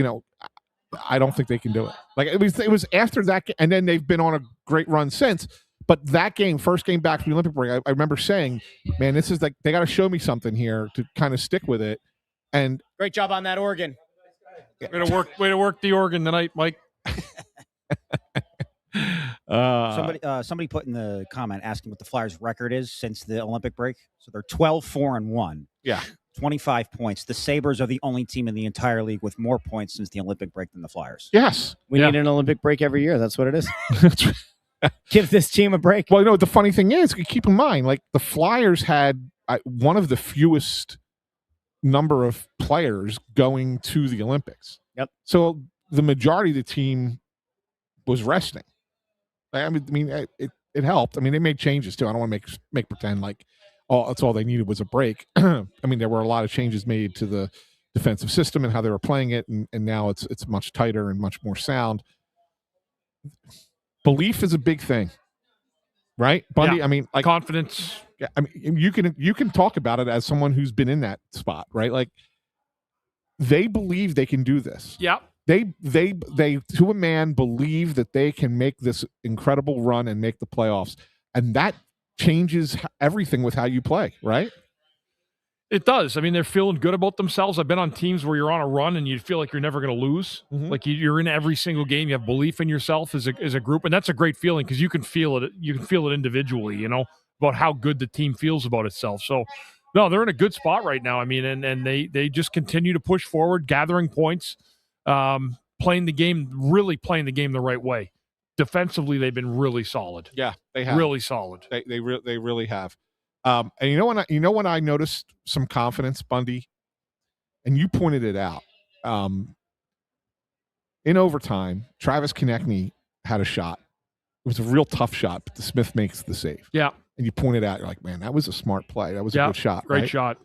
I don't think they can do it. Like, it was after that, and then they've been on a great run since. But that game, first game back from the Olympic break, I remember saying, man, this is like, they got to show me something here to kind of stick with it. And great job on that organ. Way to work the organ tonight, Mike. Somebody put in the comment asking what the Flyers' record is since the Olympic break. So they're 12-4-1. Yeah. 25 points. The Sabres are the only team in the entire league with more points since the Olympic break than the Flyers. Yes. We need an Olympic break every year. That's what it is. Give this team a break. Well, the funny thing is, keep in mind, like, the Flyers had one of the fewest number of players going to the Olympics. Yep. So the majority of the team was resting. It helped. They made changes too. I don't want to make pretend like that's all they needed was a break. There were a lot of changes made to the defensive system and how they were playing it, and now it's much tighter and much more sound. belief is a big thing, right, Bundy? Yeah. I mean, like Confidence. yeah, I mean, you can talk about it as someone who's been in that spot, right? Like they believe they can do this. Yeah. They to a man believe that they can make this incredible run and make the playoffs, and that changes everything with how you play, right? It does. I mean, they're feeling good about themselves. I've been on teams where you're on a run and you feel like you're never going to lose. Mhm. Like you're in every single game. You have belief in yourself as a group, and that's a great feeling because you can feel it. You can feel it individually, about how good the team feels about itself. So, no, they're in a good spot right now. I mean, and they just continue to push forward, gathering points, playing the game the right way. Defensively, they've been really solid. Yeah, they have Really solid. They really have. And you know when I noticed some confidence, Bundy, and you pointed it out. In overtime, Travis Konechny had a shot. It was a real tough shot, but the Smith makes the save. Yeah. And you pointed out, you're like, man, that was a smart play. That was a good shot. Great right? shot.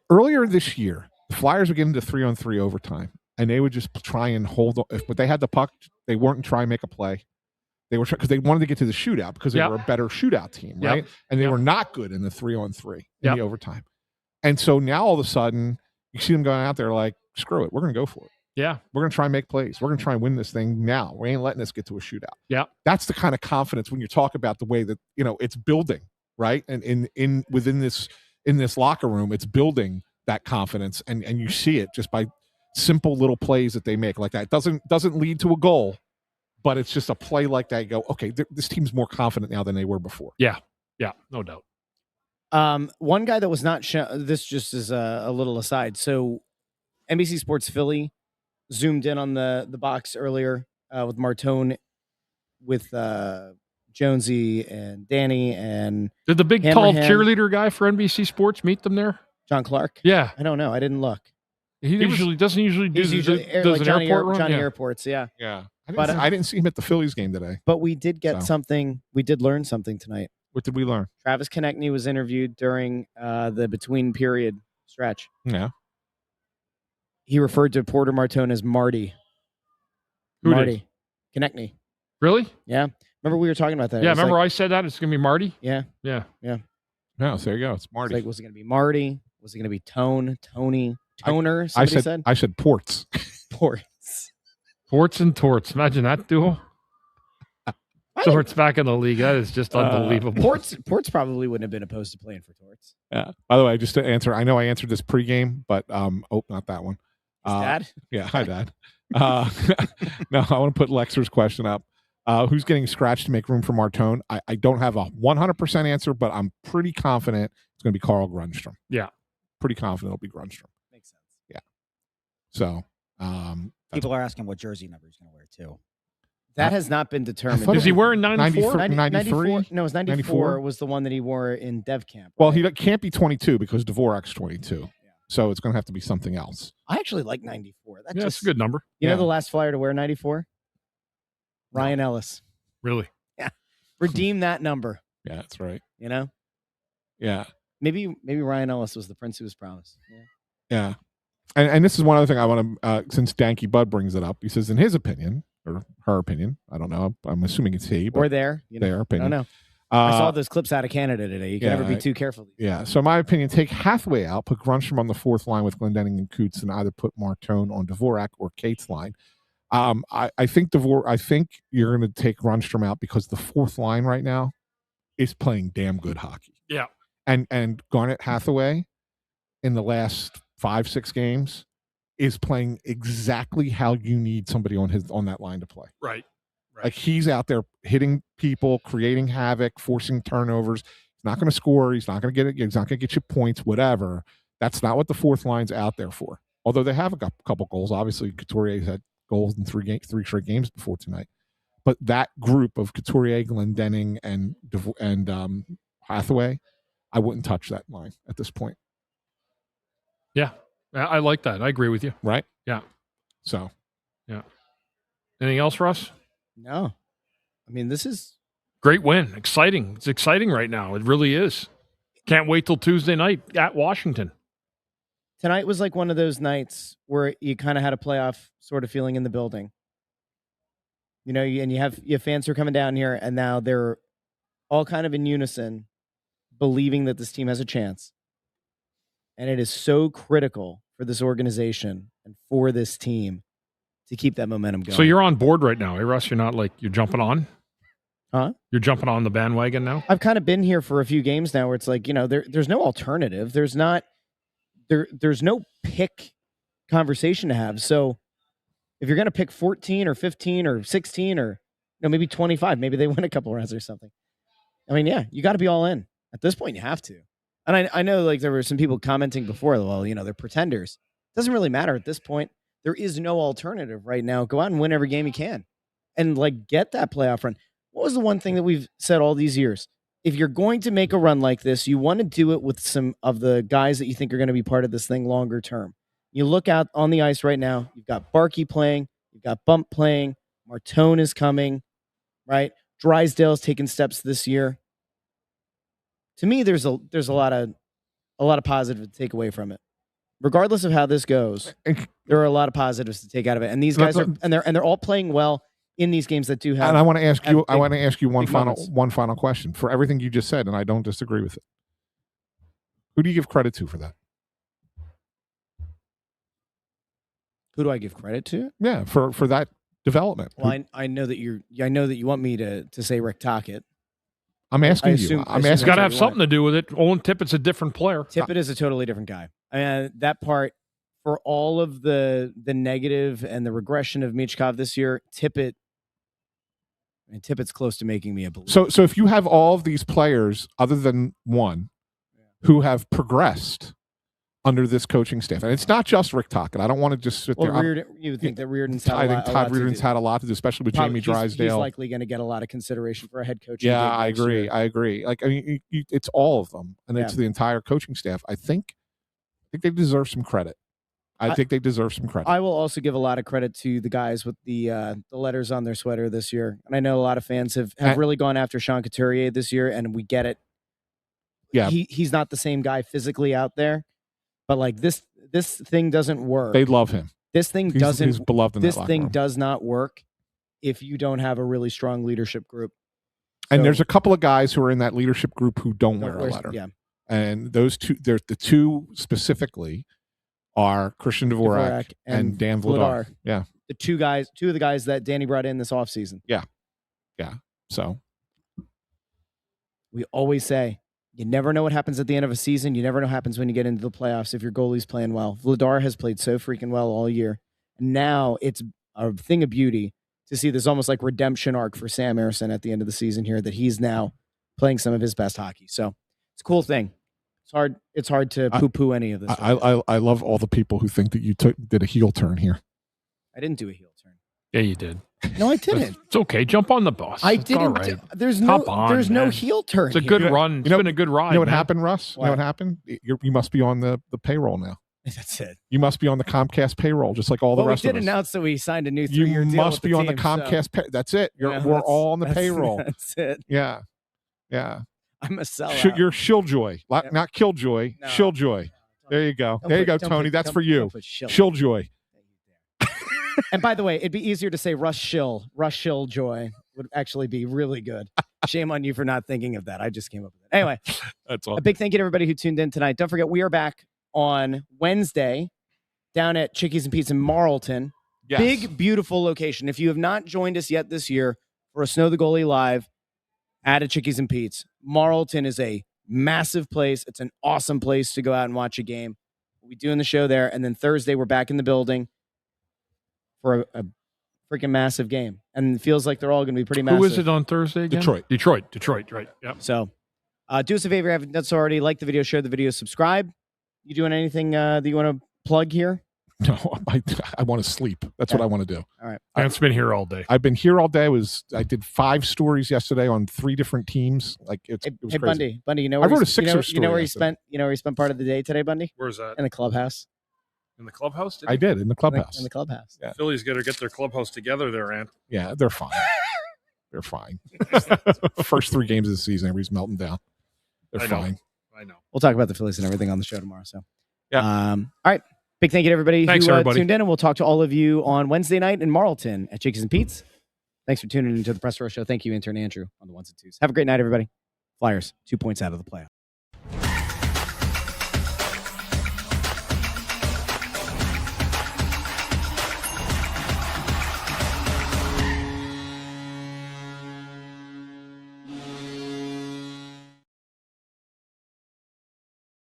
Earlier this year, the Flyers would get into 3-on-3 overtime, and they would just try and hold on. But they had the puck, they weren't trying to make a play. They were because they wanted to get to the shootout because they were a better shootout team, right? And they were not good in the 3-on-3 in the overtime. And so now all of a sudden, you see them going out there like, screw it, we're going to go for it. Yeah. We're going to try and make plays. We're going to try and win this thing now. We ain't letting us get to a shootout. Yeah. That's the kind of confidence when you talk about the way that, it's building, right? And within this locker room, it's building that confidence. And you see it just by simple little plays that they make like that. It doesn't lead to a goal, but it's just a play like that. You go, okay, this team's more confident now than they were before. Yeah. Yeah. No doubt. One guy that was not shown, this just is a little aside. So NBC Sports Philly zoomed in on the box earlier with Martone, with Jonesy and Danny and did the big tall cheerleader guy for NBC Sports meet them there? John Clark? Yeah. I don't know. I didn't look. He doesn't usually do like an Johnny airport run? Johnny Airports, yeah. Yeah. I didn't see him at the Phillies game today. But we did get something. We did learn something tonight. What did we learn? Travis Konechny was interviewed during the between period stretch. Yeah. He referred to Porter Martone as Marty. Who Marty. Konechny. Really? Yeah. Remember we were talking about that? Yeah, remember I said that? It's going to be Marty? Yeah. Yeah. Yeah. No, so there you go. It's Marty. Was it going to be Marty? Was it going to be Tony? Toner? I said Ports. Ports. Ports and Torts. Imagine that duo. Torts back in the league. That is just unbelievable. Ports probably wouldn't have been opposed to playing for Torts. Yeah. By the way, just to answer, I know I answered this pregame, but not that one. Dad? Yeah, hi, Dad. No, I want to put Lexer's question up. Who's getting scratched to make room for Martone? I don't have a 100% answer, but I'm pretty confident it's going to be Carl Grundstrom. Yeah. Pretty confident it'll be Grundstrom. Makes sense. Yeah. So, people are asking what jersey number he's going to wear, too. That has not been determined. Is he wearing 94? 93? No, it was 94 was the one that he wore in Dev Camp. Well, he can't be 22 because Dvorak's 22. Yeah. So it's going to have to be something else. I actually like 94. That's a good number. You know the last Flyer to wear 94? Ryan Ellis. Really? Yeah. Redeem that number. Yeah, that's right. Yeah. Maybe Ryan Ellis was the prince who was promised. Yeah. And this is one other thing I want to, since Danky Bud brings it up, he says in his opinion, or her opinion, I don't know, I'm assuming it's he. Or their opinion. I don't know. I saw those clips out of Canada today. You can never be too careful. Yeah. So my opinion, take Hathaway out, put Grundstrom on the fourth line with Glendening and Coots, and either put Martone on Dvorak or Kate's line. I think you're going to take Grundstrom out because the fourth line right now is playing damn good hockey. Yeah. And Garnet Hathaway in the last 5-6 games is playing exactly how you need somebody on that line to play. Right. Like he's out there hitting people, creating havoc, forcing turnovers. He's not going to score. He's not going to get it. He's not going to get you points, whatever. That's not what the fourth line's out there for. Although they have a couple goals. Obviously, Couturier's had goals in three straight games before tonight. But that group of Couturier, Glendening, and Hathaway, I wouldn't touch that line at this point. Yeah. I like that. I agree with you. Right? Yeah. So. Yeah. Anything else, Russ? No. I mean, this is great win. Exciting. It's exciting right now. It really is. Can't wait till Tuesday night at Washington. Tonight was like one of those nights where you kind of had a playoff sort of feeling in the building. You know, and you have fans who are coming down here, and now they're all kind of in unison, believing that this team has a chance. And it is so critical for this organization and for this team to keep that momentum going. So you're on board right now, eh, Russ? You're not like you're jumping on? Huh? You're jumping on the bandwagon now? I've kind of been here for a few games now where it's like, you know, there's no alternative. There's no pick conversation to have. So if you're going to pick 14 or 15 or 16 or maybe 25, maybe they win a couple rounds or something. I mean, yeah, you got to be all in. At this point, you have to. And I know like there were some people commenting before, well, you know, they're pretenders. Doesn't really matter at this point. There is no alternative right now. Go out and win every game you can and like get that playoff run. What was the one thing that we've said all these years? If you're going to make a run like this, you want to do it with some of the guys that you think are going to be part of this thing longer term. You look out on the ice right now, you've got Barkey playing, you've got Bump playing, Martone is coming, right? Drysdale's taking steps this year. To me, there's a lot of positive to take away from it. Regardless of how this goes, there are a lot of positives to take out of it. And these guys they're all playing well in these games that do have. And I want to ask you one final question for everything you just said, and I don't disagree with it. Who do you give credit to for that? Who do I give credit to? Yeah, for that development. Well, I know that you want me to say Rick Tocchet. I'm asking you. It's got to have something to do with it. Owen Tippett's a different player. Tippett is a totally different guy. I mean, that part, for all of the negative and the regression of Michkov this year, Tippett's close to making me a believer. So if you have all of these players, other than one, who have progressed under this coaching staff, and it's not just Rick Tocchet. I don't want to just sit there. You would think that Reardon's I think Todd Reardon's had a lot to do, especially with Jamie Drysdale. He's likely going to get a lot of consideration for a head coach. Yeah, I agree. Like, I mean, it's all of them, and it's the entire coaching staff. I think they deserve some credit. I think they deserve some credit. I will also give a lot of credit to the guys with the letters on their sweater this year. And I know a lot of fans have really gone after Sean Couturier this year, and we get it. Yeah, he's not the same guy physically out there. But like this thing doesn't work. They love him. This thing doesn't. He's beloved in this that thing locker room. does not work if you don't have a really strong leadership group. And there's a couple of guys who are in that leadership group who don't wear a letter. Yeah. And those two, the two specifically, are Christian Dvorak and Dan Vladar. Yeah. Two of the guys that Danny brought in this offseason. Yeah. So we always say, you never know what happens at the end of a season. You never know what happens when you get into the playoffs if your goalie's playing well. Vladar has played so freaking well all year. And now it's a thing of beauty to see this almost like redemption arc for Sam Ersson at the end of the season here, that he's now playing some of his best hockey. So it's a cool thing. It's hard to poo-poo any of this. I love all the people who think that you did a heel turn here. I didn't do a heel turn. Yeah, you did. No, I didn't. It's okay. Jump on the bus. I didn't. All right. There's no heel turn. It's a good run. It's been a good ride. You know what happened, Russ? You know what happened? You must be on the payroll now. That's it. You must be on the Comcast payroll, just like all the rest of us. We did announce that we signed a new 3-year deal. You must be on the Comcast. That's it. We're all on the payroll. That's it. Yeah. I'm a sellout. You're Shilljoy, not Killjoy. No. Shilljoy. There you go. There you go, Tony. That's for you. Shilljoy. And by the way, it'd be easier to say Russ Shilljoy would actually be really good. Shame on you for not thinking of that. I just came up with it. Anyway, that's all. A big thank you to everybody who tuned in tonight. Don't forget, we are back on Wednesday down at Chickies and Pete's in Marlton. Yes. Big, beautiful location. If you have not joined us yet this year for a Snow the Goalie Live at a Chickies and Pete's, Marlton is a massive place. It's an awesome place to go out and watch a game. We'll be doing the show there. And then Thursday, we're back in the building for a freaking massive game. And it feels like they're all going to be pretty massive. Who is it on Thursday again? Detroit, right. Yep. So do us a favor if you haven't done so already. Like the video, share the video, subscribe. You doing anything that you want to plug here? No, I want to sleep. That's what I want to do. All right. I've been here all day. I've been here all day. I did 5 stories yesterday on 3 different teams. Like it was crazy. Bundy, you know where I wrote a Sixers story. You know where he spent part of the day today, Bundy? Where's that? In the clubhouse. In the clubhouse? I did, in the clubhouse. In the clubhouse. Yeah. Philly's got to get their clubhouse together there, Ant. Yeah, they're fine. They're fine. First 3 games of the season, everybody's melting down. They're fine. I know. We'll talk about the Phillies and everything on the show tomorrow. So, yeah. All right. Big thank you to everybody Thanks, who everybody. tuned in, and we'll talk to all of you on Wednesday night in Marlton at Chickies and Pete's. Thanks for tuning into the Press Row Show. Thank you, intern Andrew, on the ones and twos. Have a great night, everybody. Flyers, 2 points out of the playoffs.